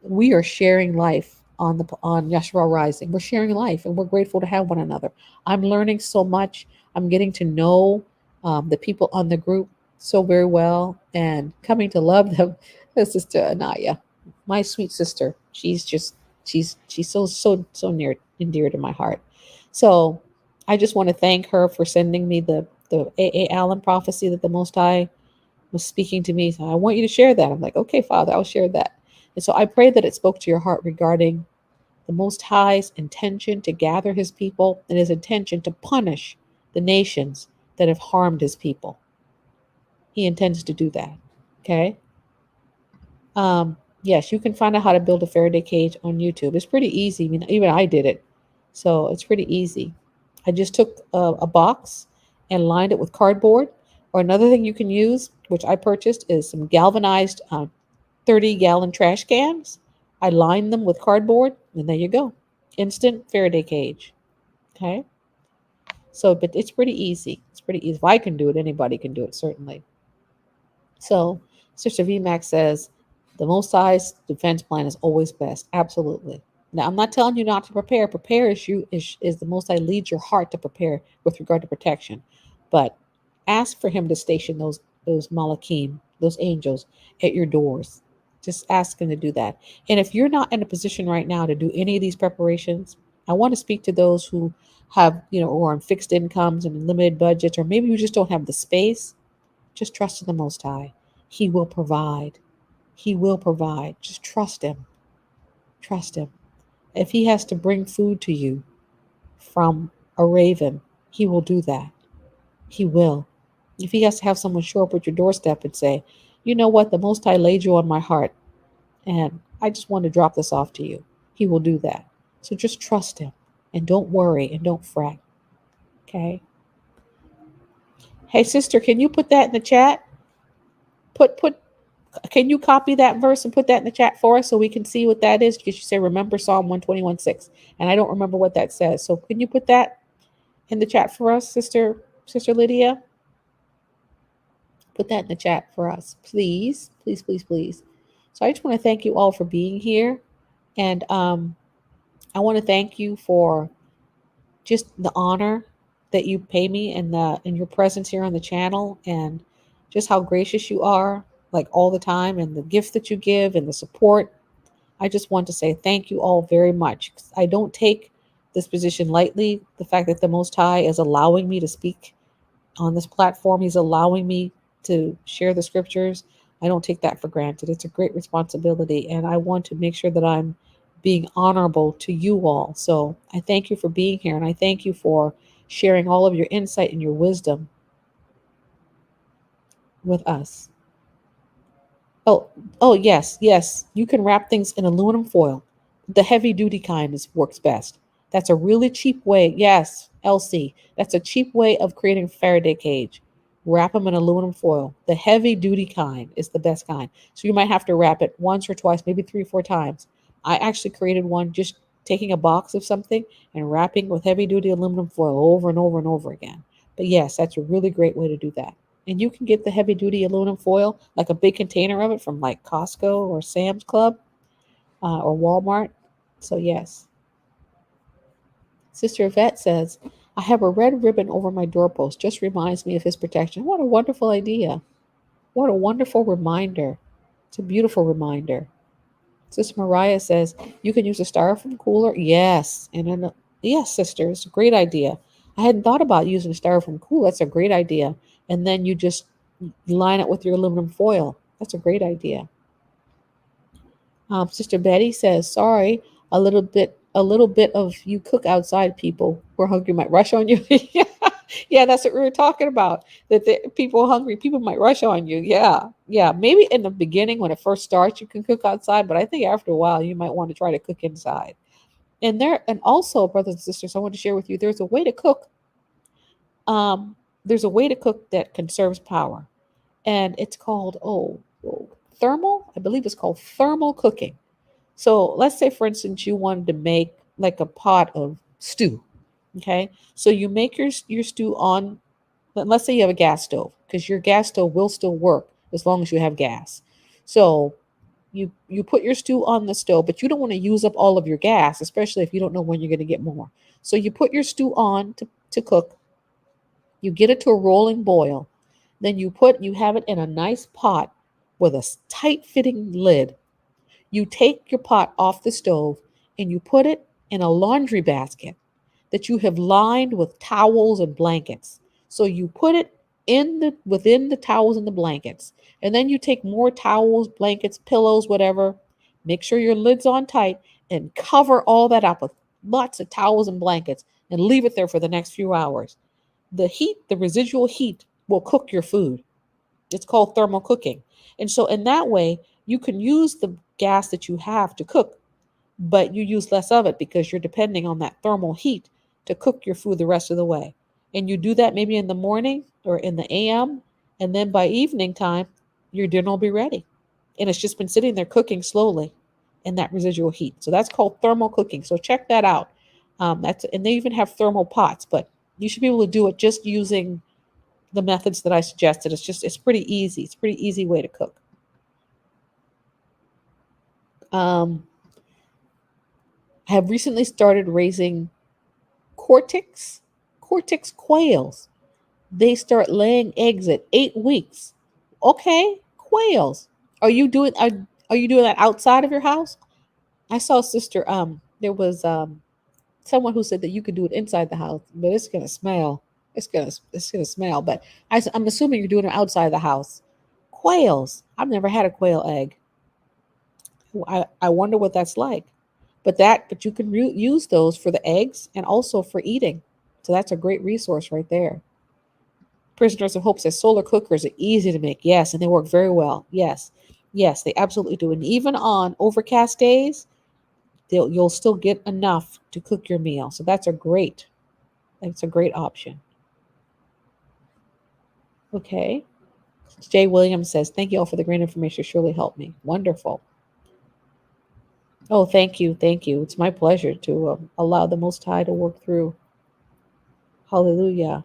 Speaker 1: we are sharing life on Yeshua Rising. We're sharing life, and we're grateful to have one another. I'm learning so much. I'm getting to know the people on the group so very well, and coming to love them. Sister Anaya, my sweet sister. She's so near and dear to my heart. So I just want to thank her for sending me the A. Allen prophecy that the Most High was speaking to me. So I want you to share that. I'm like, okay, Father, I'll share that. And so I pray that it spoke to your heart regarding the Most High's intention to gather his people and his intention to punish the nations that have harmed his people. He intends to do that. Okay. Yes, you can find out how to build a Faraday cage on YouTube. It's pretty easy. I mean, even I did it. So it's pretty easy. I just took a box and lined it with cardboard. Or another thing you can use, which I purchased, is some galvanized 30-gallon trash cans. I lined them with cardboard, and there you go. Instant Faraday cage. Okay. So, but it's pretty easy. It's pretty easy. If I can do it, anybody can do it, certainly. So, Sister VMAX says the most size defense plan is always best. Absolutely. Now, I'm not telling you not to prepare. Prepare is the most I lead your heart to prepare with regard to protection. But ask for him to station those malakim, those angels at your doors. Just ask him to do that. And if you're not in a position right now to do any of these preparations, I want to speak to those who have, or on fixed incomes and limited budgets, or maybe you just don't have the space. Just trust in the Most High. He will provide. He will provide. Just trust Him. Trust Him. If He has to bring food to you from a raven, He will do that. He will. If He has to have someone show up at your doorstep and say, you know what, the Most High laid you on my heart, and I just want to drop this off to you, He will do that. So just trust Him and don't worry and don't fret. Okay? Hey, sister, can you put that in the chat? Put Can you copy that verse and put that in the chat for us so we can see what that is? Because you say, remember Psalm 121:6. And I don't remember what that says. So can you put that in the chat for us, Sister Lydia? Put that in the chat for us, please. Please, please, please. So I just want to thank you all for being here. And I want to thank you for just the honor that you pay me and your presence here on the channel, and just how gracious you are, like all the time, and the gift that you give and the support. I just want to say thank you all very much. I don't take this position lightly. The fact that the Most High is allowing me to speak on this platform, He's allowing me to share the scriptures. I don't take that for granted. It's a great responsibility, and I want to make sure that I'm being honorable to you all. So I thank you for being here, and I thank you for sharing all of your insight and your wisdom with us. Oh, oh yes, yes. You can wrap things in aluminum foil. The heavy duty kind works best. That's a really cheap way. Yes, Elsie. That's a cheap way of creating a Faraday cage. Wrap them in aluminum foil. The heavy duty kind is the best kind. So you might have to wrap it once or twice, maybe 3 or 4 times. I actually created one just taking a box of something and wrapping with heavy duty aluminum foil over and over and over again. But yes, that's a really great way to do that. And you can get the heavy duty aluminum foil, like a big container of it from like Costco or Sam's Club or Walmart. So, yes. Sister Yvette says, I have a red ribbon over my doorpost. Just reminds me of his protection. What a wonderful idea. What a wonderful reminder. It's a beautiful reminder. Sister Mariah says, you can use a styrofoam cooler. Yes. And then, yes, sister, it's a great idea. I hadn't thought about using a styrofoam cooler. That's a great idea. And then you just line it with your aluminum foil. That's a great idea. Sister Betty says, sorry, a little bit of you cook outside people who are hungry might rush on you. Yeah, that's what we were talking about. That the people hungry, people might rush on you. Yeah, yeah. Maybe in the beginning when it first starts, you can cook outside, but I think after a while you might want to try to cook inside. And also, brothers and sisters, I want to share with you. Um, there's a way to cook that conserves power, and it's called thermal. I believe it's called thermal cooking. So let's say, for instance, you wanted to make like a pot of stew. Okay, so you make your stew on. Let's say you have a gas stove, because your gas stove will still work as long as you have gas. So you put your stew on the stove, but you don't want to use up all of your gas, especially if you don't know when you're going to get more. So you put your stew on to cook. You get it to a rolling boil. Then you have it in a nice pot with a tight fitting lid. You take your pot off the stove and you put it in a laundry basket that you have lined with towels and blankets. So you put it in the within the towels and the blankets. And then you take more towels, blankets, pillows, whatever. Make sure your lid's on tight and cover all that up with lots of towels and blankets and leave it there for the next few hours. The heat, the residual heat will cook your food. It's called thermal cooking. And so in that way, you can use the gas that you have to cook, but you use less of it because you're depending on that thermal heat to cook your food the rest of the way. And you do that maybe in the morning or in the AM, and then by evening time, your dinner will be ready. And it's just been sitting there cooking slowly in that residual heat. So that's called thermal cooking. So check that out. That's and they even have thermal pots, but you should be able to do it just using the methods that I suggested. It's pretty easy. It's a pretty easy way to cook. Um, I have recently started raising cortex cortex quails. They start laying eggs at 8 weeks. Okay, quails. Are you doing that outside of your house? I saw a sister. There was someone who said that you could do it inside the house, but it's gonna smell. It's gonna smell. But I'm assuming you're doing it outside the house. Quails. I've never had a quail egg. I wonder what that's like. But you can use those for the eggs and also for eating. So that's a great resource right there. Prisoners of Hope says solar cookers are easy to make. Yes, and they work very well. Yes, yes, they absolutely do. And even on overcast days, you'll still get enough to cook your meal. So that's a great option. Okay. Jay Williams says, thank you all for the great information. Surely helped me. Wonderful. Oh, thank you. Thank you. It's my pleasure to allow the Most High to work through. Hallelujah.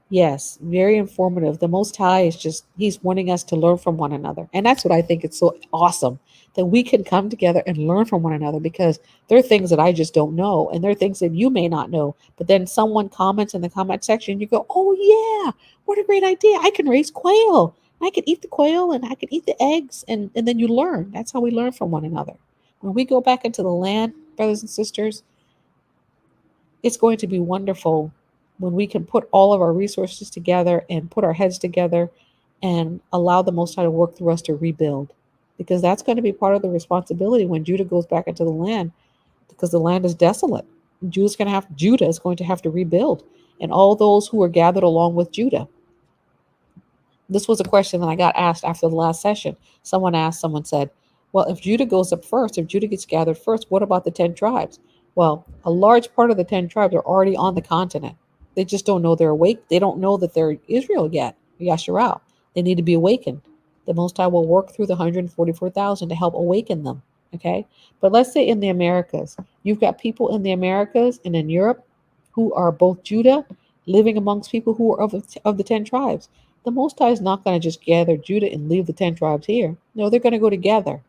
Speaker 1: Yes, very informative. The Most High is just, He's wanting us to learn from one another. And that's what I think it's so awesome that we can come together and learn from one another because there are things that I just don't know. And there are things that you may not know. But then someone comments in the comment section, you go, oh, yeah, what a great idea. I can raise quail. I can eat the quail and I can eat the eggs. And then you learn. That's how we learn from one another. When we go back into the land, brothers and sisters, it's going to be wonderful when we can put all of our resources together and put our heads together and allow the Most High to work through us to rebuild. Because that's going to be part of the responsibility when Judah goes back into the land, because the land is desolate. Judah is going to have to rebuild, and all those who are gathered along with Judah. This was a question that I got asked after the last session. Someone said, well, if Judah goes up first, if Judah gets gathered first, what about the 10 tribes? Well, a large part of the 10 tribes are already on the continent. They just don't know they're awake. They don't know that they're Israel yet, Yasharal. They need to be awakened. The Most High will work through the 144,000 to help awaken them. Okay? But let's say in the Americas, you've got people in the Americas and in Europe who are both Judah living amongst people who are of the 10 tribes. The Most High is not going to just gather Judah and leave the 10 tribes here. No, they're going to go together.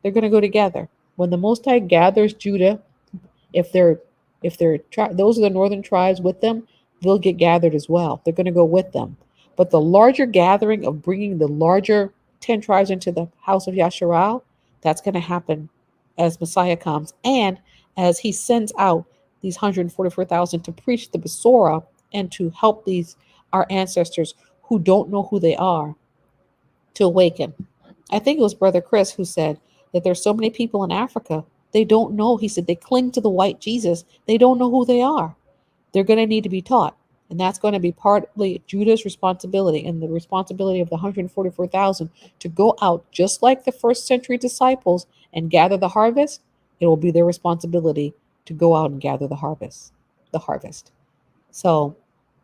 Speaker 1: They're going to go together. When the Most High gathers Judah, if they're those are the northern tribes with them, they'll get gathered as well. They're going to go with them. But the larger gathering of bringing the larger 10 tribes into the house of Yasharal, that's going to happen as Messiah comes and as he sends out these 144,000 to preach the Besorah and to help these our ancestors who don't know who they are to awaken. I think it was Brother Chris who said that there's so many people in Africa, they don't know. He said they cling to the white Jesus. They don't know who they are. They're going to need to be taught. And that's going to be partly Judah's responsibility and the responsibility of the 144,000 to go out just like the first century disciples and gather the harvest. It will be their responsibility to go out and gather the harvest. The harvest. So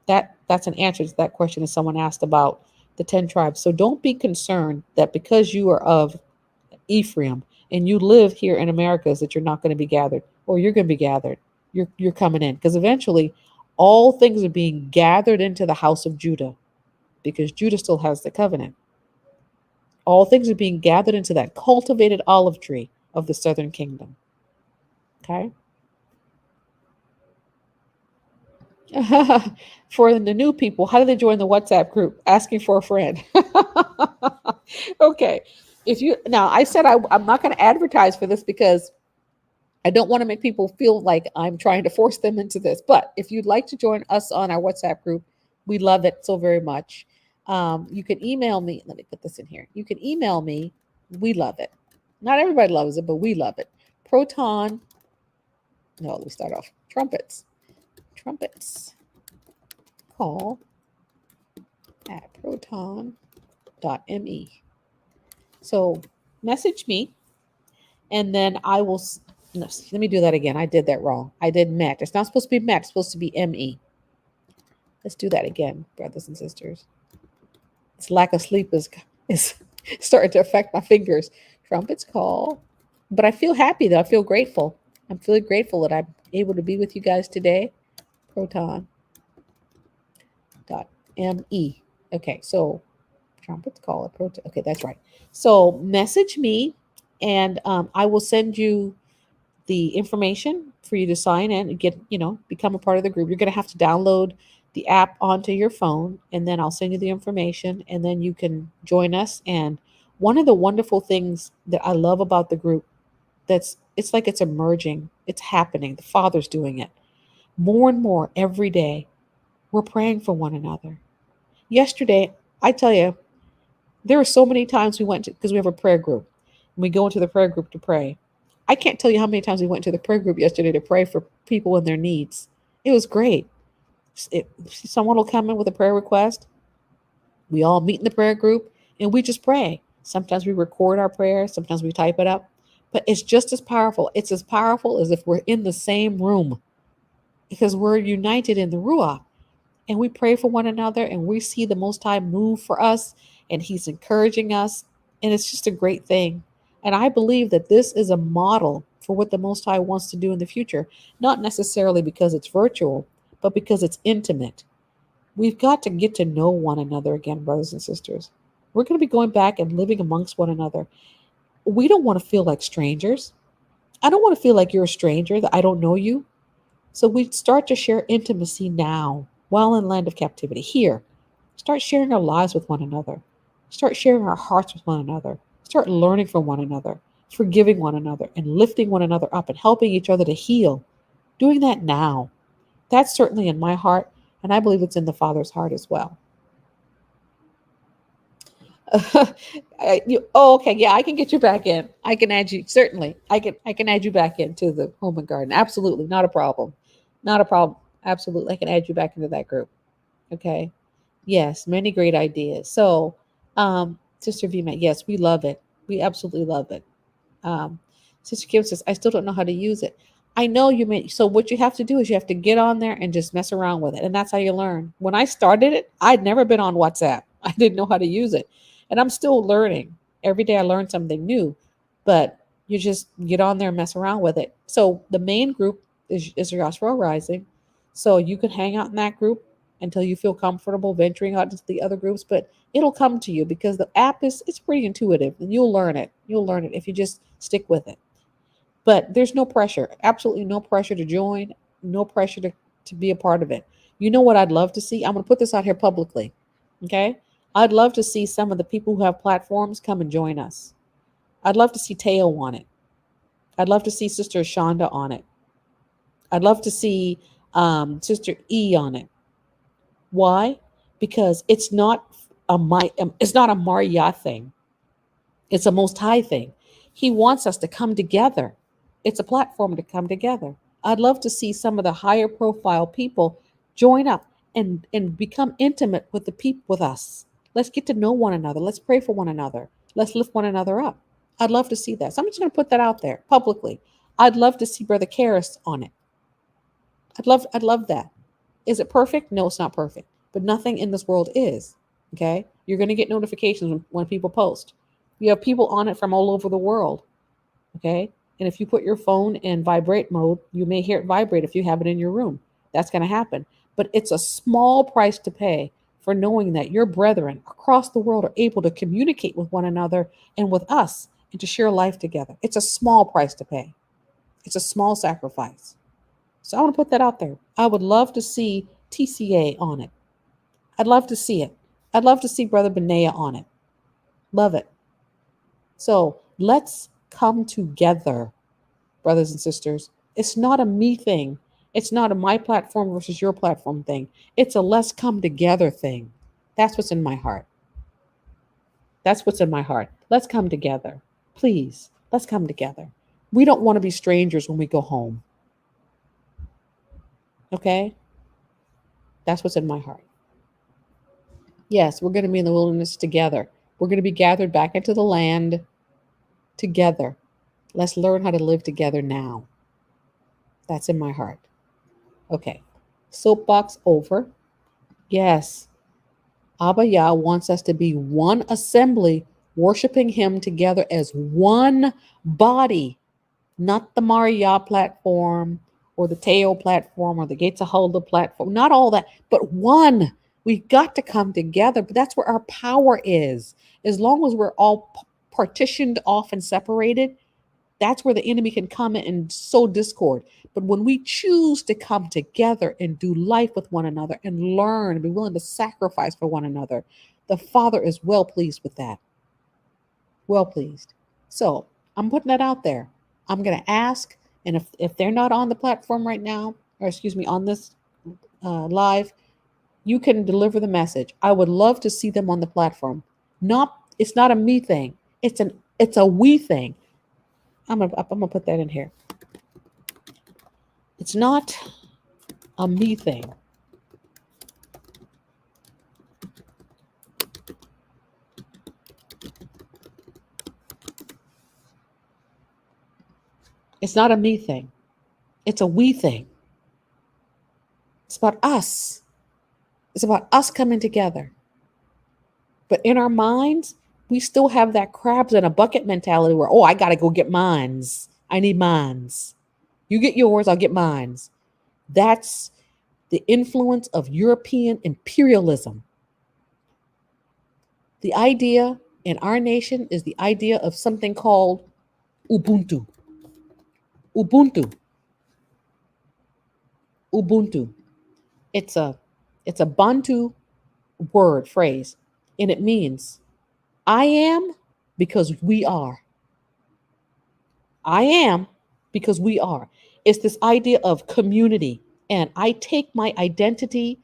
Speaker 1: that's an answer to that question that someone asked about the 10 tribes. So don't be concerned that because you are of Ephraim and you live here in Americas that you're not going to be gathered, or you're going to be gathered. You're coming in because eventually all things are being gathered into the house of Judah because Judah still has the covenant. All things are being gathered into that cultivated olive tree of the southern kingdom. Okay. For the new people, how do they join the WhatsApp group? Asking for a friend. Okay. If you now, I said I'm not going to advertise for this because I don't want to make people feel like I'm trying to force them into this. But if you'd like to join us on our WhatsApp group, We love it so very much. You can email me. Let me put this in here. You can email me. We love it. Not everybody loves it, but we love it. Proton. No, let me start off. Trumpets. Trumpets call at proton.me. So message me, and then I will. No, let me do that again. I did that wrong. I did MET. It's not supposed to be MET. It's supposed to be ME. Let's do that again, brothers and sisters. This lack of sleep is starting to affect my fingers. Trumpets call. But I feel happy though. I feel grateful. I'm feeling grateful that I'm able to be with you guys today. Proton.me. Okay, so trumpets call it proton. Okay, that's right. So message me, and I will send you the information for you to sign in and get, become a part of the group. You're going to have to download the app onto your phone, and then I'll send you the information, and then you can join us. And one of the wonderful things that I love about the group, it's like it's emerging, it's happening. The Father's doing it more and more every day. We're praying for one another. Yesterday, I tell you, there were so many times we went to, because we have a prayer group, and we go into the prayer group to pray. I can't tell you how many times we went to the prayer group yesterday to pray for people and their needs. It was great. Someone will come in with a prayer request. We all meet in the prayer group and we just pray. Sometimes we record our prayers, sometimes we type it up, but it's just as powerful. It's as powerful as if we're in the same room because we're united in the Ruach, and we pray for one another, and we see the Most High move for us, and He's encouraging us, and it's just a great thing. And I believe that this is a model for what the Most High wants to do in the future, not necessarily because it's virtual, but because it's intimate. We've got to get to know one another again, brothers and sisters. We're going to be going back and living amongst one another. We don't want to feel like strangers. I don't want to feel like you're a stranger, that I don't know you. So we start to share intimacy now while in land of captivity. Here, start sharing our lives with one another. Start sharing our hearts with one another. Start learning from one another, forgiving one another, and lifting one another up and helping each other to heal. Doing that now. That's certainly in my heart, and I believe it's in the Father's heart as well. Okay, yeah, I can get you back in. I can add you, certainly. I can add you back into the home and garden. Absolutely, not a problem. Not a problem. Absolutely, I can add you back into that group. Okay. Yes, many great ideas. So, Sister Vima, yes, we love it. We absolutely love it. Um, Sister Kim says, I still don't know how to use it. I know you may. So, what you have to do is you have to get on there and just mess around with it. And that's how you learn. When I started it, I'd never been on WhatsApp, I didn't know how to use it. And I'm still learning. Every day I learn something new. But you just get on there and mess around with it. So, the main group is Joshua Rising. So, you can hang out in that group until you feel comfortable venturing out into the other groups. But it'll come to you because the app is it's pretty intuitive, and you'll learn it. You'll learn it if you just stick with it. But there's no pressure, absolutely no pressure to join, no pressure to be a part of it. You know what I'd love to see? I'm going to put this out here publicly. Okay. I'd love to see some of the people who have platforms come and join us. I'd love to see Teo on it. I'd love to see Sister Shonda on it. I'd love to see Sister E on it. Why? Because it's not a Maria thing. It's a Most High thing. He wants us to come together. It's a platform to come together. I'd love to see some of the higher profile people join up and become intimate with the people with us. Let's get to know one another. Let's pray for one another. Let's lift one another up. I'd love to see that. So I'm just going to put that out there publicly. I'd love to see Brother Karras on it. I'd love that. Is it perfect? No, it's not perfect. But nothing in this world is. Okay? You're going to get notifications when people post. You have people on it from all over the world. Okay? And if you put your phone in vibrate mode, you may hear it vibrate if you have it in your room. That's going to happen. But it's a small price to pay for knowing that your brethren across the world are able to communicate with one another and with us and to share life together. It's a small price to pay. It's a small sacrifice. So I want to put that out there. I would love to see TCA on it. I'd love to see it. I'd love to see Brother Benea on it. Love it. So let's come together, brothers and sisters. It's not a me thing. It's not a my platform versus your platform thing. It's a let's come together thing. That's what's in my heart. That's what's in my heart. Let's come together. Please, let's come together. We don't want to be strangers when we go home. Okay? That's what's in my heart. Yes, we're going to be in the wilderness together. We're going to be gathered back into the land together. Let's learn how to live together now. That's in my heart. Okay. Soapbox over. Yes. Abba Yah wants us to be one assembly, worshiping Him together as one body, not the Maria platform or the Teo platform or the Gates of Hulda platform, not all that, but one. We've got to come together, but that's where our power is. As long as we're all partitioned off and separated, that's where the enemy can come in and sow discord. But when we choose to come together and do life with one another and learn and be willing to sacrifice for one another, the Father is well pleased with that. Well pleased. So I'm putting that out there. I'm going to ask, and if they're not on the platform right now, or excuse me, on this live, you can deliver the message. I would love to see them on the platform. It's not a me thing. It's a we thing. I'm gonna put that in here. It's not a me thing. It's not a me thing. It's a we thing. It's about us. It's about us coming together. But in our minds, we still have that crabs in a bucket mentality where, oh, I got to go get mines. I need mines. You get yours, I'll get mines. That's the influence of European imperialism. The idea in our nation is the idea of something called Ubuntu. Ubuntu. Ubuntu. It's a Bantu word phrase, and it means I am because we are. I am because we are. It's this idea of community, and I take my identity,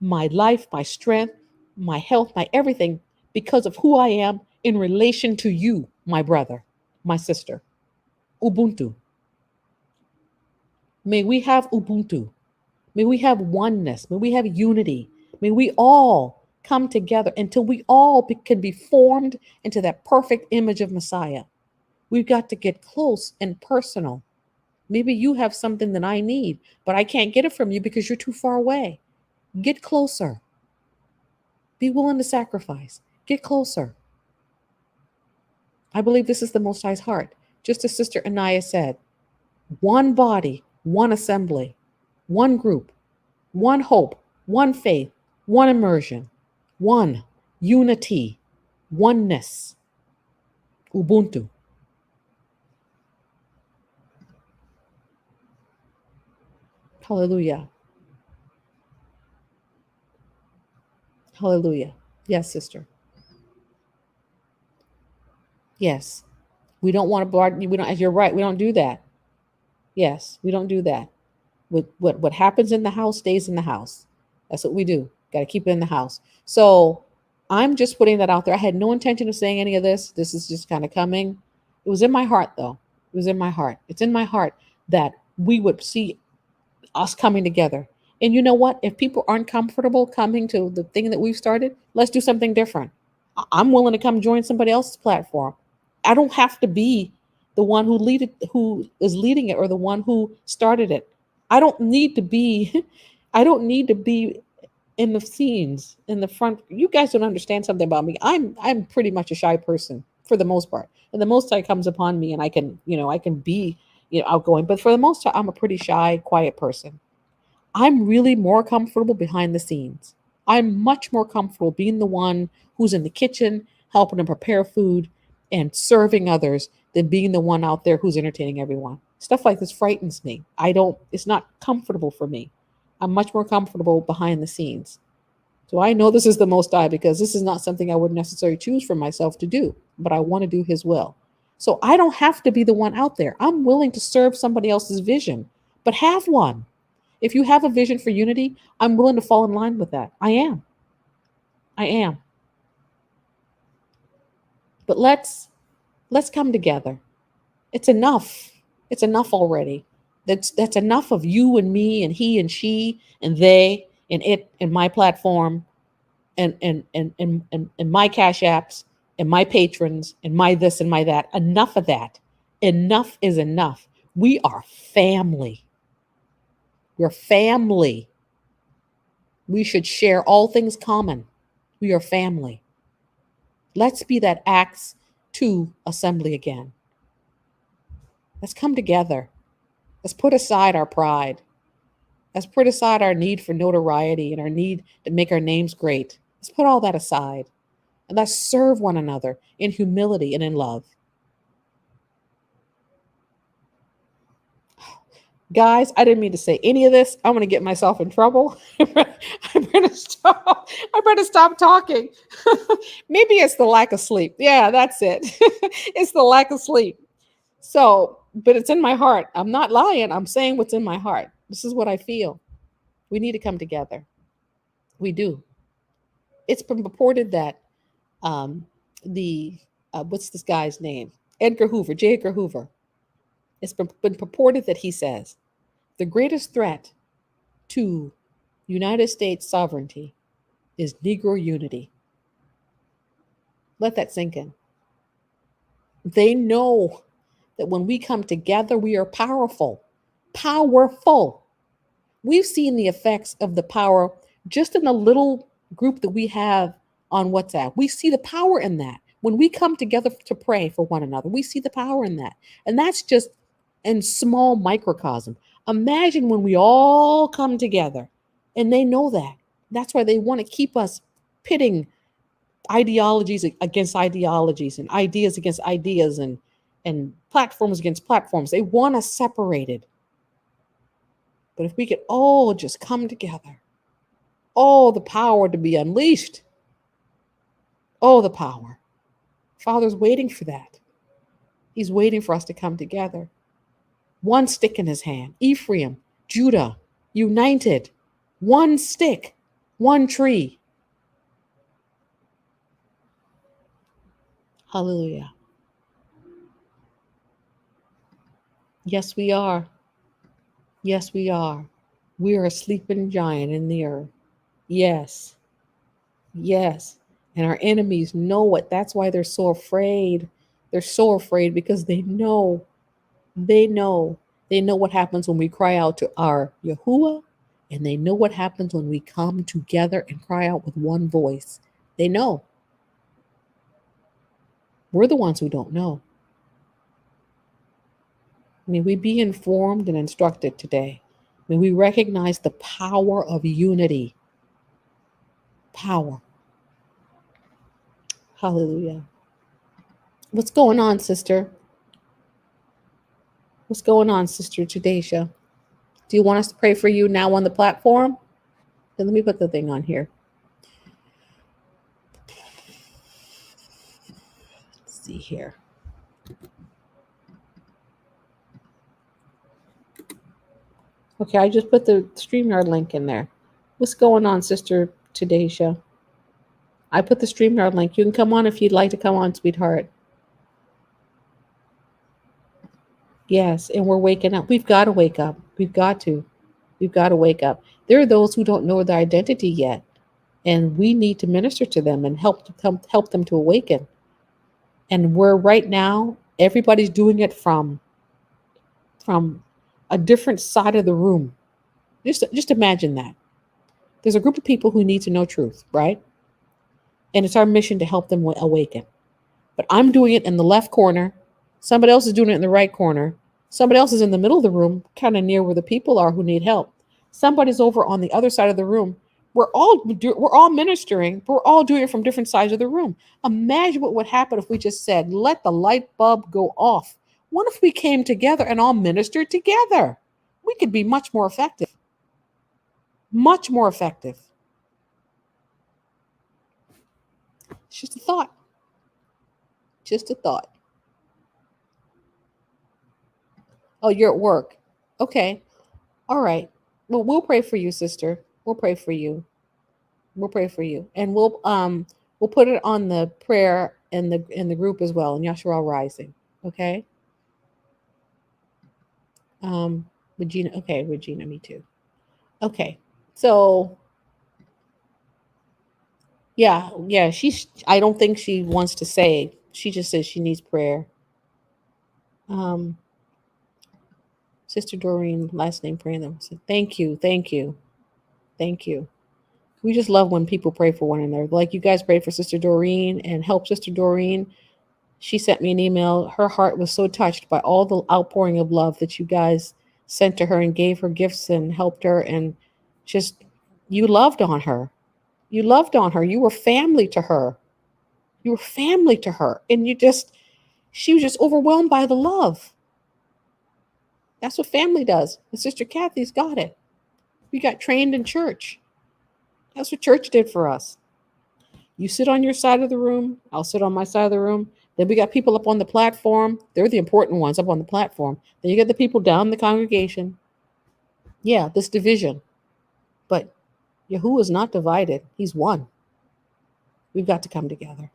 Speaker 1: my life, my strength, my health, my everything because of who I am in relation to you, my brother, my sister. Ubuntu. May we have Ubuntu. May we have oneness. May we have unity. May we all come together until we all can be formed into that perfect image of Messiah. We've got to get close and personal. Maybe you have something that I need, but I can't get it from you because you're too far away. Get closer. Be willing to sacrifice. Get closer. I believe this is the Most High's heart. Just as Sister Anaya said, one body, one assembly, one group, one hope, one faith, one immersion, one unity, oneness, Ubuntu. Hallelujah. Hallelujah. Yes, sister. Yes. We don't want to, we don't, you're right, we don't do that. Yes, we don't do that. What happens in the house stays in the house. That's what we do. Got to keep it in the house. So I'm just putting that out there. I had no intention of saying any of this. This is just kind of coming. It was in my heart, though. It was in my heart. It's in my heart that we would see us coming together. And you know what? If people aren't comfortable coming to the thing that we've started, let's do something different. I'm willing to come join somebody else's platform. I don't have to be the one who is leading it, or the one who started it. I don't need to be I don't need to be in the scenes, in the front. You guys don't understand something about me. I'm pretty much a shy person for the most part. And the most time comes upon me and I can, I can be, outgoing, but for the most part I'm a pretty shy, quiet person. I'm really more comfortable behind the scenes. I'm much more comfortable being the one who's in the kitchen, helping to prepare food and serving others than being the one out there who's entertaining everyone. Stuff like this frightens me. It's not comfortable for me. I'm much more comfortable behind the scenes. So I know this is the Most High because this is not something I would necessarily choose for myself to do, but I want to do His will. So I don't have to be the one out there. I'm willing to serve somebody else's vision, but have one. If you have a vision for unity, I'm willing to fall in line with that. I am. I am. But let's come together. It's enough. It's enough already. That's enough of you and me and he and she and they and it and my platform and my cash apps and my patrons and my this and my that. Enough of that. Enough is enough. We are family. We're family. We should share all things common. We are family. Let's be that Acts 2 assembly again. Let's come together. Let's put aside our pride. Let's put aside our need for notoriety and our need to make our names great. Let's put all that aside and let's serve one another in humility and in love. Guys, I didn't mean to say any of this. I'm going to get myself in trouble. I better stop. I better stop talking. Maybe it's the lack of sleep. Yeah, that's it. It's the lack of sleep. So, but it's in my heart. I'm not lying. I'm saying what's in my heart. This is what I feel. We need to come together. We do. It's been purported that um, the what's this guy's name? Edgar Hoover, J. Edgar Hoover. It's been purported that he says the greatest threat to United States sovereignty is Negro unity. Let that sink in. They know that when we come together, we are powerful. Powerful. We've seen the effects of the power just in a little group that we have on WhatsApp. We see the power in that. When we come together to pray for one another, we see the power in that. And that's just in small microcosm. Imagine when we all come together and they know that. That's why they want to keep us pitting ideologies against ideologies and ideas against ideas and platforms against platforms. They want us separated. But if we could all just come together, all the power to be unleashed, all the power. Father's waiting for that. He's waiting for us to come together. One stick in his hand. Ephraim, Judah, united. One stick, one tree. Hallelujah. Yes, we are. Yes, we are. We are a sleeping giant in the earth. Yes. Yes. And our enemies know it. That's why they're so afraid. They're so afraid because they know. They know. They know what happens when we cry out to our Yahuwah, and they know what happens when we come together and cry out with one voice. They know. We're the ones who don't know. May we be informed and instructed today. May we recognize the power of unity. Power. Hallelujah. What's going on, sister? What's going on, Sister Judasha? Do you want us to pray for you now on the platform? Then let me put the thing on here. Let's see here. Okay, I just put the StreamYard link in there. What's going on, Sister Judasha? I put the StreamYard link. You can come on if you'd like to come on, sweetheart. Yes, and we're waking up. We've got to wake up. We've got to. We've got to wake up. There are those who don't know their identity yet, and we need to minister to them and help them to awaken. And we're right now, everybody's doing it from a different side of the room. Just imagine that. There's a group of people who need to know truth, right? And it's our mission to help them awaken. But I'm doing it in the left corner. Somebody else is doing it in the right corner. Somebody else is in the middle of the room, kind of near where the people are who need help. Somebody's over on the other side of the room. We're all ministering, but we're all doing it from different sides of the room. Imagine what would happen if we just said, "Let the light bulb go off." What if we came together and all ministered together? We could be much more effective. Much more effective. It's just a thought. Just a thought. Oh, you're at work. Okay. All right. Well, we'll pray for you, sister. We'll pray for you. We'll pray for you, and we'll put it on the prayer in the group as well. And Yashua Rising. Okay. Um, Regina. Okay, Regina. Me too. Okay. So yeah, yeah. She's. I don't think she wants to say. She just says she needs prayer. Um, Sister Doreen, last name Brandon. So thank you, thank you, thank you. We just love when people pray for one another. Like you guys prayed for Sister Doreen and help Sister Doreen. She sent me an email. Her heart was so touched by all the outpouring of love that you guys sent to her and gave her gifts and helped her and just you loved on her. You loved on her. You were family to her. You were family to her. And she was just overwhelmed by the love. That's what family does. And Sister Kathy's got it. We got trained in church. That's what church did for us. You sit on your side of the room, I'll sit on my side of the room. Then we got people up on the platform. They're the important ones up on the platform. Then you get the people down in the congregation. Yeah, this division. But Yahuwah is not divided. He's one. We've got to come together.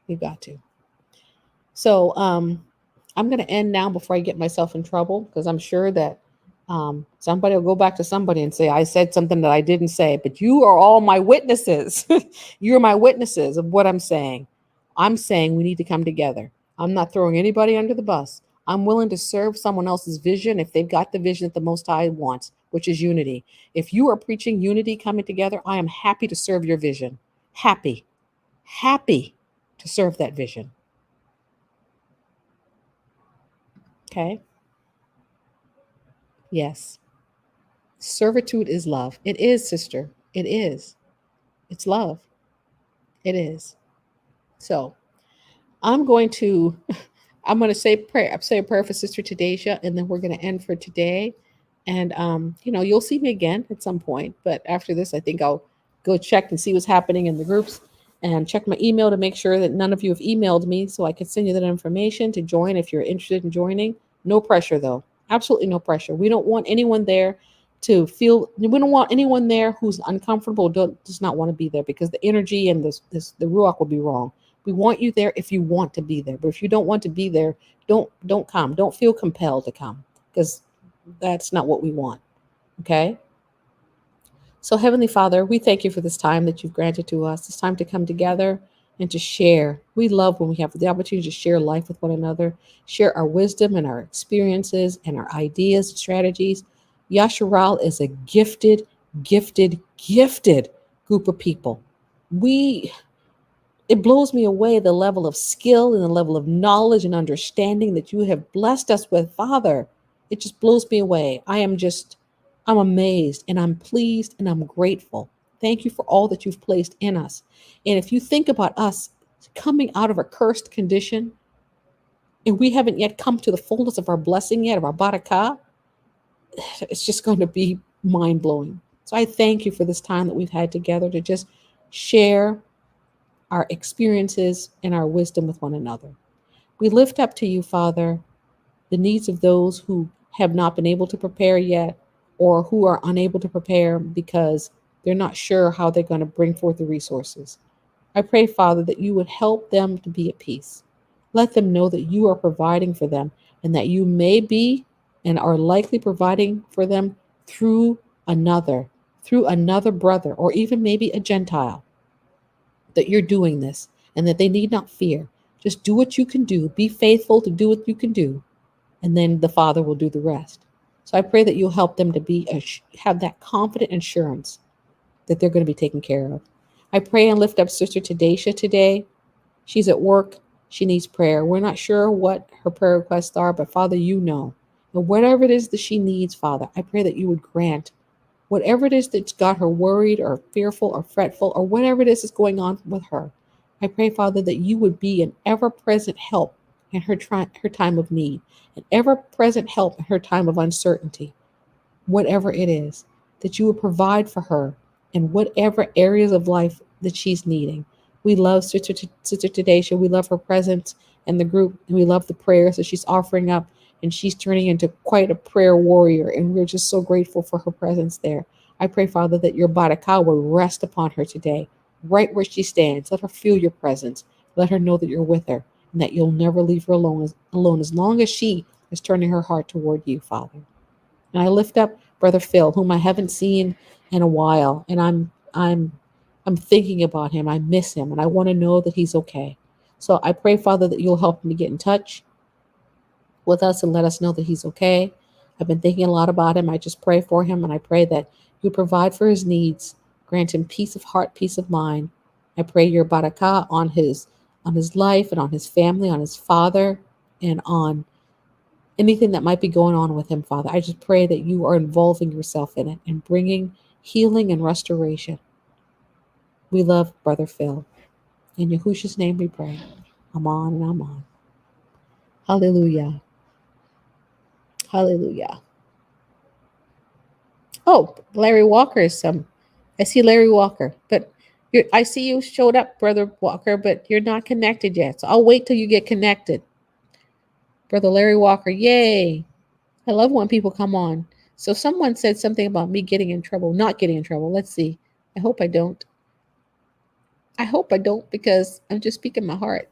Speaker 1: We've got to. So I'm going to end now before I get myself in trouble because I'm sure that somebody will go back to somebody and say, I said something that I didn't say, but you are all my witnesses. You're my witnesses of what I'm saying. I'm saying we need to come together. I'm not throwing anybody under the bus. I'm willing to serve someone else's vision if they've got the vision that the Most High wants, which is unity. If you are preaching unity coming together, I am happy to serve your vision. Happy, happy to serve that vision. Okay? Yes. Servitude is love. It is, sister. It is. It's love. It is. So I'm going to say a prayer for Sister Tadesha, and then we're going to end for today. And you'll see me again at some point. But after this, I think I'll go check and see what's happening in the groups and check my email to make sure that none of you have emailed me so I can send you that information to join if you're interested in joining. No pressure though. Absolutely no pressure. We don't want anyone there we don't want anyone there who's uncomfortable, does not want to be there because the energy and the ruach will be wrong. We want you there if you want to be there. But if you don't want to be there, don't come. Don't feel compelled to come because that's not what we want. Okay? So, Heavenly Father, we thank you for this time that you've granted to us, this time to come together and to share. We love when we have the opportunity to share life with one another, share our wisdom and our experiences and our ideas and strategies. Yasharal is a gifted, gifted, gifted group of people. It blows me away the level of skill and the level of knowledge and understanding that you have blessed us with, Father. It just blows me away. I'm amazed and I'm pleased and I'm grateful. Thank you for all that you've placed in us. And if you think about us coming out of a cursed condition and we haven't yet come to the fullness of our blessing yet, of our barakah, it's just going to be mind blowing. So I thank you for this time that we've had together to just share our experiences and our wisdom with one another. We lift up to you, Father, the needs of those who have not been able to prepare yet or who are unable to prepare because they're not sure how they're going to bring forth the resources. I pray, Father, that you would help them to be at peace. Let them know that you are providing for them and that you may be and are likely providing for them through another brother, or even maybe a Gentile, that you're doing this and that they need not fear. Just do what you can do. Be faithful to do what you can do, and then the Father will do the rest. So I pray that you'll help them to have that confident assurance that they're going to be taken care of. I pray and lift up Sister Tadesha today. She's at work. She needs prayer. We're not sure what her prayer requests are, but Father, you know. And whatever it is that she needs, Father, I pray that you would grant whatever it is that's got her worried or fearful or fretful or whatever it is that's going on with her. I pray, Father, that you would be an ever-present help in her time of need, an ever-present help in her time of uncertainty, whatever it is, that you would provide for her in whatever areas of life that she's needing. We love Sister Tadesha. We love her presence in the group, and we love the prayers that she's offering up. and she's turning into quite a prayer warrior. And we're just so grateful for her presence there. I pray, Father, that your baraka will rest upon her today, right where she stands. Let her feel your presence. Let her know that you're with her and that you'll never leave her alone as long as she is turning her heart toward you, Father. And I lift up Brother Phil, whom I haven't seen in a while, and I'm thinking about him. I miss him, and I want to know that he's okay. So I pray, Father, that you'll help him to get in touch with us and let us know that he's okay. I've been thinking a lot about him. I just pray for him, and I pray that you provide for his needs, grant him peace of heart, peace of mind. I pray your barakah on his life and on his family, on his father, and on anything that might be going on with him, Father. I just pray that you are involving yourself in it and bringing healing and restoration. We love Brother Phil. In Yahushua's name we pray. Amen and amen. Hallelujah. Hallelujah. Oh, Larry Walker is some. I see Larry Walker, but I see you showed up, Brother Walker, but you're not connected yet. So I'll wait till you get connected. Brother Larry Walker, yay. I love when people come on. So someone said something about me getting in trouble, not getting in trouble. Let's see. I hope I don't. I hope I don't because I'm just speaking my heart.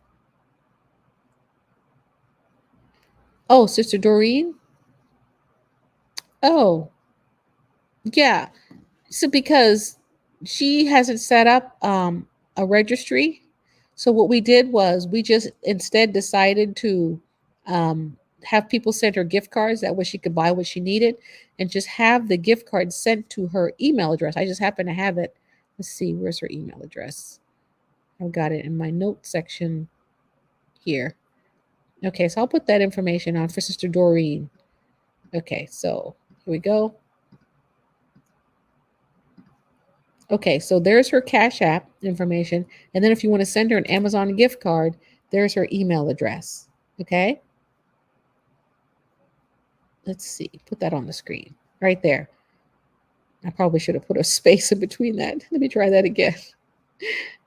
Speaker 1: Oh, Sister Doreen? Oh, yeah. So because she hasn't set up a registry, so what we did was we just instead decided to have people send her gift cards. That way she could buy what she needed, and just have the gift card sent to her email address. I just happen to have it. Let's see, where's her email address? I've got it in my notes section here. Okay, so I'll put that information on for Sister Doreen. Okay, so here we go. Okay, so there's her Cash App information. And then if you want to send her an Amazon gift card, there's her email address. Okay, let's see, put that on the screen right there. I probably should have put a space in between that. Let me try that again.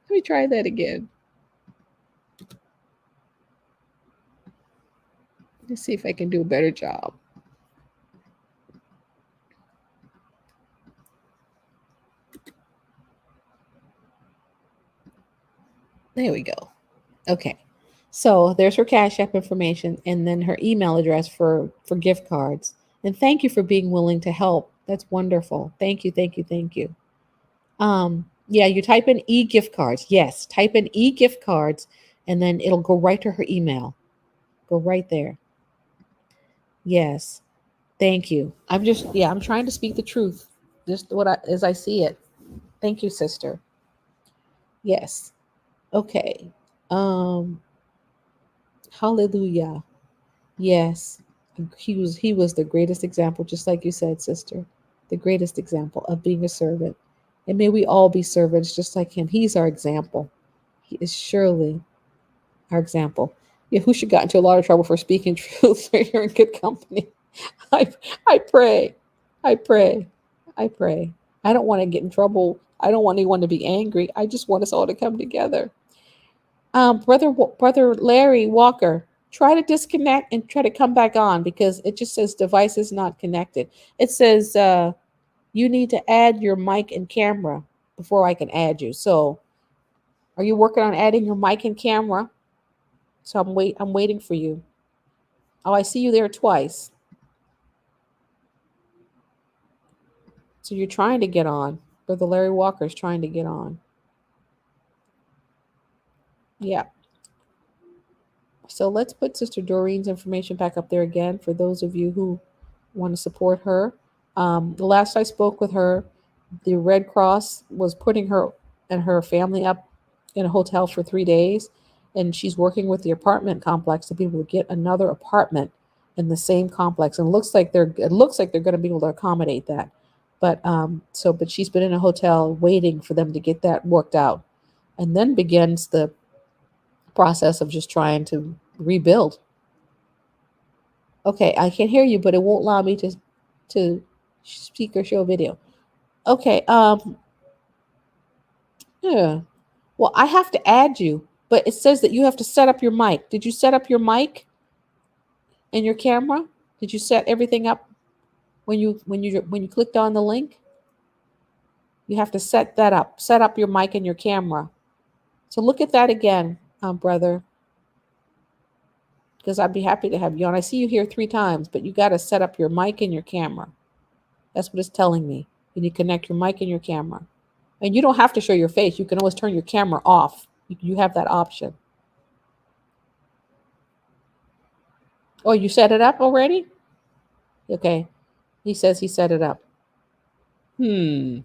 Speaker 1: Let me try that again. Let's see if I can do a better job. There we go. Okay. So there's her Cash App information and then her email address for gift cards. And thank you for being willing to help. That's wonderful. Thank you, thank you, thank you. Yeah, you type in e-gift cards. Yes, type in e-gift cards and then it'll go right to her email. Go right there. Yes. Thank you. I'm trying to speak the truth. Just what I as I see it. Thank you, sister. Yes. Okay. Um Hallelujah. Yes. He was the greatest example, just like you said, sister. The greatest example of being a servant. And may we all be servants just like him. He's our example. He is surely our example. Yahusha got into a lot of trouble for speaking truth. So you're in good company. I I pray. I pray. I pray. I don't want to get in trouble. I don't want anyone to be angry. I just want us all to come together. Brother Larry Walker, try to disconnect and try to come back on because it just says device is not connected. It says you need to add your mic and camera before I can add you. So, are you working on adding your mic and camera? So I'm waiting for you. Oh, I see you there twice. So you're trying to get on. Brother Larry Walker is trying to get on. Yeah. So let's put Sister Doreen's information back up there again for those of you who want to support her. The last I spoke with her, the Red Cross was putting her and her family up in a hotel for 3 days, and she's working with the apartment complex to be able to get another apartment in the same complex. And it looks like they're going to be able to accommodate that. But she's been in a hotel waiting for them to get that worked out, and then begins the process of just trying to rebuild. Okay, I can hear you, but it won't allow me to speak or show video. Okay, yeah. Well, I have to add you, but it says that you have to set up your mic. Did you set up your mic? And your camera? Did you set everything up when you clicked on the link? You have to set that up. Set up your mic and your camera. So look at that again, brother, because I'd be happy to have you on. I see you here 3 times, but you got to set up your mic and your camera. That's what it's telling me. You need to connect your mic and your camera. And you don't have to show your face. You can always turn your camera off. You have that option. Oh, you set it up already? Okay. He says he set it up. Yeah,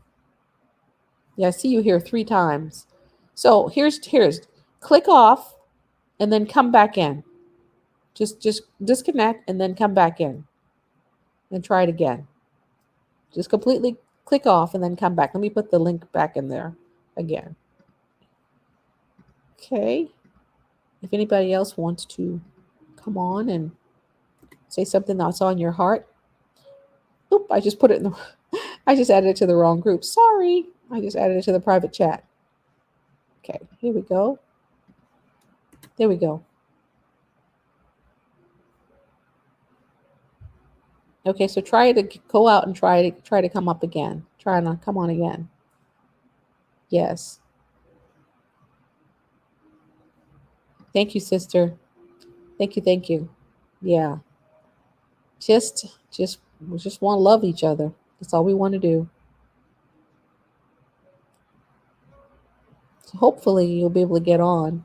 Speaker 1: I see you here 3 times. So here's click off and then come back in. Just disconnect and then come back in. And try it again. Just completely click off and then come back. Let me put the link back in there again. Okay. If anybody else wants to come on and say something that's on your heart. Oop, I just put it in the I just added it to the wrong group. Sorry. I just added it to the private chat. Okay, here we go. There we go. Okay, so try to go out and try to come up again. Try to come on again. Yes. Thank you, sister. Thank you. Yeah. Just we just want to love each other. That's all we want to do. So hopefully you'll be able to get on.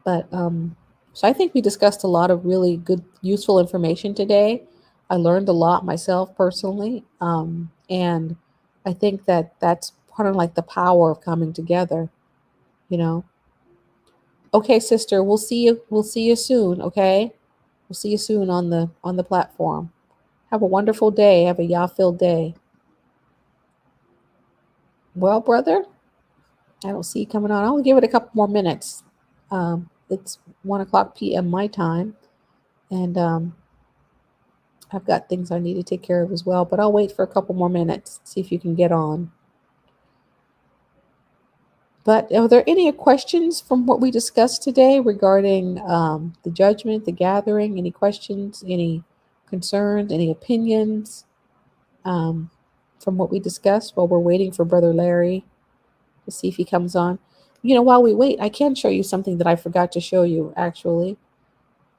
Speaker 1: But so I think we discussed a lot of really good, useful information today. I learned a lot myself personally, and I think that that's part of like the power of coming together. You know. Okay, sister. We'll see you. We'll see you soon. Okay. We'll see you soon on the platform. Have a wonderful day. Have a Yah-filled day. Well, brother, I don't see you coming on. I'll give it a couple more minutes. It's 1:00 p.m. my time, and I've got things I need to take care of as well. But I'll wait for a couple more minutes, see if you can get on. But are there any questions from what we discussed today regarding the judgment, the gathering? Any questions, any concerns, any opinions from what we discussed while we're waiting for Brother Larry to see if he comes on? You know, while we wait, I can show you something that I forgot to show you, actually.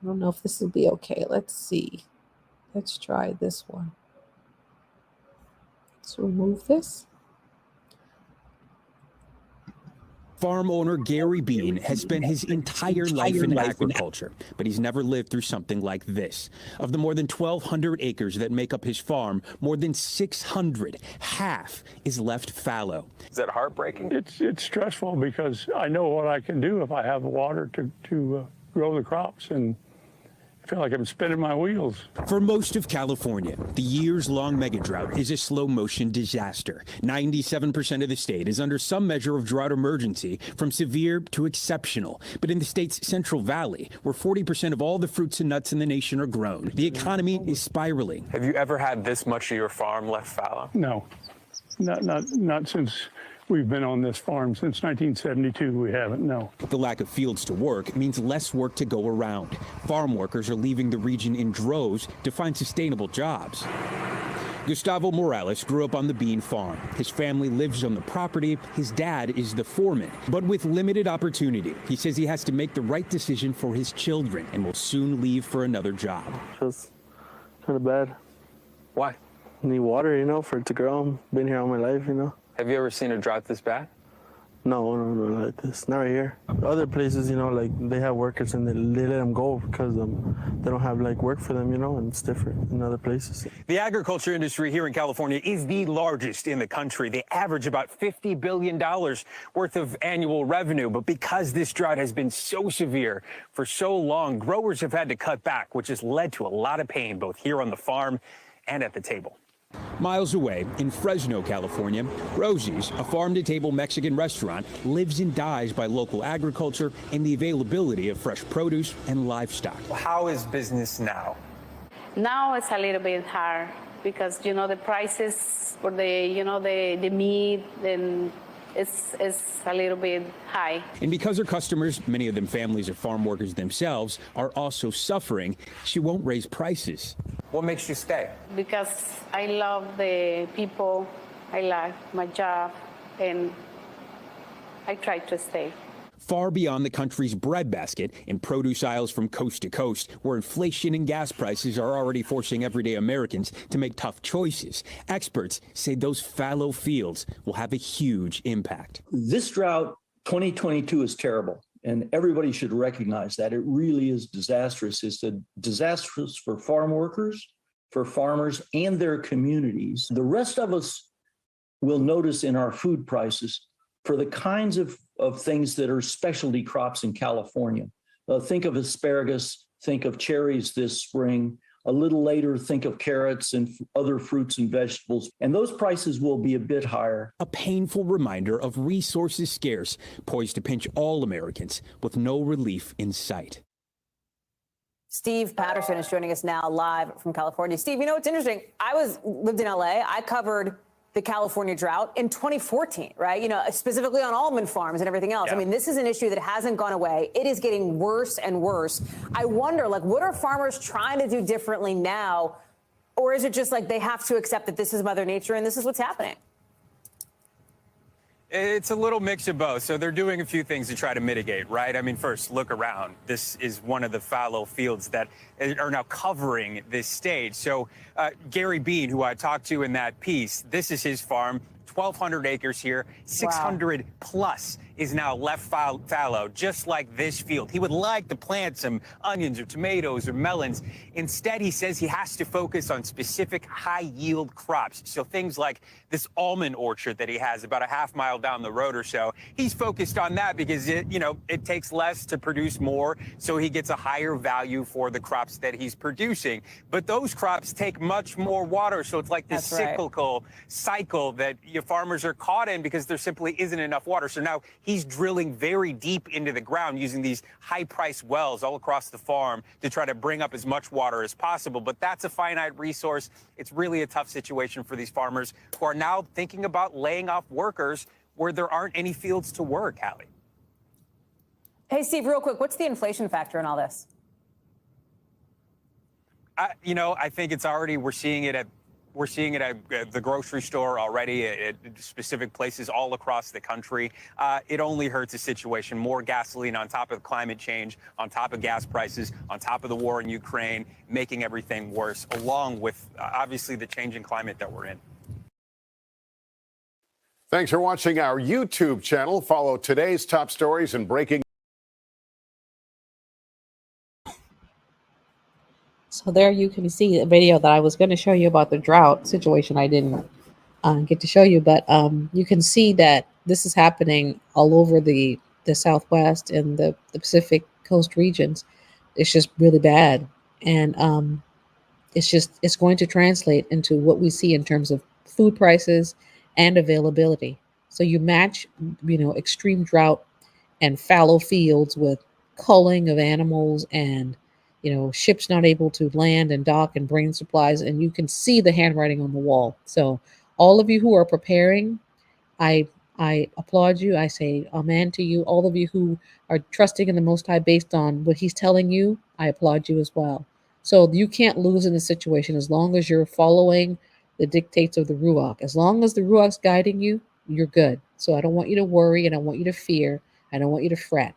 Speaker 1: I don't know if this will be okay. Let's see. Let's try this one. Let's remove this.
Speaker 2: Farm owner Gary Bean has spent his entire life in agriculture, but he's never lived through something like this. Of the more than 1,200 acres that make up his farm, more than 600, half, is left fallow.
Speaker 3: Is that heartbreaking?
Speaker 4: It's stressful because I know what I can do if I have water to grow the crops, and I feel like I'm spinning my wheels.
Speaker 2: For most of California, the years-long megadrought is a slow-motion disaster. 97% of the state is under some measure of drought emergency, from severe to exceptional. But in the state's Central Valley, where 40% of all the fruits and nuts in the nation are grown, the economy is spiraling.
Speaker 3: Have you ever had this much of your farm left fallow?
Speaker 4: No, not since we've been on this farm. Since 1972, we haven't, no.
Speaker 2: The lack of fields to work means less work to go around. Farm workers are leaving the region in droves to find sustainable jobs. Gustavo Morales grew up on the bean farm. His family lives on the property. His dad is the foreman. But with limited opportunity, he says he has to make the right decision for his children and will soon leave for another job.
Speaker 5: Feels kind of bad.
Speaker 3: Why?
Speaker 5: Need water, for it to grow. Been here all my life,
Speaker 3: Have you ever seen a drought this bad?
Speaker 5: No, like this. Not right here. Other places, like they have workers and they let them go because they don't have like work for them, and it's different in other places.
Speaker 3: The agriculture industry here in California is the largest in the country. They average about $50 billion worth of annual revenue. But because this drought has been so severe for so long, growers have had to cut back, which has led to a lot of pain, both here on the farm and at the table.
Speaker 2: Miles away, in Fresno, California, Rosie's, a farm-to-table Mexican restaurant, lives and dies by local agriculture and the availability of fresh produce and livestock.
Speaker 3: How is business now?
Speaker 6: Now it's a little bit hard because, the prices for the meat and it's a little bit high.
Speaker 2: And because her customers, many of them families or farm workers themselves, are also suffering, she won't raise prices.
Speaker 3: What makes you stay?
Speaker 6: Because I love the people, I like my job, and I try to stay.
Speaker 2: Far beyond the country's breadbasket, in produce aisles from coast to coast, where inflation and gas prices are already forcing everyday Americans to make tough choices, experts say those fallow fields will have a huge impact.
Speaker 7: This drought, 2022, is terrible, and everybody should recognize that. It really is disastrous. It's disastrous for farm workers, for farmers, and their communities. The rest of us will notice in our food prices for the kinds of things that are specialty crops in California. Think of asparagus, think of cherries this spring. A little later, think of carrots and other fruits and vegetables. And those prices will be a bit higher.
Speaker 2: A painful reminder of resources scarce, poised to pinch all Americans with no relief in sight.
Speaker 8: Steve Patterson is joining us now live from California. Steve, you know, it's interesting. I lived in LA. I covered the California drought in 2014, right? You know, specifically on almond farms and everything else. Yeah. I mean, this is an issue that hasn't gone away. It is getting worse and worse. I wonder, like, what are farmers trying to do differently now? Or is it just like they have to accept that this is Mother Nature and this is what's happening?
Speaker 3: It's a little mix of both. So they're doing a few things to try to mitigate, right? I mean, first, look around. This is one of the fallow fields that are now covering this stage. So Gary Bean, who I talked to in that piece, this is his farm, 1,200 acres here, 600 plus is now left fallow, just like this field. He would like to plant some onions or tomatoes or melons. Instead, he says he has to focus on specific high-yield crops. So things like this almond orchard that he has about a half mile down the road or so. He's focused on that because it takes less to produce more, so he gets a higher value for the crops that he's producing. But those crops take much more water, so it's like this cyclical cycle that your farmers are caught in because there simply isn't enough water. So now he's drilling very deep into the ground using these high-priced wells all across the farm to try to bring up as much water as possible. But that's a finite resource. It's really a tough situation for these farmers who are now thinking about laying off workers where there aren't any fields to work, Hallie.
Speaker 8: Hey, Steve, real quick, what's the inflation factor in all this?
Speaker 3: I think it's already, we're seeing it at the grocery store already, at specific places all across the country. It only hurts the situation. More gasoline on top of climate change, on top of gas prices, on top of the war in Ukraine, making everything worse, along with obviously the changing climate that we're in.
Speaker 9: Thanks for watching our YouTube channel. Follow today's top stories and breaking.
Speaker 1: So there you can see a video that I was going to show you about the drought situation. I didn't get to show you, but you can see that this is happening all over the Southwest and the Pacific Coast regions. It's just really bad. And it's going to translate into what we see in terms of food prices and availability. So you match, extreme drought and fallow fields with culling of animals and ships not able to land and dock and bring supplies, and you can see the handwriting on the wall. So all of you who are preparing, I applaud you. I say amen to you. All of you who are trusting in the Most High based on what he's telling you, I applaud you as well. So you can't lose in the situation as long as you're following the dictates of the Ruach. As long as the Ruach's guiding you, you're good. So I don't want you to worry, and I don't want you to fear. I don't want you to fret.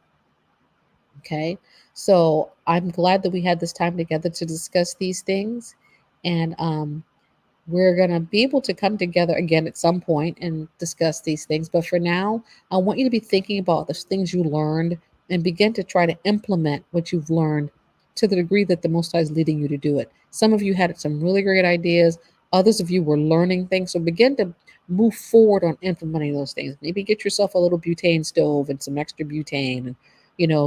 Speaker 1: Okay? So I'm glad that we had this time together to discuss these things. And we're going to be able to come together again at some point and discuss these things. But for now, I want you to be thinking about the things you learned and begin to try to implement what you've learned to the degree that the Most High is leading you to do it. Some of you had some really great ideas. Others of you were learning things. So begin to move forward on implementing those things. Maybe get yourself a little butane stove and some extra butane, and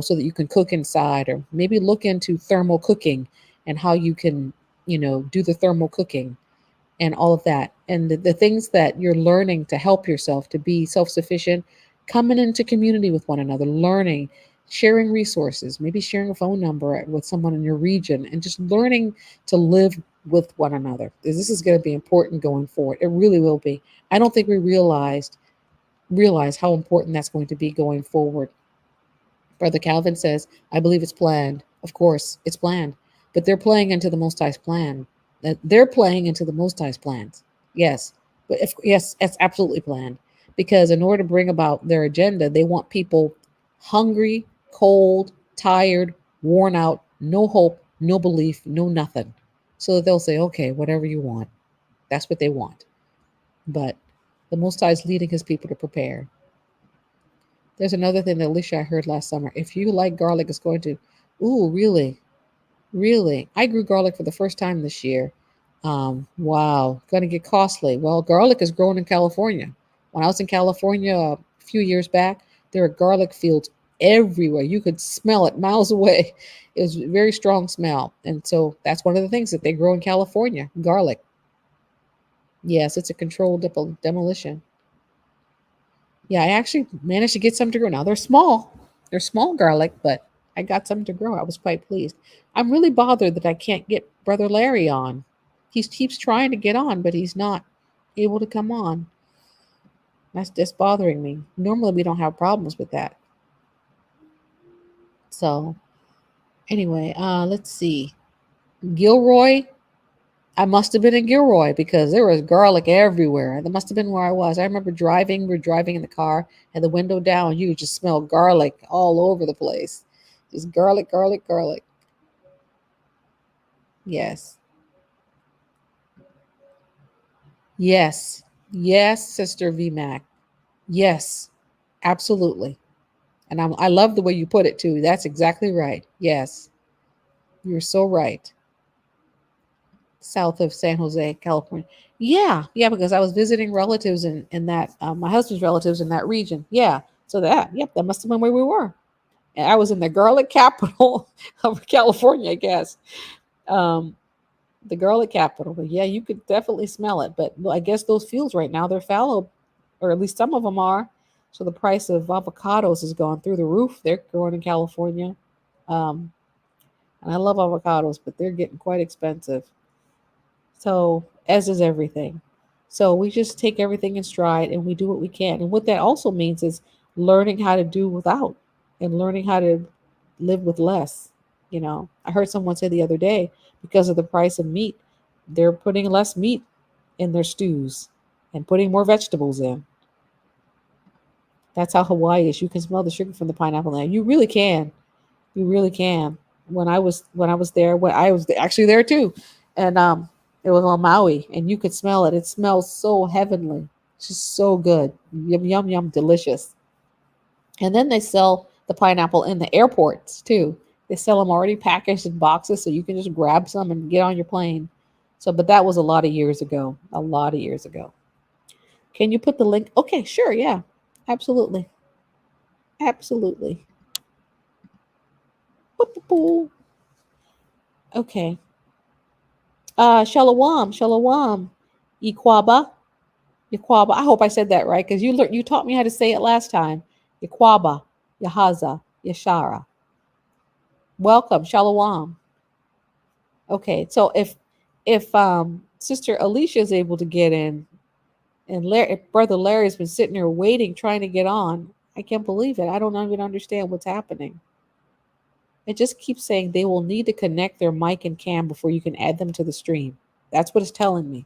Speaker 1: so that you can cook inside, or maybe look into thermal cooking and how you can, do the thermal cooking and all of that. And the things that you're learning to help yourself to be self-sufficient, coming into community with one another, learning, sharing resources, maybe sharing a phone number with someone in your region, and just learning to live with one another. This is going to be important going forward. It really will be. I don't think we realized realize how important that's going to be going forward. Brother Calvin says, I believe it's planned. Of course, it's planned. But they're playing into the Most High's plan. They're playing into the Most High's plans. Yes. But if, yes, it's absolutely planned. Because in order to bring about their agenda, they want people hungry, cold, tired, worn out, no hope, no belief, no nothing. So that they'll say, okay, whatever you want. That's what they want. But the Most High is leading his people to prepare. There's another thing that Alicia I heard last summer. If you like garlic, it's going to, ooh, really, really. I grew garlic for the first time this year. Wow, going to get costly. Well, garlic is grown in California. When I was in California a few years back, there were garlic fields everywhere. You could smell it miles away. It was a very strong smell. And so that's one of the things that they grow in California, garlic. Yes, it's a controlled demolition. Yeah, I actually managed to get some to grow. Now they're small. They're small garlic, but I got some to grow. I was quite pleased. I'm really bothered that I can't get Brother Larry on. He keeps trying to get on, but he's not able to come on. That's just bothering me. Normally we don't have problems with that. So anyway, let's see. Gilroy. I must have been in Gilroy because there was garlic everywhere. That must have been where I was. I remember driving, we were driving in the car, had the window down, you could just smell garlic all over the place. Just garlic, garlic, garlic. Yes. Yes. Yes, Sister VMAC. Yes. Absolutely. And I love the way you put it too. That's exactly right. Yes. You're so right. South of San Jose, California. Yeah, yeah, because I was visiting relatives in that my husband's relatives in that region. Yeah, so that must have been where we were. And I was in the garlic capital of California, I guess. Um, the garlic capital. But yeah, you could definitely smell it. But I guess those fields right now they're fallow, or at least some of them are. So the price of avocados has gone through the roof. They're growing in California, um, and I love avocados, but they're getting quite expensive. So, as is everything. So, we just take everything in stride and we do what we can. And what that also means is learning how to do without and learning how to live with less. You know, I heard someone say the other day because of the price of meat, they're putting less meat in their stews and putting more vegetables in. That's how Hawaii is. You can smell the sugar from the pineapple now. You really can. You really can. When I was there, when I was actually there too, and it was on Maui, and you could smell it. It smells so heavenly. It's just so good. Yum yum yum, delicious. And then they sell the pineapple in the airports too. They sell them already packaged in boxes, so you can just grab some and get on your plane. So, but that was a lot of years ago. A lot of years ago. Can you put the link? Okay, sure, yeah, absolutely, absolutely. Boop, boop, boop. Okay. Shalom, shalom. Iquaba, Iquaba. I hope I said that right because you taught me how to say it last time. Iquaba, Yahaza, Yashara. Welcome, shalom. Okay, so if Sister Alicia is able to get in, and if Brother Larry's been sitting there waiting, trying to get on, I can't believe it. I don't even understand what's happening. It just keeps saying they will need to connect their mic and cam before you can add them to the stream. That's what it's telling me.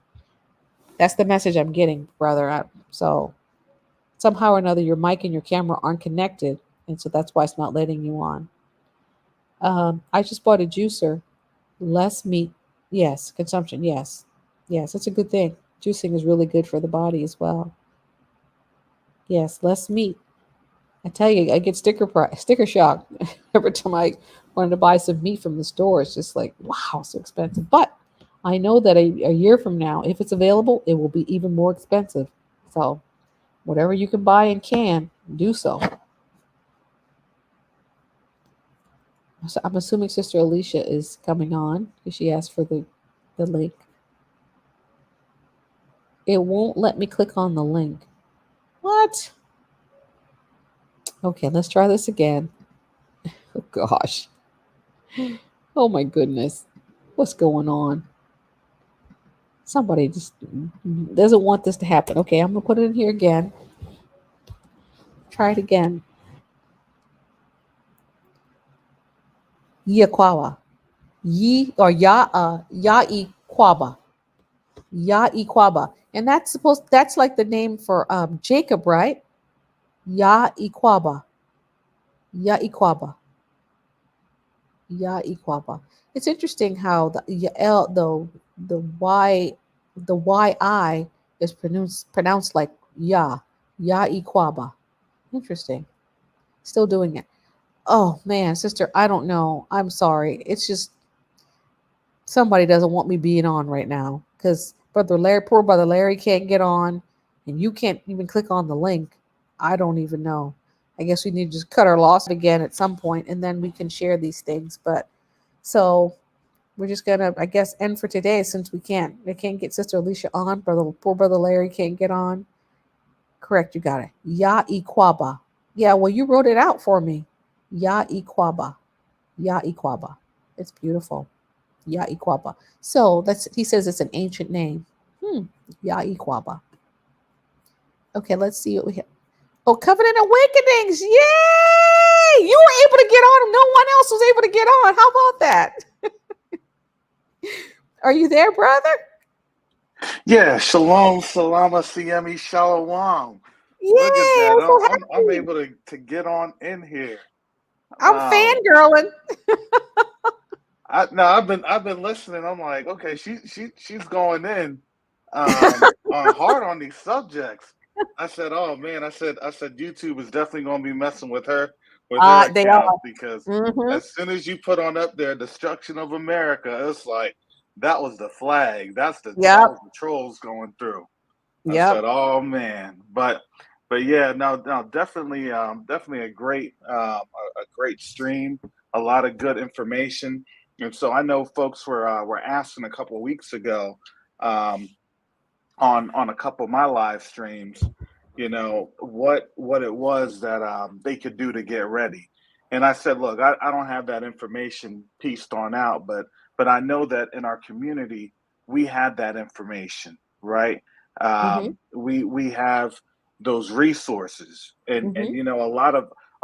Speaker 1: That's the message I'm getting, brother. So somehow or another, your mic and your camera aren't connected, and so that's why it's not letting you on. I just bought a juicer. Less meat, yes. Consumption, yes, yes. It's a good thing. Juicing is really good for the body as well. Yes, less meat. I tell you, I get sticker shock every time I wanted to buy some meat from the store. It's just like, wow, so expensive. But I know that a year from now, if it's available, it will be even more expensive. So whatever you can buy and can, do so. So I'm assuming Sister Alicia is coming on because she asked for the link. It won't let me click on the link. What? Okay, let's try this again. Oh gosh. Oh my goodness. What's going on? Somebody just doesn't want this to happen. Okay, I'm gonna put it in here again. Try it again. Yaquaba. Yi or Ya Iquaba. Ya Iquaba. And that's like the name for Jacob, right? Ya Iquaba. Ya Iquaba. Ya Iquaba. It's interesting how the Y is pronounced like Ya. Ya Iquaba. Interesting. Still doing it. Oh man, sister, I don't know. I'm sorry. It's just somebody doesn't want me being on right now because poor brother Larry can't get on, and you can't even click on the link. I don't even know. I guess we need to just cut our loss again at some point, and then we can share these things. But so we're just gonna, I guess, end for today since we can't get Sister Alicia on. Poor brother Larry can't get on. Correct, you got it. Ya Iquaba. Yeah, well, you wrote it out for me. Ya Iquaba. Ya Iquaba. It's beautiful. Ya Iquaba. So he says it's an ancient name. Ya Iquaba. Okay, let's see what we have. Oh, Covenant Awakenings. Yay! You were able to get on. No one else was able to get on. How about that? Are you there, brother?
Speaker 10: Yeah, shalom, salama, siemi, shalom.
Speaker 1: Yay!
Speaker 10: Look at that.
Speaker 1: I'm so
Speaker 10: I'm
Speaker 1: happy.
Speaker 10: able to get on in here.
Speaker 1: I'm fangirling.
Speaker 10: No, I've been listening. I'm like, okay, she's going in on hard on these subjects. I said, oh man, I said YouTube is definitely gonna be messing with her
Speaker 1: They are.
Speaker 10: account because
Speaker 1: Mm-hmm.
Speaker 10: as soon as you put on up there destruction of America, it's like that was the flag. That
Speaker 1: Yep.
Speaker 10: was the trolls going through. I said,
Speaker 1: Yep.
Speaker 10: "Oh man," but yeah, no, definitely, definitely a great stream, a lot of good information, and so I know folks were asking a couple of weeks ago, um, on a couple of my live streams, you know, what it was that they could do to get ready, and I said, look, I don't have that information pieced on out, but I know that in our community we had that information, right?
Speaker 1: Mm-hmm.
Speaker 10: We have those resources, and
Speaker 1: Mm-hmm.
Speaker 10: you know, a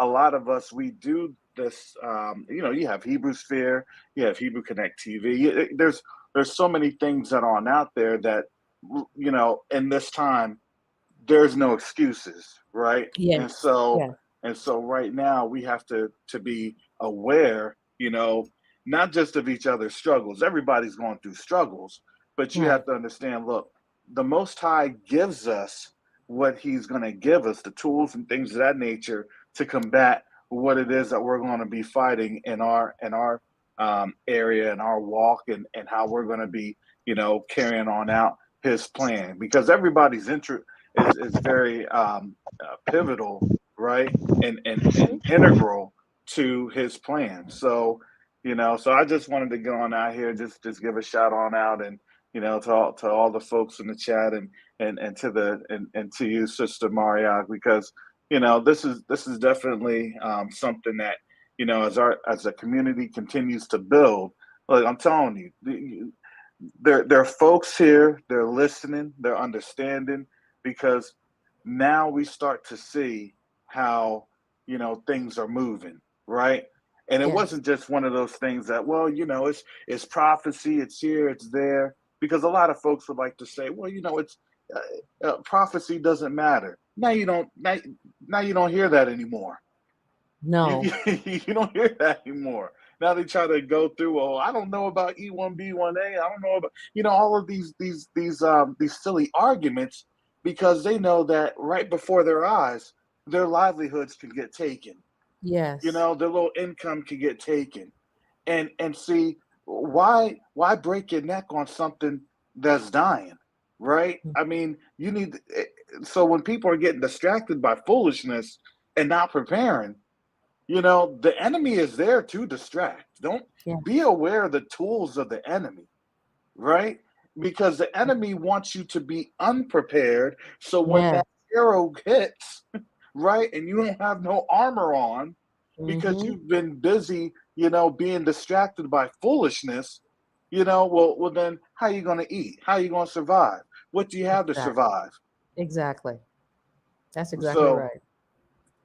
Speaker 10: lot of us we do this. You know, you have Hebrew Sphere, you have Hebrew Connect TV. There's so many things that are on out there that you know, in this time, there's no excuses, right? And
Speaker 1: Yes.
Speaker 10: so
Speaker 1: Yes.
Speaker 10: right now we have to be aware, you know, not just of each other's struggles. Everybody's going through struggles, but you have
Speaker 1: Right.
Speaker 10: to understand, look, the most high gives us what he's going to give us, the tools and things of that nature to combat what it is that we're going to be fighting in our area and our walk and how we're going to be, you know, carrying on out his plan because everybody's interest is very pivotal, right, and integral to his plan. So, you know, so I just wanted to go on out here, just give a shout on out, and you know, to all the folks in the chat, and to and to you, Sister Mariak, because you know this is definitely something that you know as a community continues to build. Like I'm telling you, there are folks here, they're listening, they're understanding, because now we start to see how you know things are moving, right? And it
Speaker 1: Yes.
Speaker 10: wasn't just one of those things that, well, you know, it's prophecy, it's here, it's there, because a lot of folks would like to say, well, you know, it's prophecy doesn't matter. Now you don't hear that anymore.
Speaker 1: No.
Speaker 10: You don't hear that anymore. Now they try to go through. Oh, I don't know about E1B1A. I don't know about you know all of these silly arguments because they know that right before their eyes, their livelihoods can get taken. You
Speaker 1: Yes.
Speaker 10: know, their little income can get taken. And see why break your neck on something that's dying, right? I mean, you need. So when people are getting distracted by foolishness and not preparing, you know, the enemy is there to distract. Don't
Speaker 1: Yeah.
Speaker 10: be aware of the tools of the enemy, right? Because the enemy wants you to be unprepared. So when
Speaker 1: Yes.
Speaker 10: that arrow hits, right, and you don't have no armor on because
Speaker 1: Mm-hmm.
Speaker 10: you've been busy, you know, being distracted by foolishness, you know, well then how are you going to eat? How are you going to survive? What do you have to
Speaker 1: Exactly.
Speaker 10: survive?
Speaker 1: Exactly. That's exactly
Speaker 10: So
Speaker 1: right.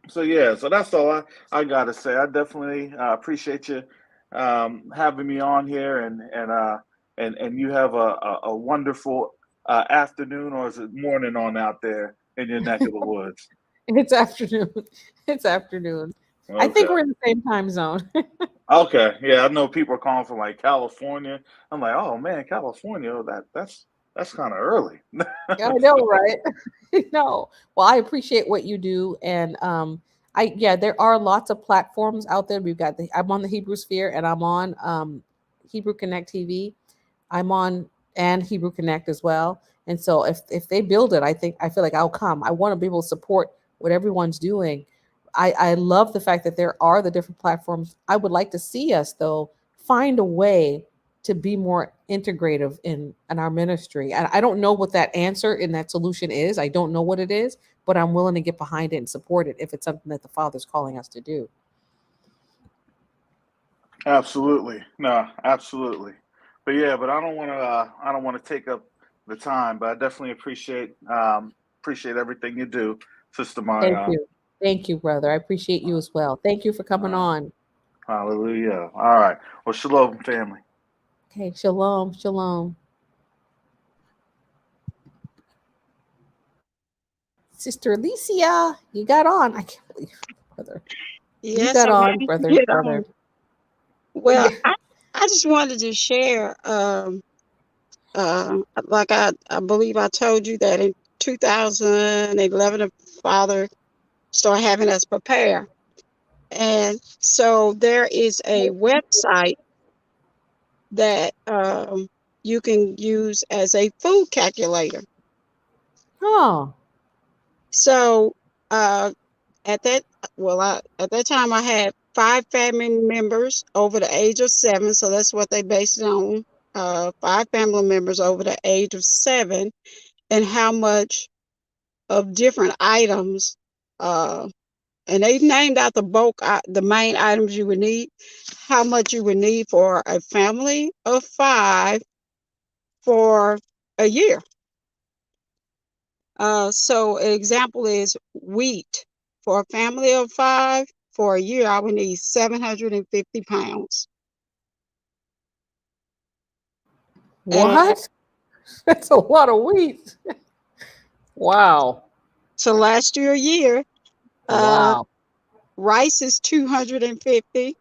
Speaker 10: So yeah, so that's all I gotta say. I definitely appreciate you having me on here, and you have a wonderful afternoon, or is it morning on out there in your neck of the woods?
Speaker 1: It's afternoon. It's afternoon. I think
Speaker 10: Okay.
Speaker 1: we're in the same time zone.
Speaker 10: Okay. Yeah, I know people are calling from like California. I'm like, oh man, California, that's kind of early.
Speaker 1: I know, right? No. Well, I appreciate what you do, and yeah, there are lots of platforms out there. I'm on the Hebrew Sphere, and I'm on Hebrew Connect TV. I'm on and Hebrew Connect as well. And so if they build it, I feel like I'll come. I want to be able to support what everyone's doing. I love the fact that there are the different platforms. I would like to see us though find a way to be more integrative in our ministry. And I don't know what that answer in that solution is. I don't know what it is, but I'm willing to get behind it and support it if it's something that the Father's calling us to do.
Speaker 10: Absolutely. No, absolutely. But yeah, but I don't want to take up the time, but I definitely appreciate everything you do, Sister
Speaker 1: Thank
Speaker 10: Marion.
Speaker 1: you. Thank you, brother. I appreciate you as well. Thank you for coming
Speaker 10: Uh,
Speaker 1: on.
Speaker 10: Hallelujah. All right. Well, shalom, family.
Speaker 1: Okay, shalom, shalom. Sister Alicia, you got on. I can't believe, brother. You
Speaker 11: Yes,
Speaker 1: got
Speaker 11: I
Speaker 1: on,
Speaker 11: managed to
Speaker 1: brother,
Speaker 11: get
Speaker 1: brother.
Speaker 11: on. Well,
Speaker 1: Yeah.
Speaker 11: I just wanted to share, like I believe I told you that in 2011, the Father started having us prepare. And so there is a website that you can use as a food calculator.
Speaker 1: Oh,
Speaker 11: So at that at that time I had 5 family members over the age of 7, so that's what they based it on. 5 family members over the age of 7, and how much of different items, and they named out the main items you would need, how much you would need for a family of 5 for a year. So an example is wheat. For a family of 5, for a year, I would need 750 pounds. And
Speaker 1: what? That's a lot of wheat. Wow.
Speaker 11: to last you a year, uh,
Speaker 1: Wow.
Speaker 11: rice is 250.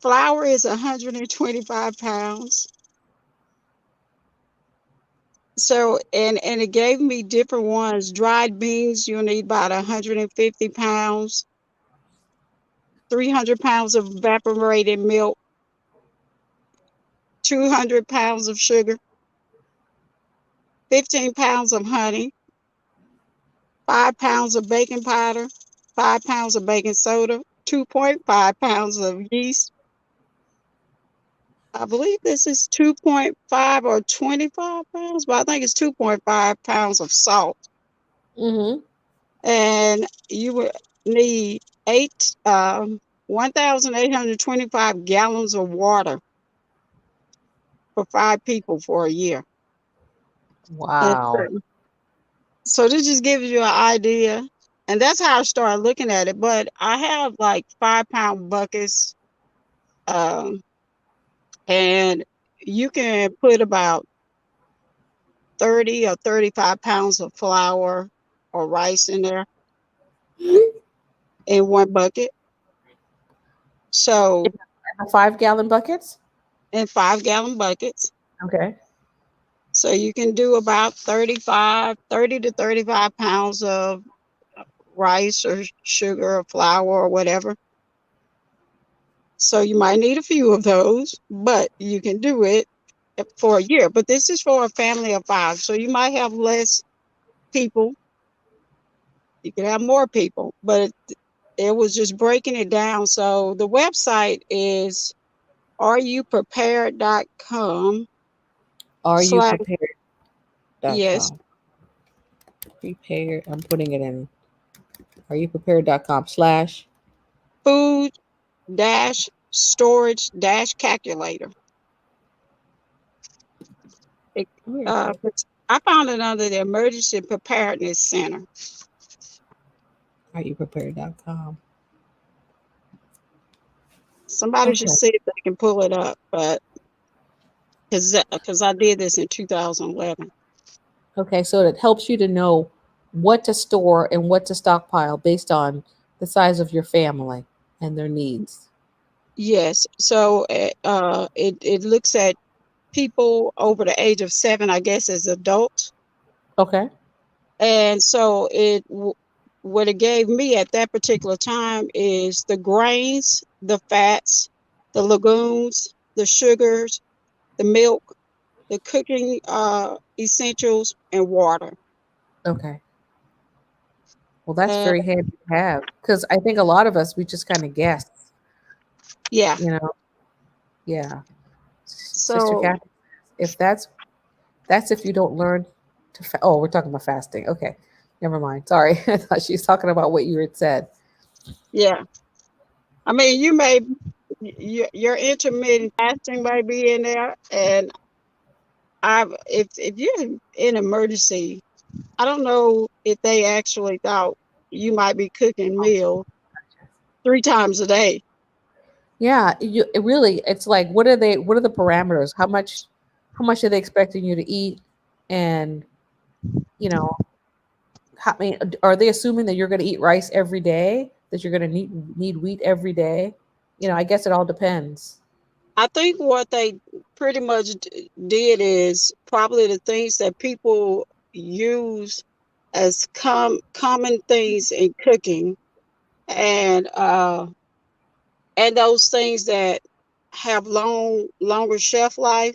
Speaker 11: Flour is 125 pounds. So, and it gave me different ones. Dried beans, you'll need about 150 pounds. 300 pounds of evaporated milk. 200 pounds of sugar. 15 pounds of honey. 5 pounds of baking powder. 5 pounds of baking soda. 2.5 pounds of yeast. I believe this is 2.5 or 25 pounds, but I think it's 2.5 pounds of salt.
Speaker 1: Mm-hmm.
Speaker 11: And you would need 1,825 gallons of water for 5 people for a year. And
Speaker 1: Wow.
Speaker 11: so this just gives you an idea. And that's how I started looking at it. But I have like 5-pound buckets, and you can put about 30 or 35 pounds of flour or rice in there in one bucket. So,
Speaker 1: 5-gallon buckets?
Speaker 11: in 5-gallon buckets.
Speaker 1: Okay.
Speaker 11: So you can do about 30 to 35 pounds of rice or sugar or flour or whatever. So you might need a few of those, but you can do it for a year. But this is for a family of 5. So you might have less people. You could have more people, but it was just breaking it down. So the website is areyouprepared.com
Speaker 1: Are you
Speaker 11: slash, yes,
Speaker 1: prepared.com? Prepared. I'm putting it in. Are you prepared.com slash?
Speaker 11: food dash storage dash calculator. It,
Speaker 1: Where is it?
Speaker 11: I found it under the Emergency Preparedness Center.
Speaker 1: Howyoupprepare.com.
Speaker 11: Somebody should
Speaker 1: Okay.
Speaker 11: see if they can pull it up, but because I did this in 2011.
Speaker 1: Okay, so it helps you to know what to store and what to stockpile based on the size of your family and their needs.
Speaker 11: Yes. So it looks at people over the age of 7, I guess, as adults.
Speaker 1: Okay.
Speaker 11: And so what it gave me at that particular time is the grains, the fats, the legumes, the sugars, the milk, the cooking essentials, and water.
Speaker 1: Okay. Well, that's
Speaker 11: And
Speaker 1: very handy to have because I think a lot of us we just kind of guess,
Speaker 11: yeah,
Speaker 1: you know. Yeah. Sister
Speaker 11: so
Speaker 1: Kathy, if that's if you don't learn to oh, we're talking about fasting. Okay. Never mind. Sorry. I thought she was talking about what you had said.
Speaker 11: yeah, I mean, you may your intermittent fasting may be in there, and if you're in emergency, I don't know if they actually thought you might be cooking meal 3 times a day.
Speaker 1: Yeah, it really it's like what are the parameters? How much are they expecting you to eat? And you know, how, I mean, are they assuming that you're going to eat rice every day? That you're going to need wheat every day? I guess it all depends.
Speaker 11: I think what they pretty much did is probably the things that people use as common things in cooking, and those things that have longer shelf life.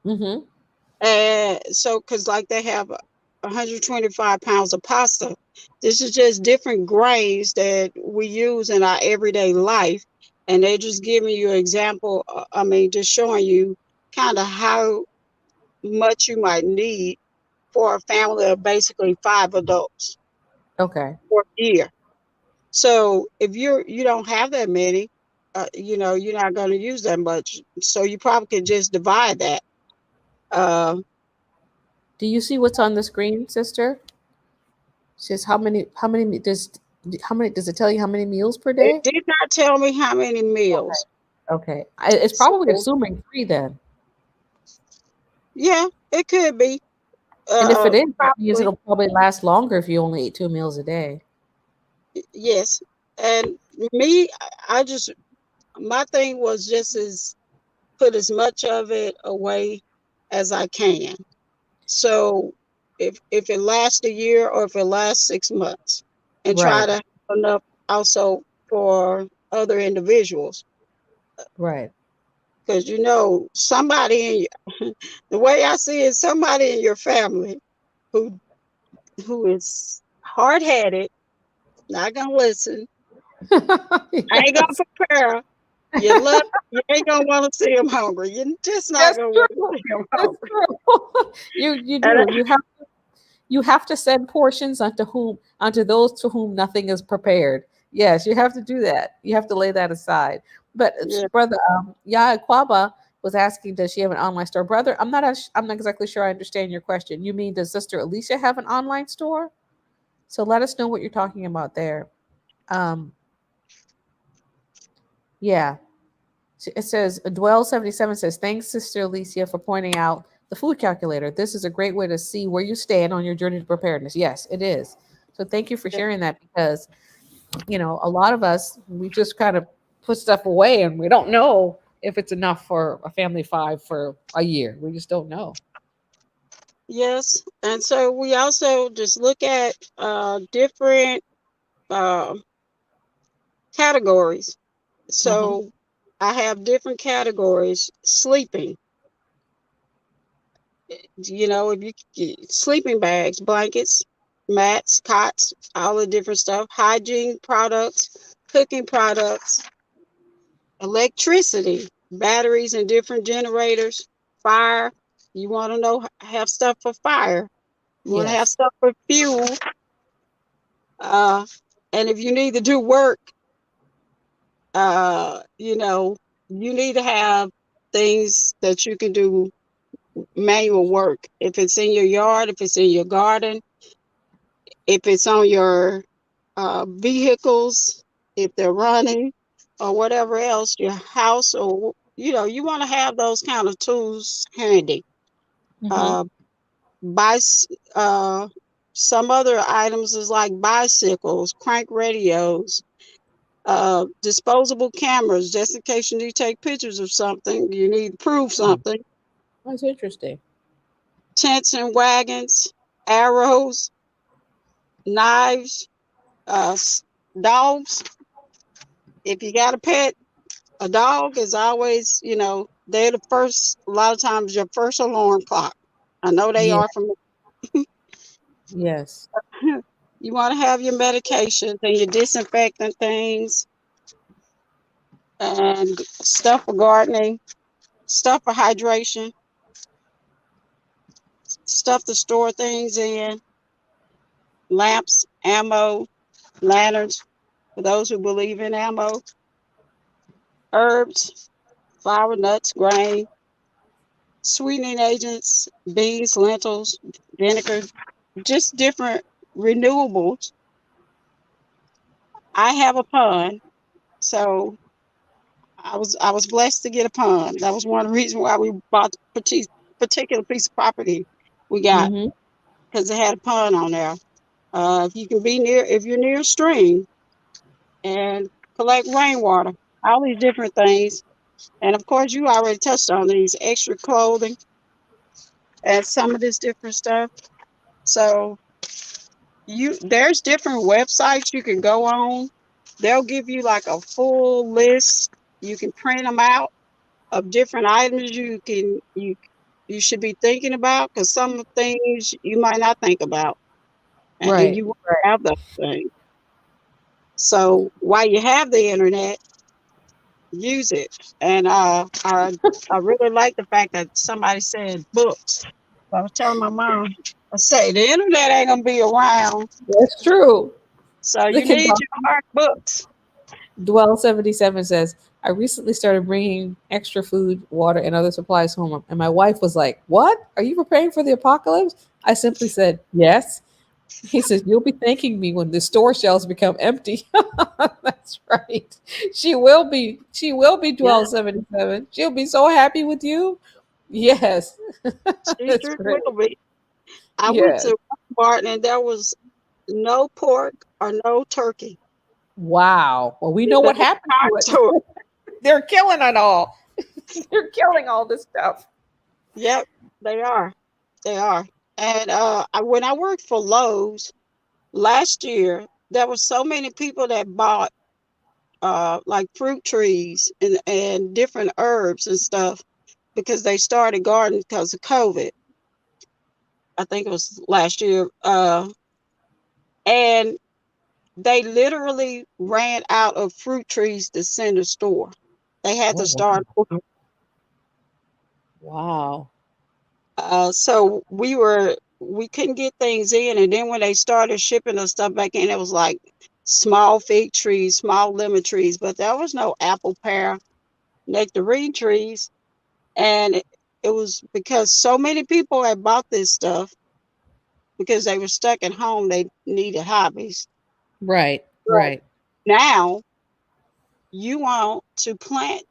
Speaker 1: Mm-hmm.
Speaker 11: And so, because like they have 125 pounds of pasta, this is just different grains that we use in our everyday life. And they're just giving you an example. I mean, just showing you kind of how much you might need for a family of basically 5 adults
Speaker 1: Okay.
Speaker 11: for a year. So if you don't have that many, you're not going to use that much. So you probably can just divide that. Uh,
Speaker 1: Do you see what's on the screen, sister? It says how many does it tell you how many meals per
Speaker 11: it
Speaker 1: day?
Speaker 11: did not tell me how many
Speaker 1: Okay.
Speaker 11: meals.
Speaker 1: Okay. It's probably
Speaker 11: So
Speaker 1: assuming 3 then.
Speaker 11: yeah, it could be.
Speaker 1: And if it is, that means
Speaker 11: Probably
Speaker 1: it'll probably last longer if you only eat 2 meals a day.
Speaker 11: yes. And me, I just my thing was just as put as much of it away as I can. So if it lasts a year or if it lasts 6 months, and try
Speaker 1: Right.
Speaker 11: to have enough also for other individuals,
Speaker 1: Right.
Speaker 11: because somebody in your, the way I see it, somebody in your family who is hard headed, not gonna listen, ain't gonna
Speaker 1: Yes.
Speaker 11: prepare. You love, you ain't gonna want to see them hungry. You're just not
Speaker 1: That's
Speaker 11: gonna want to
Speaker 1: true.
Speaker 11: see them
Speaker 1: That's
Speaker 11: hungry.
Speaker 1: true. You
Speaker 11: And
Speaker 1: do. You have to send portions unto those to whom nothing is prepared. Yes, you have to do that. You have to lay that aside. But
Speaker 11: yeah,
Speaker 1: brother, Yaya Kwaba was asking, does she have an online store? Brother, I'm not exactly sure I understand your question. You mean does Sister Alicia have an online store? So let us know what you're talking about there. Um, yeah. It says Dwell77 says, thanks, Sister Alicia, for pointing out the food calculator. This is a great way to see where you stand on your journey to preparedness. Yes, it is. So thank you for
Speaker 11: yeah,
Speaker 1: sharing that because, a lot of us, we just kind of put stuff away and we don't know if it's enough for a family 5 for a year. We just don't know.
Speaker 11: yes. And so we also just look at different uh, categories.
Speaker 1: Mm-hmm.
Speaker 11: So I have different categories. Sleeping, if you sleeping bags, blankets, mats, cots, all the different stuff. Hygiene products, cooking products, electricity, batteries and different generators, fire. You want to have stuff for fire. You want to have
Speaker 1: Yes.
Speaker 11: stuff for fuel. Uh, and if you need to do work, uh, you know, you need to have things that you can do manual work. If it's in your yard, if it's in your garden, if it's on your vehicles, if they're running, or whatever else, your house, or you want to have those kind of tools handy.
Speaker 1: Mm-hmm.
Speaker 11: Uh, bice, some other items is like bicycles, crank radios, disposable cameras, just in case you need to take pictures of something, you need to prove something.
Speaker 1: That's interesting.
Speaker 11: Tents and wagons, arrows, knives, dogs. If you got a pet, a dog is always, they're the first, a lot of times your first alarm clock. I know they
Speaker 1: Yeah.
Speaker 11: are from,
Speaker 1: Yes.
Speaker 11: you want to have your medications and your disinfectant things and stuff for gardening, stuff for hydration, stuff to store things in, lamps, ammo, lanterns, for those who believe in ammo, herbs, flour, nuts, grain, sweetening agents, beans, lentils, vinegar, just different renewables. I have a pond, so I was blessed to get a pond. That was one of the reasons why we bought the particular piece of property we got,
Speaker 1: Mm-hmm.
Speaker 11: because it had a pond on there. If you're near a stream and collect rainwater, all these different things. And of course, you already touched on these extra clothing and some of this different stuff. So there's different websites you can go on. They'll give you like a full list. You can print them out of different items you should be thinking about, because some things you might not think about, and
Speaker 1: Right.
Speaker 11: you won't
Speaker 1: Right.
Speaker 11: have those things. So while you have the internet, use it. And I really like the fact that somebody said books. I was telling my mom, I say the internet ain't gonna be around,
Speaker 1: That's true.
Speaker 11: so you
Speaker 1: Look at
Speaker 11: need your hard books.
Speaker 1: Dwell77 says, I recently started bringing extra food, water, and other supplies home. And my wife was like, What? Are you preparing for the apocalypse? I simply said, Yes. He says, You'll be thanking me when the store shelves become empty. That's right. She will be. She will be
Speaker 11: Yeah,
Speaker 1: 1277. She'll be so happy with you. Yes.
Speaker 11: she
Speaker 1: That's
Speaker 11: sure
Speaker 1: great.
Speaker 11: will be. I went
Speaker 1: Yes.
Speaker 11: to Walmart and there was no pork or no turkey
Speaker 1: Wow. Well, we
Speaker 11: in
Speaker 1: know
Speaker 11: the
Speaker 1: what happened to
Speaker 11: entire
Speaker 1: it.
Speaker 11: store.
Speaker 1: They're killing it all. They're killing all this stuff.
Speaker 11: Yep, they are. They are. And when I worked for Lowe's last year, there were so many people that bought like fruit trees and different herbs and stuff because they started gardening because of COVID. I think it was last year. And they literally ran out of fruit trees to send to store. They had
Speaker 1: Oh,
Speaker 11: to
Speaker 1: wow.
Speaker 11: start.
Speaker 1: Wow.
Speaker 11: So we couldn't get things in, and then when they started shipping the stuff back in, it was like small fig trees, small lemon trees, but there was no apple, pear, nectarine trees. And it was because so many people had bought this stuff because they were stuck at home. They needed hobbies.
Speaker 1: Right.
Speaker 11: But
Speaker 1: Right.
Speaker 11: now you want to plant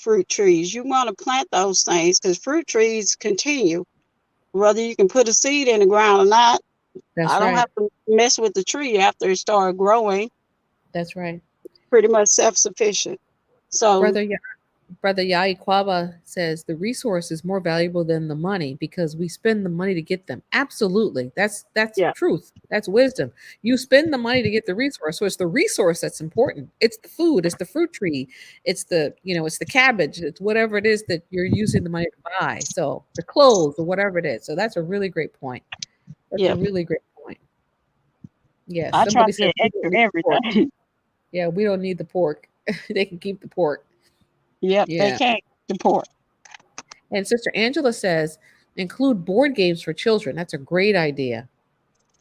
Speaker 11: fruit trees. You want to plant those things because fruit trees continue. Whether you can put a seed in the ground or not, I
Speaker 1: That's
Speaker 11: don't
Speaker 1: right.
Speaker 11: have to mess with the tree after it started growing.
Speaker 1: That's right.
Speaker 11: Pretty much self-sufficient. So
Speaker 1: Brother Brother Yai Kwaba says the resource is more valuable than the money because we spend the money to get them. Absolutely. That's
Speaker 11: yeah,
Speaker 1: truth. That's wisdom. You spend the money to get the resource. So it's the resource that's important. It's the food, it's the fruit tree, it's the cabbage, it's whatever it is that you're using the money to buy. So the clothes or whatever it is. So that's a really great point. That's a
Speaker 11: yeah.
Speaker 1: really great point. Yes.
Speaker 11: I try
Speaker 1: Somebody
Speaker 11: to
Speaker 1: said
Speaker 11: get
Speaker 1: we don't
Speaker 11: extra
Speaker 1: need the pork.
Speaker 11: everything.
Speaker 1: Yeah, we don't need the pork. They can keep the pork.
Speaker 11: Yep, they
Speaker 1: Yeah.
Speaker 11: can't support.
Speaker 1: And Sister Angela says, include board games for children. That's a great idea.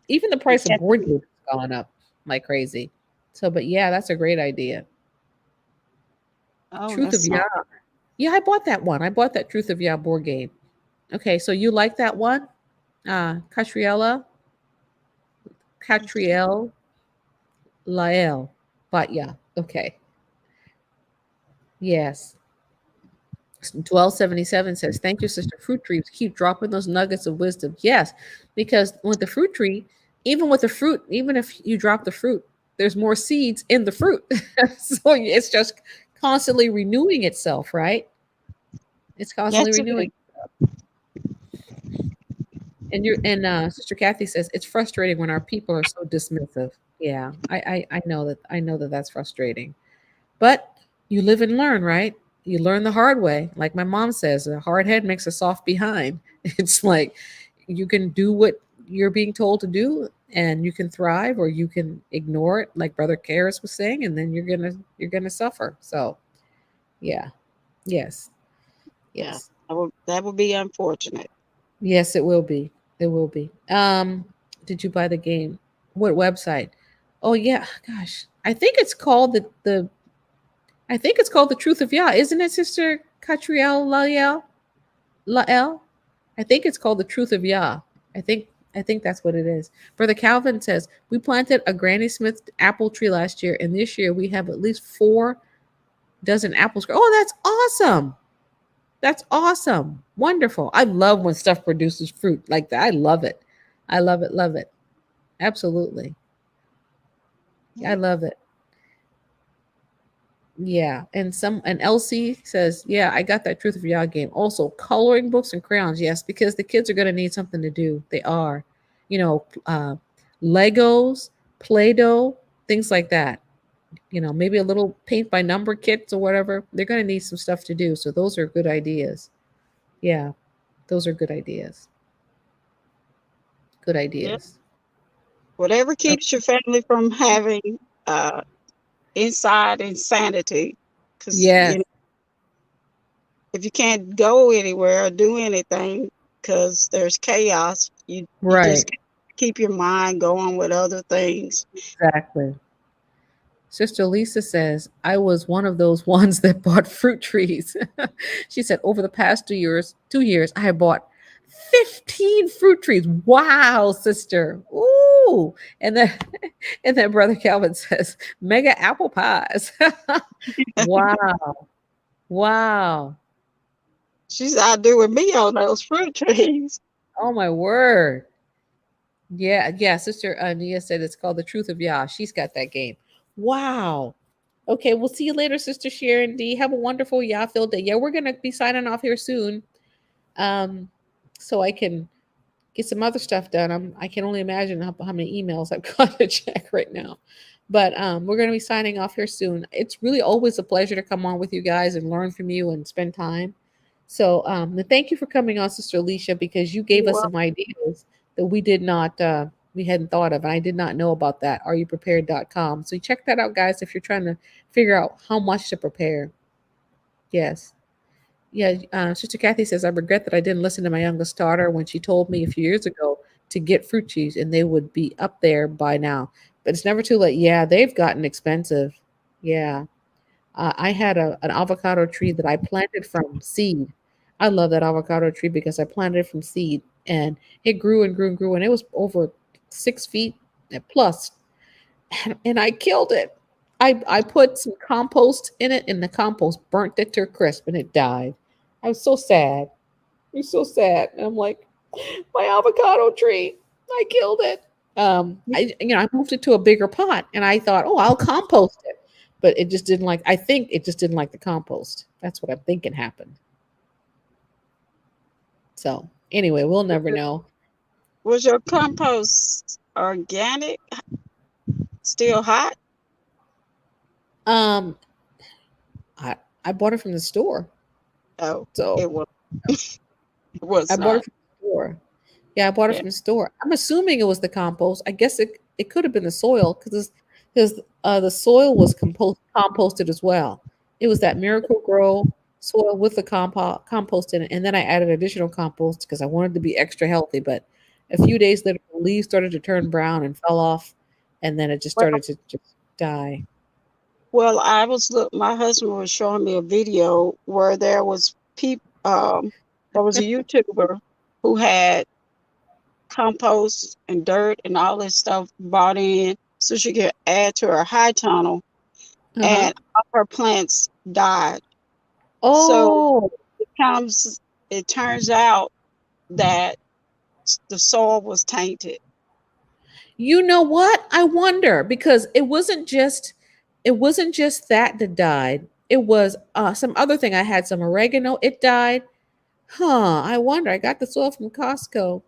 Speaker 1: Even the price of
Speaker 11: Yes.
Speaker 1: board games has gone up like crazy. So, but yeah, that's a great idea.
Speaker 11: Oh,
Speaker 1: Truth
Speaker 11: that's
Speaker 1: of Yah.
Speaker 11: smart.
Speaker 1: Yeah, I bought that one. I bought that Truth of Yah board game. Okay, so you like that one? Catriella? Catriel Lael. But yeah, okay. Yes. 1277 says, "Thank you, Sister Fruit Trees. Keep dropping those nuggets of wisdom." Yes, because with the fruit tree, even with the fruit, even if you drop the fruit, there's more seeds in the fruit. So it's just constantly renewing itself, right? It's constantly
Speaker 11: Yes, it is.
Speaker 1: renewing. And Sister Kathy says it's frustrating when our people are so dismissive. Yeah, I know that that's frustrating. But you live and learn, right? You learn the hard way. Like my mom says, a hard head makes a soft behind. It's like you can do what you're being told to do and you can thrive or you can ignore it, like Brother Karis was saying, and then you're gonna suffer. So yeah. Yes.
Speaker 11: Yeah,
Speaker 1: Yes.
Speaker 11: that would be unfortunate.
Speaker 1: Yes, it will be. It will be. Did you buy the game? What website? Oh yeah, gosh. I think it's called The Truth of Yah, isn't it, Sister Catriel Lael? Lael? I think it's called The Truth of Yah. I think that's what it is. Brother Calvin says, "We planted a Granny Smith apple tree last year, and this year we have at least 4 dozen apples." Oh, that's awesome. That's awesome. Wonderful. I love when stuff produces fruit like that. I love it. I love it. Love it. Absolutely. I love it. Yeah. And Elsie says, "Yeah, I got that Truth of Yah game. Also, coloring books and crayons. Yes, because the kids are going to need something to do. They are. You know, Legos, Play-Doh, things like that. Maybe a little paint by number kits or whatever. They're going to need some stuff to do. So those are good ideas. Yeah. Those are good ideas. Good
Speaker 11: Yeah.
Speaker 1: ideas.
Speaker 11: Whatever
Speaker 1: Oh,
Speaker 11: keeps your family from having uh, inside insanity, because
Speaker 1: yes.
Speaker 11: if you can't go anywhere or do anything because there's chaos, you just
Speaker 1: Right.
Speaker 11: can't keep your mind going with other things.
Speaker 1: Exactly. Sister Lisa says, "I was one of those ones that bought fruit trees." She said, "Over the past 2 years, I have bought 15 fruit trees." Wow, sister. Ooh. And then and then Brother Calvin says, "Mega apple pies." Wow. Wow.
Speaker 11: She's outdoing me on those fruit trees.
Speaker 1: Oh my word. Yeah, yeah. Sister Nia said it's called The Truth of Yah. She's got that game. Wow. Okay, we'll see you later, Sister Sharon D. Have a wonderful Yah filled day. Yeah, we're gonna be signing off here soon. Um, so I can get some other stuff done. I can only imagine how many emails I've got to check right now. But we're gonna be signing off here soon. It's really always a pleasure to come on with you guys and learn from you and spend time. So and thank you for coming on, Sister Alicia, because you gave us
Speaker 11: Well,
Speaker 1: some ideas that we hadn't thought of. And I did not know about that. Areyoupprepared.com. So check that out, guys, if you're trying to figure out how much to prepare. Yes. Yeah, Sister Kathy says, "I regret that I didn't listen to my youngest daughter when she told me a few years ago to get fruit trees and they would be up there by now. But it's never too late." Yeah, they've gotten expensive. Yeah. I had an avocado tree that I planted from seed. I love that avocado tree because I planted it from seed and it grew and grew and grew and it was over 6 feet plus, and I killed it. I put some compost in it and the compost burnt it to a crisp and it died. I was so sad. It was so sad. And I'm like, my avocado tree, I killed it. I moved it to a bigger pot and I thought, oh, I'll compost it. But it just didn't like, I think it just didn't like the compost. That's what I'm thinking happened. So anyway, we'll never know.
Speaker 11: was your compost organic, still hot?
Speaker 1: Um, I, I bought it from the store.
Speaker 11: Oh,
Speaker 1: So
Speaker 11: it was. It was
Speaker 1: I bought
Speaker 11: not.
Speaker 1: it from the store. Yeah, I bought it
Speaker 11: Yeah.
Speaker 1: from the store. I'm assuming it was the compost. I guess it could have been the soil because the soil was composted as well. It was that Miracle Grow soil with the compost in it, and then I added additional compost because I wanted to be extra healthy. But a few days later, the leaves started to turn brown and fell off, and then it just
Speaker 11: Well,
Speaker 1: started to just die.
Speaker 11: my husband was showing me a video where there was there was a YouTuber who had compost and dirt and all this stuff brought in so she could add to her high tunnel, and all her plants died. So
Speaker 1: Oh,
Speaker 11: it turns out that the soil was tainted.
Speaker 1: you know what? I wonder because it wasn't just that died. It was some other thing. I had some oregano. It died. Huh. I wonder. I got the soil from Costco.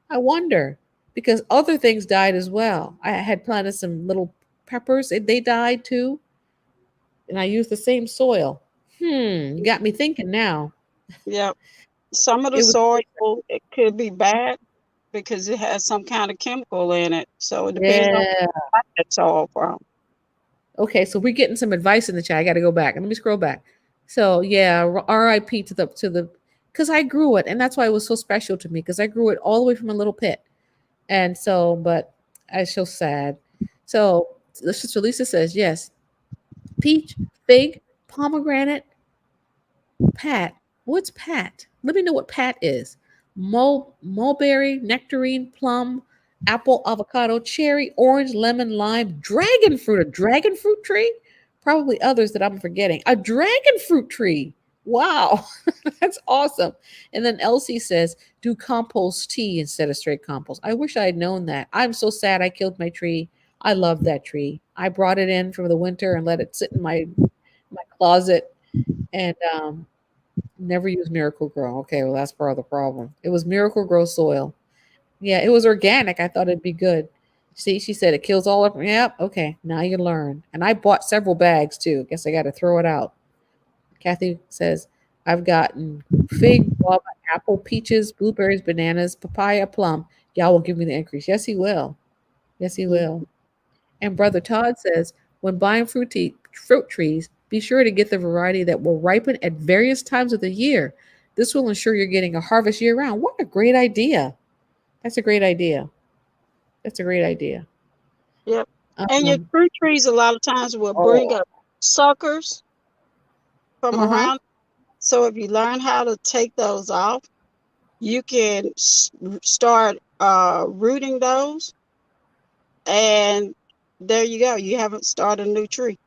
Speaker 1: I wonder because other things died as well. I had planted some little peppers. They died too, and I used the same soil. You got me thinking now.
Speaker 11: Yep. Some of the
Speaker 1: It was
Speaker 11: soil, it could be bad because it has some kind of chemical in it. So it depends on
Speaker 1: yeah.
Speaker 11: where that soil from.
Speaker 1: Okay, so we're getting some advice in the chat. I got to go back. Let me scroll back. So yeah, R.I.P. to the because I grew it, and that's why it was so special to me because I grew it all the way from a little pit, and so but I so sad. So Sister Lisa says yes, peach, fig, pomegranate, Pat. What's Pat? Let me know what Pat is. Mulberry, nectarine, plum, apple, avocado, cherry, orange, lemon, lime, dragon fruit. A dragon fruit tree? Probably others that I'm forgetting. A dragon fruit tree. Wow, that's awesome. And then Elsie says, do compost tea instead of straight compost. I wish I had known that. I'm so sad I killed my tree. I love that tree. I brought it in for the winter and let it sit in my closet and never use Miracle Grow. Okay, well that's part of the problem. It was Miracle Grow soil. Yeah, it was organic. I thought it'd be good. See, she said it kills all of. Yep. Okay, now you learn. And I bought several bags too. Guess I got to throw it out. Kathy says I've gotten fig, guava, apple, peaches, blueberries, bananas, papaya, plum. Y'all will give me the increase. Yes, he will. Yes, he will. And Brother Todd says, when buying fruit trees, be sure to get the variety that will ripen at various times of the year. This will ensure you're getting a harvest year round. What a great idea. That's a great idea. That's a great idea.
Speaker 11: Yep. And your
Speaker 1: Um,
Speaker 11: fruit trees a lot of times will bring
Speaker 1: oh,
Speaker 11: up suckers from
Speaker 1: uh-huh.
Speaker 11: around. So if you learn how to take those off, you can start rooting those, and there you go. You haven't started a new tree.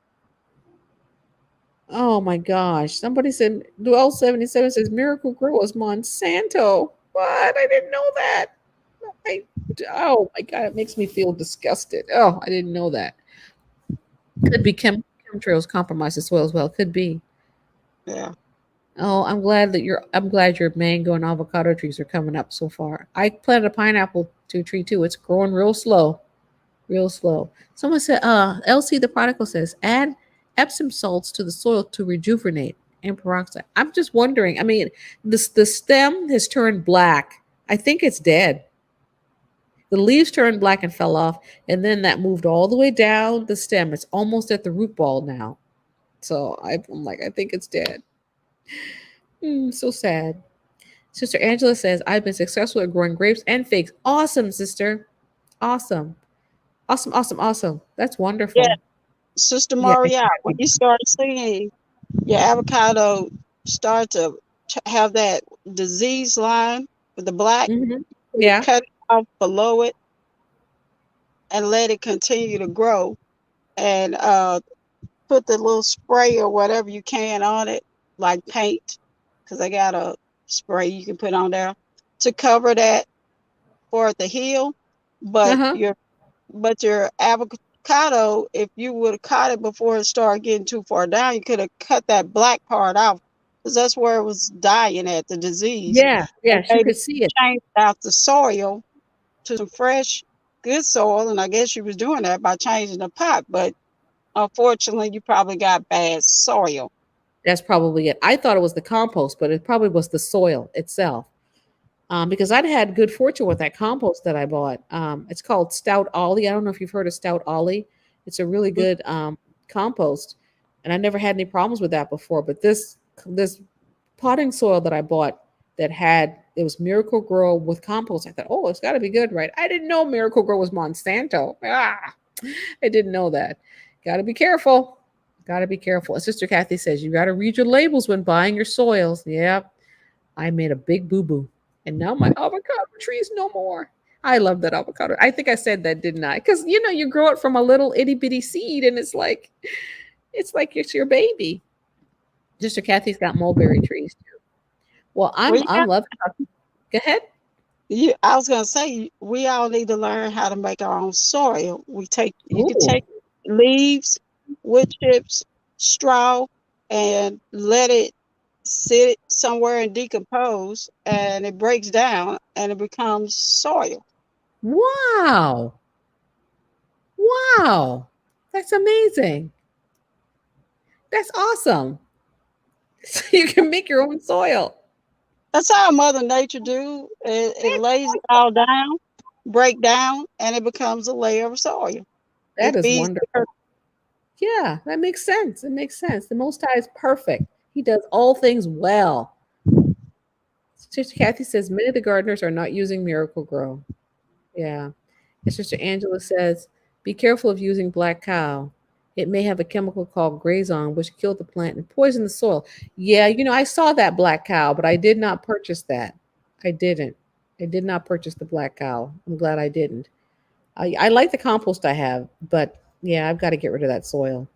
Speaker 1: Oh my gosh. Somebody said Duel 77 says Miracle Grow is Monsanto. What? I didn't know that. I, oh my god, it makes me feel disgusted. Oh, I didn't know that. Could be chemtrails compromise the soil as well. Could be.
Speaker 11: Yeah.
Speaker 1: Oh, I'm glad your mango and avocado trees are coming up so far. I planted a pineapple tree too. It's growing real slow. Real slow. Someone said, LC the prodigal says, add Epsom salts to the soil to rejuvenate and peroxide. I'm just wondering. I mean, the stem has turned black. I think it's dead. The leaves turned black and fell off, and then that moved all the way down the stem. It's almost at the root ball now. So I'm like, I think it's dead. So sad. Sister Angela says, I've been successful at growing grapes and figs. Awesome, sister. Awesome. Awesome, awesome, awesome. That's
Speaker 11: Yeah.
Speaker 1: wonderful.
Speaker 11: Sister
Speaker 1: Yeah,
Speaker 11: Maria, when you start seeing your avocado start to have that disease line with the black, you
Speaker 1: yeah.
Speaker 11: cut it off below it and let it continue to grow, and put the little spray or whatever you can on it, like paint, because I got a spray you can put on there to cover that for it to heal. But
Speaker 1: Uh-huh.
Speaker 11: your avocado, if you would have caught it before it started getting too far down, you could have cut that black part off, because that's where it was dying at, the disease.
Speaker 1: Yeah,
Speaker 11: And
Speaker 1: yes, you
Speaker 11: maybe
Speaker 1: could see it.
Speaker 11: change out the soil to some fresh, good soil. And I guess you was doing that by changing the pot. But unfortunately, you probably got bad soil.
Speaker 1: That's probably it. I thought it was the compost, but it probably was the soil itself. Because I'd had good fortune with that compost that I bought. It's called Stout Ollie. I don't know if you've heard of Stout Ollie. It's a really good compost, and I never had any problems with that before. But this potting soil that I bought that had it was Miracle Grow with compost. I thought, oh, it's got to be good, right? I didn't know Miracle Grow was Monsanto. I didn't know that. Got to be careful. Got to be careful. As Sister Kathy says, you got to read your labels when buying your soils. Yep. I made a big boo boo. And now my avocado tree is no more. I love that avocado. I think I said that, didn't I? Because you grow it from a little itty bitty seed, and it's like it's your baby. Sister Kathy's got mulberry trees too. Well,
Speaker 11: We
Speaker 1: I
Speaker 11: got
Speaker 1: love. Go ahead.
Speaker 11: you. I was gonna say we all need to learn how to make our own soil. You can
Speaker 1: Ooh,
Speaker 11: take leaves, wood chips, straw, and let it sit somewhere and decompose, and it breaks down and it becomes soil.
Speaker 1: wow, wow, that's amazing. That's awesome. So you can make your own soil.
Speaker 11: That's how Mother Nature do. It lays it all down, break down, and it becomes a layer of soil.
Speaker 1: That
Speaker 11: It
Speaker 1: is
Speaker 11: feeds the
Speaker 1: wonderful.
Speaker 11: earth.
Speaker 1: Yeah, that makes sense. It makes sense. The Most High is perfect. He does all things well. Sister Kathy says many of the gardeners are not using Miracle Grow. Yeah. And Sister Angela says, be careful of using black cow. It may have a chemical called grazon, which killed the plant and poisoned the soil. Yeah, I saw that black cow, but I did not purchase that. I didn't. I did not purchase the black cow. I'm glad I didn't. I like the compost I have, but yeah, I've got to get rid of that soil.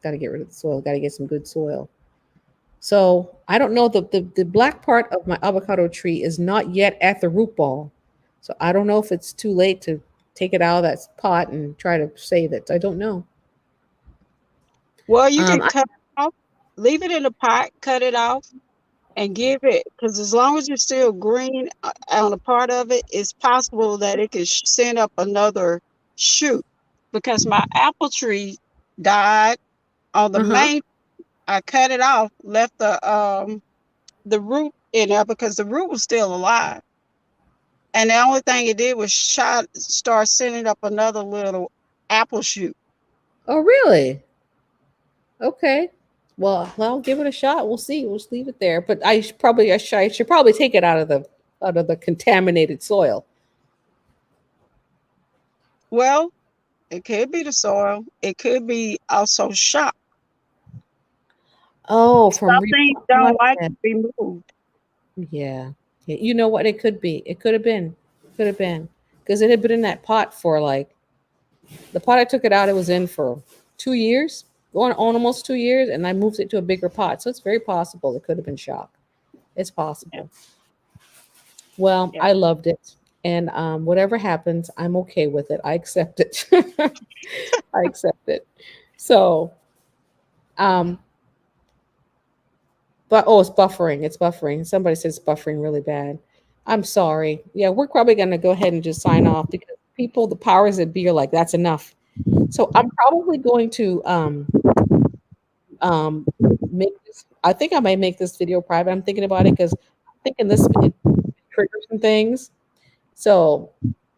Speaker 1: Got to get rid of the soil. Got to get some good soil. So I don't know. The black part of my avocado tree is not yet at the root ball. So I don't know if it's too late to take it out of that pot and try to save it. I don't know.
Speaker 11: Well, you can
Speaker 1: I,
Speaker 11: cut it off, leave it in a pot, cut it off, and give it, because as long as it's still green on a part of it, it's possible that it could send up another shoot. Because my apple tree died on the
Speaker 1: uh-huh.
Speaker 11: main, I cut it off, left the root in there because the root was still alive. And the only thing it did was start sending up another little apple shoot.
Speaker 1: Oh, really? Okay. Well, give it a shot. We'll see. We'll just leave it there. But I should probably take it out of the contaminated soil.
Speaker 11: Well, it could be the soil. It could be also shock.
Speaker 1: Oh, from
Speaker 11: Some things don't like to
Speaker 1: replanting.
Speaker 11: be moved.
Speaker 1: Yeah. Yeah. You know what? It could be. It could have been. Could have been. Because it had been in that pot for like the pot I took it out, it was in for 2 years, going on almost 2 years, and I moved it to a bigger pot. So it's very possible it could have been shock. It's
Speaker 11: Yeah,
Speaker 1: possible. Well,
Speaker 11: yeah.
Speaker 1: I loved it. And whatever happens, I'm okay with it. I accept it. I accept it. So, um, but oh, it's buffering. It's buffering. Somebody says it's buffering really bad. I'm sorry. Yeah, we're probably gonna go ahead and just sign off because people, the powers that be, are like, that's enough. So I'm probably going to um make this. I think I might make this video private. I'm thinking about it because I'm thinking this it triggers some things. So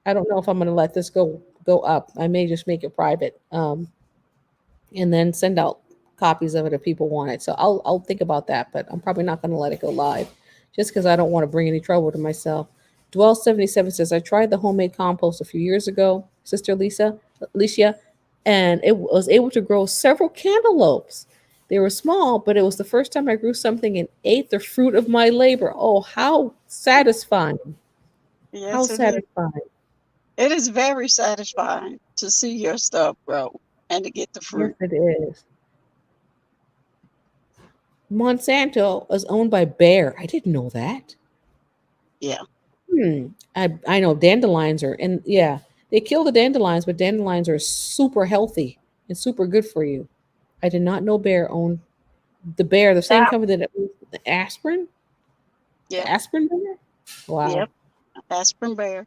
Speaker 1: I don't know if I'm going to let this go up. I may just make it private, and then send out copies of it if people want it. So I'll think about that, but I'm probably not going to let it go live, just because I don't want to bring any trouble to myself. Dwell77 says I tried the homemade compost a few years ago, Sister Alicia, and it was able to grow several cantaloupes. They were small, but it was the first time I grew something and ate the fruit of my labor. Oh, how satisfying! How
Speaker 11: Yes, it is.
Speaker 1: satisfying!
Speaker 11: It is very satisfying to see your stuff grow and to get the
Speaker 1: Yes,
Speaker 11: fruit.
Speaker 1: it is. Monsanto is owned by Bayer. I didn't know that.
Speaker 11: Yeah.
Speaker 1: I know dandelions are, and yeah, they kill the dandelions, but dandelions are super healthy and super good for you. I did not know Bayer owned the Bayer, the same
Speaker 11: That,
Speaker 1: company that owns the aspirin, the
Speaker 11: yeah.
Speaker 1: aspirin Bayer. Wow.
Speaker 11: Yep. Aspirin bear.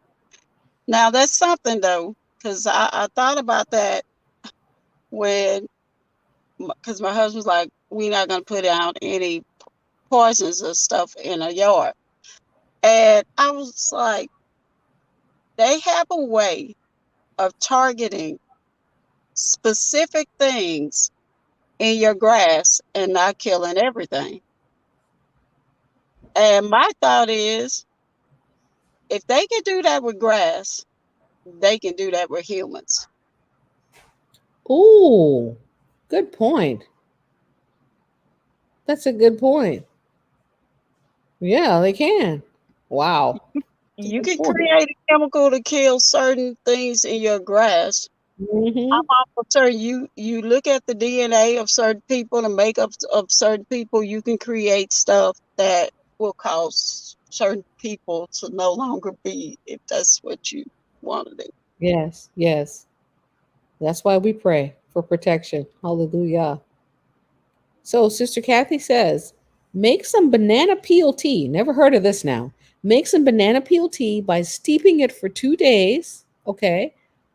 Speaker 11: Now that's something though, because I thought about that when, because my husband's like, we're not going to put out any poisons or stuff in a yard. And I was like, they have a way of targeting specific things in your grass and not killing everything. And my thought is, if they can do that with grass, they can do that with humans.
Speaker 1: Ooh, good point. That's a good point. Yeah, they can. Wow.
Speaker 11: You can create a chemical to kill certain things in your grass.
Speaker 1: Mm-hmm.
Speaker 11: I'm almost certain you look at the DNA of certain people, the makeup of certain people, you can create stuff that will cause certain people to no longer be, if that's what you want to do.
Speaker 1: Yes, yes. That's why we pray for protection. Hallelujah. So, Sister Kathy says, make some banana peel tea. Never heard of this now. Make some banana peel tea by steeping it for 2 days. Okay.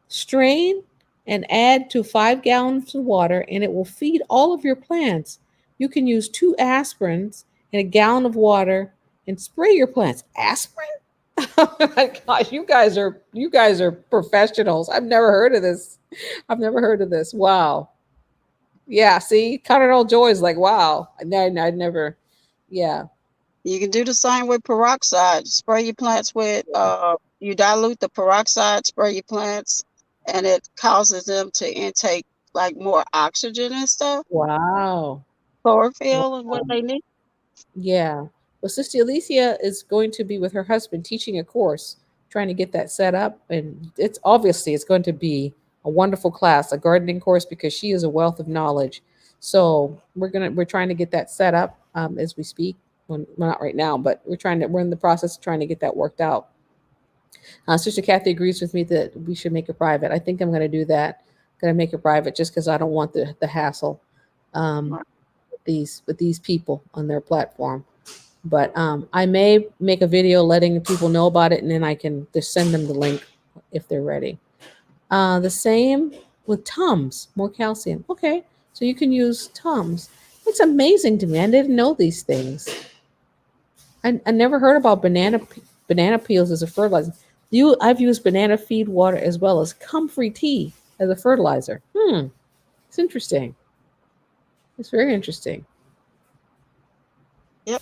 Speaker 1: Strain and add to 5 gallons of water, and it will feed all of your plants. You can use 2 aspirins in a gallon of water and spray your plants. Aspirin? Oh my gosh, you guys are professionals. I've never heard of this. I've never heard of this. Wow. Yeah, see, Cardinal Joy is like, wow. I never, yeah,
Speaker 11: You can do the same with peroxide. Spray your plants with you dilute the peroxide, spray your plants, and it causes them to intake like more oxygen and stuff.
Speaker 1: wow.
Speaker 11: Chlorophyll is what they need.
Speaker 1: Yeah. Well, Sister Alicia is going to be with her husband teaching a course, trying to get that set up. And it's going to be a wonderful class, a gardening course, because she is a wealth of knowledge. So we're trying to get that set up as we speak. Well, not right now, but we're in the process of trying to get that worked out. Sister Kathy agrees with me that we should make it private. I think I'm going to do that. Going to make it private just because I don't want the hassle um, with these people on their platform. But I may make a video letting people know about it, and then I can just send them the link if they're ready. The same with Tums, more calcium. Okay, so you can use Tums. It's amazing to me. I didn't know these things. I never heard about banana peels as a fertilizer. I've used banana feed water as well as comfrey tea as a fertilizer. It's interesting. It's very interesting.
Speaker 11: Yep.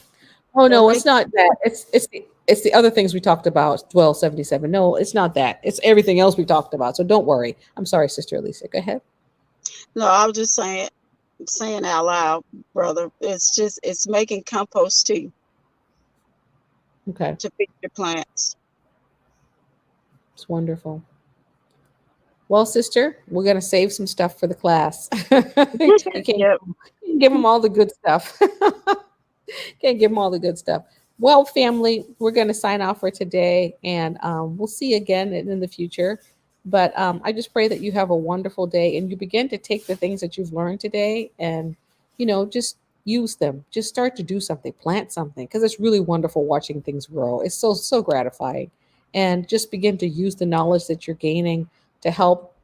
Speaker 1: Oh
Speaker 11: They're
Speaker 1: no, it's
Speaker 11: making
Speaker 1: not that. It's the other things we talked about. 1277. No, it's not that. It's everything else we talked about. So don't worry. I'm sorry, Sister Alicia. Go ahead.
Speaker 11: no, I was just saying out loud, brother. It's making compost tea
Speaker 1: Okay,
Speaker 11: to feed your plants.
Speaker 1: it's wonderful. Well, sister, we're gonna save some stuff for the class. You can't
Speaker 11: Yep.
Speaker 1: give them all the good stuff. Can't give them all the good stuff. Well, family, we're going to sign off for today, and we'll see you again in the future. But I just pray that you have a wonderful day, and you begin to take the things that you've learned today, and just use them. Just start to do something, plant something, because it's really wonderful watching things grow. It's so gratifying, and just begin to use the knowledge that you're gaining to help,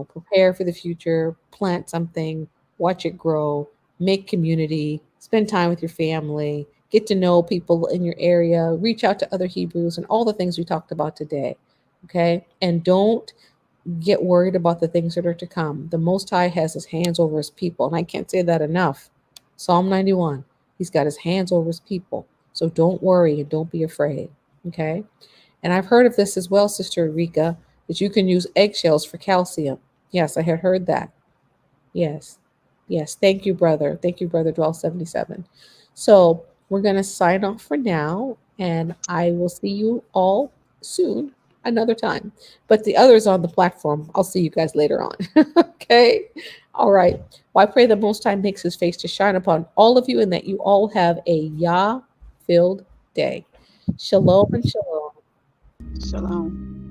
Speaker 1: prepare for the future, plant something, watch it grow, make community, spend time with your family, get to know people in your area, reach out to other Hebrews, and all the things we talked about today. Okay. And don't get worried about the things that are to come. The Most High has his hands over his people. And I can't say that enough. Psalm 91, he's got his hands over his people. So don't worry and don't be afraid. Okay. And I've heard of this as well, Sister Rika, that you can use eggshells for calcium. Yes, I had heard that. Yes. Yes. Thank you, brother. Thank you, brother 1277. So we're going to sign off for now, and I will see you all soon, another time. But the others on the platform, I'll see you guys later on. Okay. All right. Well, I pray the Most High makes his face to shine upon all of you and that you all have a Yah filled day. Shalom and shalom.
Speaker 11: Shalom.